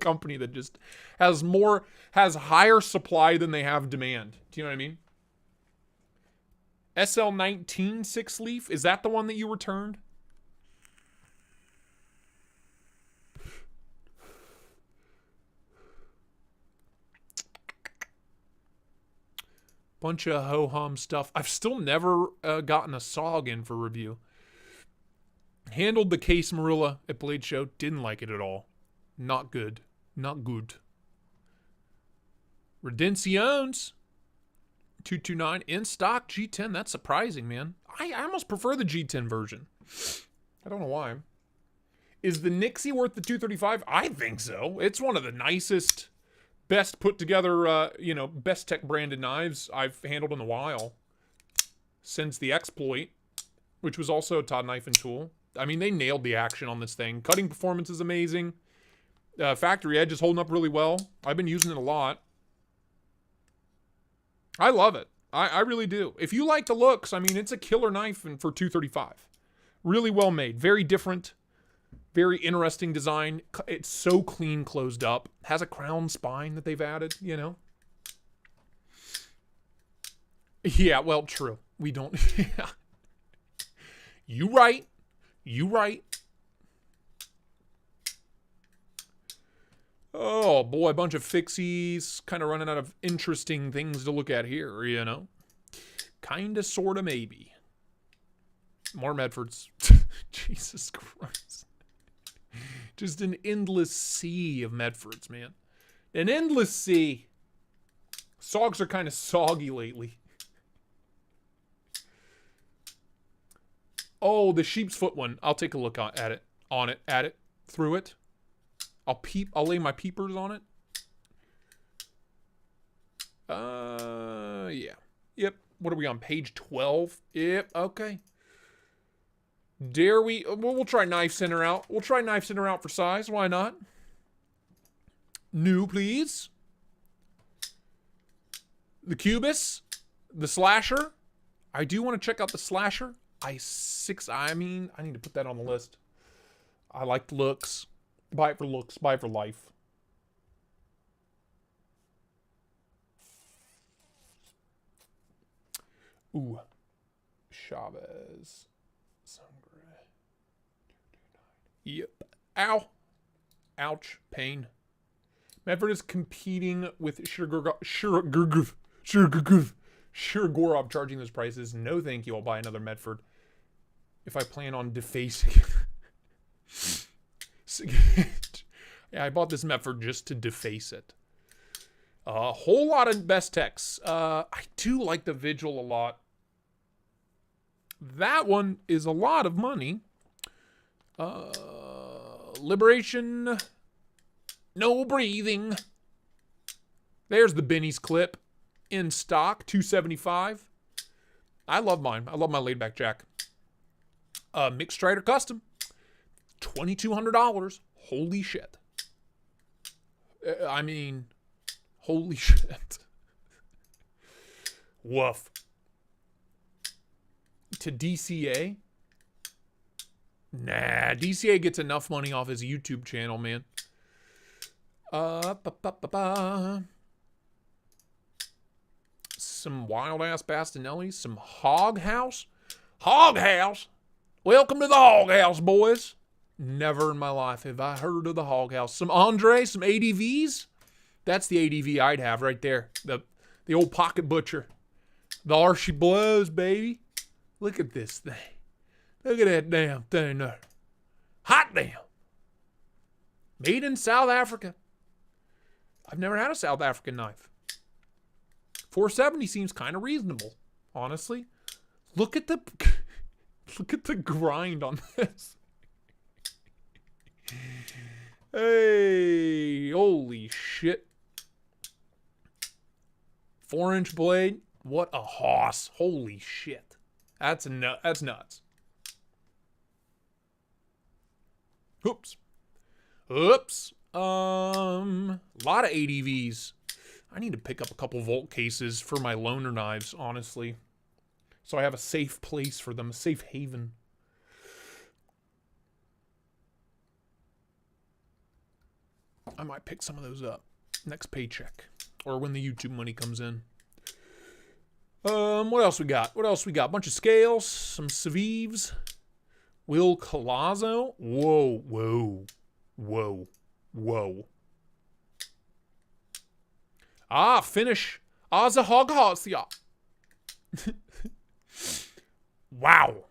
company that just has higher supply than they have demand. Do you know what I mean? SL19 6 leaf, is that the one that you returned? Bunch of ho-hum stuff. I've still never gotten a SOG in for review. Handled the Case Marilla at Blade Show. Didn't like it at all. Not good. Not good. Redenciones. 229 in stock G10. That's surprising, man. I almost prefer the G10 version. I don't know why. Is the Nixie worth the 235? I think so. It's one of the nicest... best put together, best tech branded knives I've handled in a while. Since the Exploit, which was also a Todd knife and tool. I mean, they nailed the action on this thing. Cutting performance is amazing. Factory edge is holding up really well. I've been using it a lot. I love it. I really do. If you like the looks, I mean, it's a killer knife for 235. Really well made. Very different. Very interesting design. It's so clean closed up. Has a crown spine that they've added, you know? Yeah, well, true. We don't... Yeah. You right. You right. Oh, boy, a bunch of fixies. Kind of running out of interesting things to look at here, you know? Kinda, sorta, maybe. More Medfords. Jesus Christ. Just an endless sea of Medfords, man. An endless sea. Sogs are kind of soggy lately. Oh, the sheep's foot one. I'll take a look at it, through it. I'll lay my peepers on it. Yeah. Yep. What are we on? Page 12? Yep. Okay. Dare we? We'll try Knife Center out. We'll try Knife Center out for size. Why not? New, please. The Cubus. The Slasher. I do want to check out the Slasher. I need to put that on the list. I like the looks. Buy it for looks. Buy it for life. Ooh. Chaves. Yep. Ow. Ouch. Pain. Medford is competing with Shirogorov charging those prices. No thank you. I'll buy another Medford. If I plan on defacing it. Yeah, I bought this Medford just to deface it. A whole lot of best techs. I do like the Vigil a lot. That one is a lot of money. Liberation. No breathing. There's the Benny's clip. In stock. $275. I love mine. I love my laid back jack. Mixed Strider Custom. $2,200. Holy shit. I mean, holy shit. Woof. To DCA? Nah, DCA gets enough money off his YouTube channel, man. Some wild ass Bastinellis, some Hog House. Hog House. Welcome to the Hog House, boys. Never in my life have I heard of the Hog House. Some Andre, some ADVs. That's the ADV I'd have right there. The old pocket butcher. The Archie blows, baby. Look at this thing. Look at that damn thing there. Hot damn. Made in South Africa. I've never had a South African knife. $470 seems kind of reasonable, honestly. Look at the grind on this. Hey, holy shit. 4-inch blade. What a hoss. Holy shit. That's nuts. Oops. Lot of ADVs. I need to pick up a couple Volt cases for my loaner knives, honestly. So I have a safe place for them, a safe haven. I might pick some of those up next paycheck or when the YouTube money comes in. What else we got? A bunch of scales, some Savives. Will Colazzo. Whoa. Finish. Azahoghasia. Wow.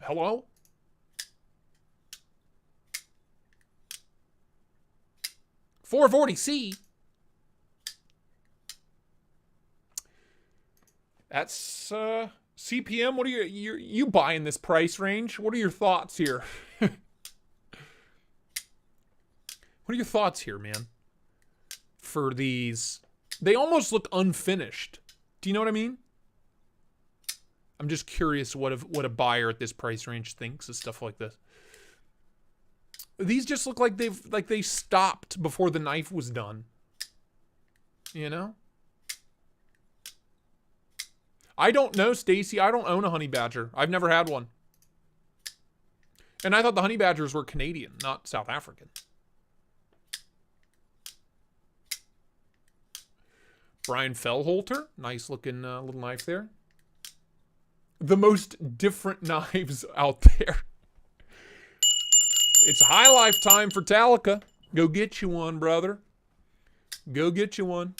Hello? $440C. That's CPM. What are you buying this price range? What are your thoughts here? What are your thoughts here, man? For these, they almost look unfinished. Do you know what I mean? I'm just curious what a buyer at this price range thinks of stuff like this. These just look like they stopped before the knife was done. You know? I don't know, Stacy. I don't own a honey badger. I've never had one. And I thought the honey badgers were Canadian, not South African. Brian Fellholter. Nice looking little knife there. The most different knives out there. It's high lifetime for Talica. Go get you one, brother. Go get you one.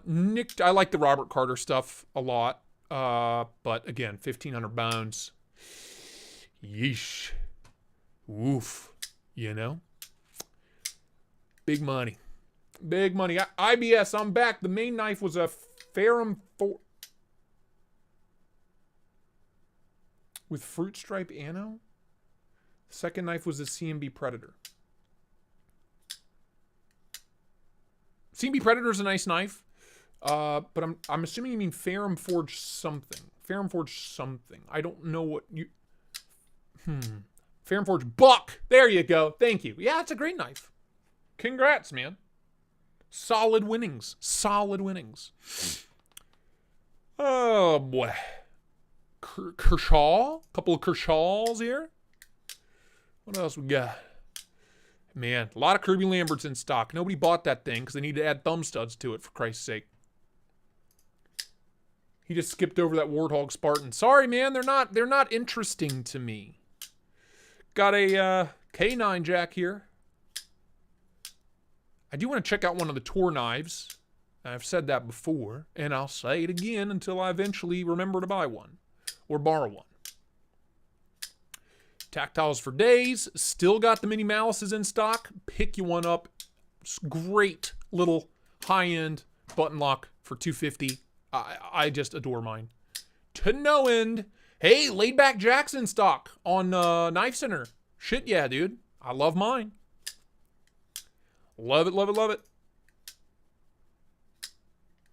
Nick, I like the Robert Carter stuff a lot. But again, 1,500 bones. Yeesh. Woof. You know? Big money. Big money. IBS, I'm back. The main knife was a Ferrum 4. with fruit stripe ano. Second knife was the CMB Predator. CMB Predator is a nice knife, but I'm assuming you mean Ferrum Forge something. Ferrum Forge something. I don't know what you. Ferrum Forge Buck. There you go. Thank you. Yeah, it's a great knife. Congrats, man. Solid winnings. Solid winnings. Oh boy. Kershaw. Couple of Kershaws here. What else we got? Man, a lot of Kirby Lamberts in stock. Nobody bought that thing because they need to add thumb studs to it, for Christ's sake. He just skipped over that Warthog Spartan. Sorry, man, they're not interesting to me. Got a K9 jack here. I do want to check out one of the tour knives. I've said that before, and I'll say it again until I eventually remember to buy one or borrow one. Tactiles for days. Still got the mini malices in stock. Pick you one up. It's great little high-end button lock for $250. I just adore mine. To no end. Hey, laid back Jackson stock on Knife Center. Shit yeah, dude. I love mine. Love it, love it, love it.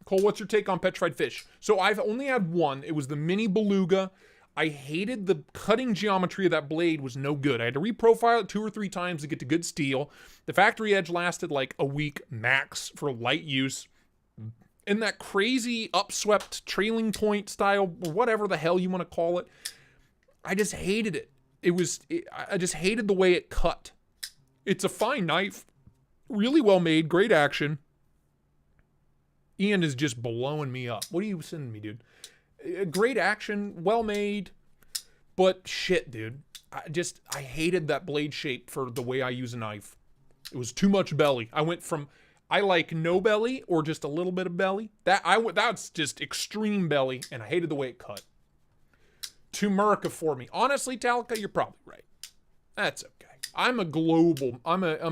Cole, what's your take on petrified fish? So I've only had one. It was the mini beluga. I hated the cutting geometry of that blade was no good. I had to reprofile it 2 or 3 times to get to good steel. The factory edge lasted like a week max for light use. And that crazy upswept trailing point style, or whatever the hell you want to call it, I just hated it. I just hated the way it cut. It's a fine knife. Really well made. Great action. Ian is just blowing me up. What are you sending me, dude? Great action, well made, but shit, dude. I hated that blade shape for the way I use a knife. It was too much belly. I went from, I like no belly or just a little bit of belly. That's just extreme belly, and I hated the way it cut. Too Murica for me. Honestly, Talica, you're probably right. That's okay. I'm a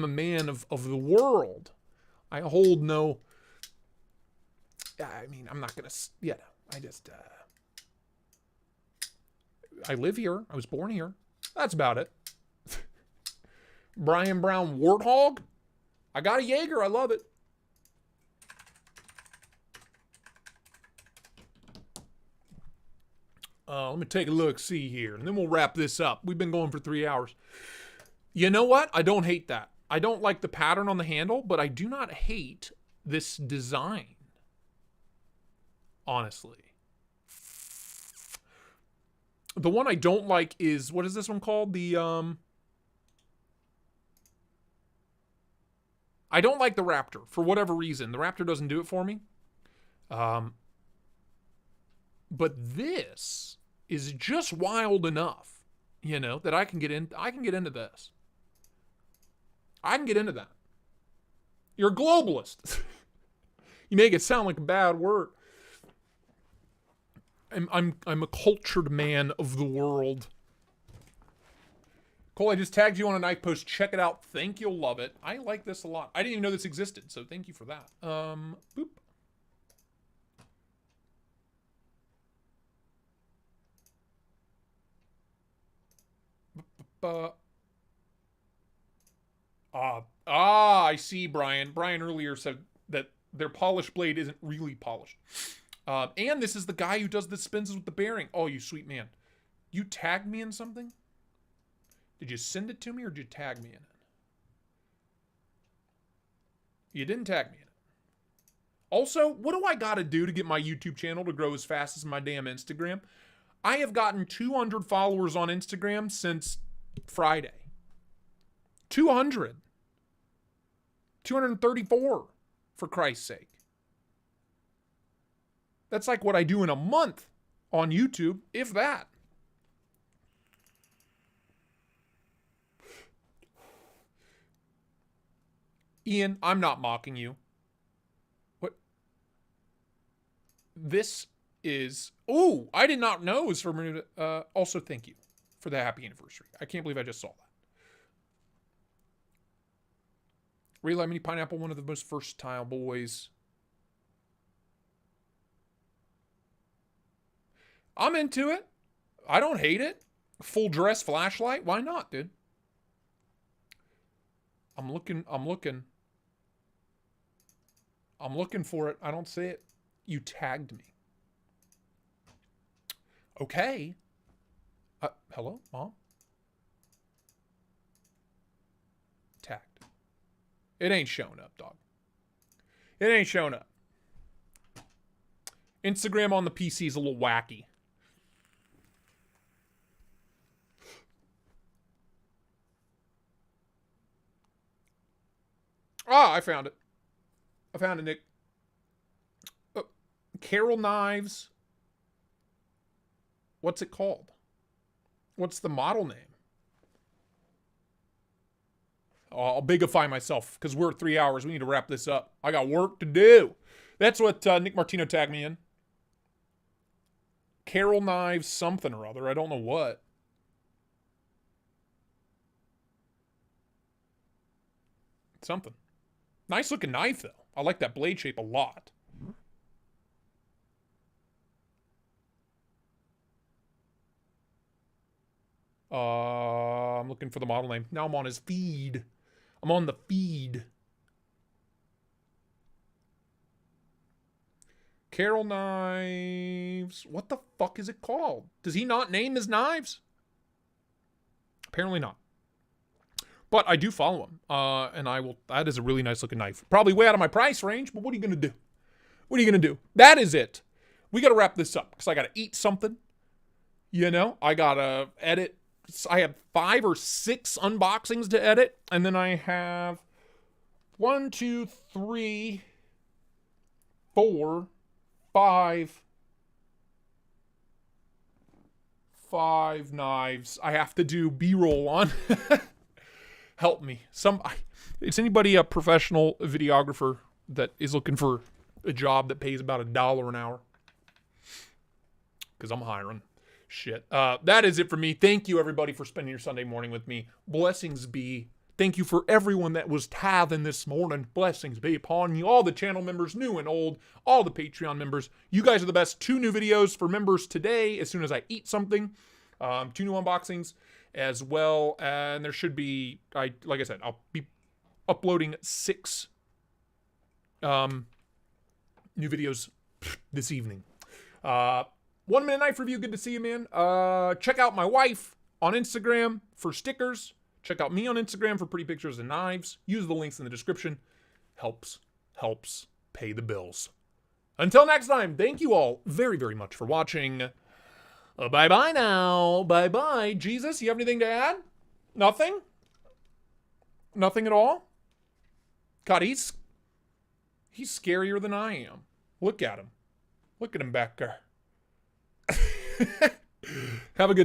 man of the world. I hold no, I mean, I'm not gonna, I just, I live here. I was born here. That's about it. Brian Brown Warthog. I got a Jaeger. I love it. Let me take a look, see here, and then we'll wrap this up. We've been going for 3 hours. You know what? I don't hate that. I don't like the pattern on the handle, but I do not hate this design. Honestly. The one I don't like is, what is this one called? I don't like the Raptor for whatever reason. The Raptor doesn't do it for me. But this is just wild enough, you know, that I can get into this. I can get into that. You're a globalist. You make it sound like a bad word. I'm a cultured man of the world. Cole, I just tagged you on a knife post. Check it out. Think you'll love it. I like this a lot. I didn't even know this existed, so thank you for that. Boop. I see, Brian. Brian earlier said that their polished blade isn't really polished. And this is the guy who does the spins with the bearing. Oh, you sweet man. You tagged me in something? Did you send it to me or did you tag me in it? You didn't tag me in it. Also, what do I gotta do to get my YouTube channel to grow as fast as my damn Instagram? I have gotten 200 followers on Instagram since Friday. 200. 234, for Christ's sake. That's like what I do in a month on YouTube, if that. Ian, I'm not mocking you. What? This is... Oh, I did not know it was from... also, thank you for the happy anniversary. I can't believe I just saw that. Ray Lemony Pineapple, one of the most versatile boys. I'm into it. I don't hate it. Full dress flashlight? Why not, dude? I'm looking for it. I don't see it. You tagged me. Okay. Hello, Mom? Tagged. It ain't showing up, dog. It ain't showing up. Instagram on the PC is a little wacky. Ah, I found it. I found it, Nick. Carol Knives. What's it called? What's the model name? I'll bigify myself because we're at 3 hours. We need to wrap this up. I got work to do. That's what Nick Martino tagged me in. Carol Knives something or other. I don't know what. Something. Nice looking knife, though. I like that blade shape a lot. I'm looking for the model name. Now I'm on his feed. I'm on the feed. Carol Knives. What the fuck is it called? Does he not name his knives? Apparently not. But I do follow him. And I will. That is a really nice looking knife. Probably way out of my price range, but what are you going to do? What are you going to do? That is it. We got to wrap this up because I got to eat something. You know, I got to edit. I have 5 or 6 unboxings to edit. And then I have 1, 2, 3, 4, 5 knives I have to do B-roll on. Help me. Is anybody a professional videographer that is looking for a job that pays about $1 an hour? Because I'm hiring. Shit. That is it for me. Thank you, everybody, for spending your Sunday morning with me. Blessings be. Thank you for everyone that was tithing this morning. Blessings be upon you. All the channel members, new and old. All the Patreon members. You guys are the best. 2 new videos for members today as soon as I eat something. 2 new unboxings as well. And there should be, like I said, I'll be uploading 6 new videos this evening. 1 Minute Knife Review, good to see you, man. Check out my wife on Instagram for stickers. Check out me on Instagram for pretty pictures and knives. Use the links in the description. Helps pay the bills. Until next time, thank you all very, very much for watching. Bye-bye now. Bye-bye. Jesus, you have anything to add? Nothing? Nothing at all? God, he's scarier than I am. Look at him. Look at him back there. Have a good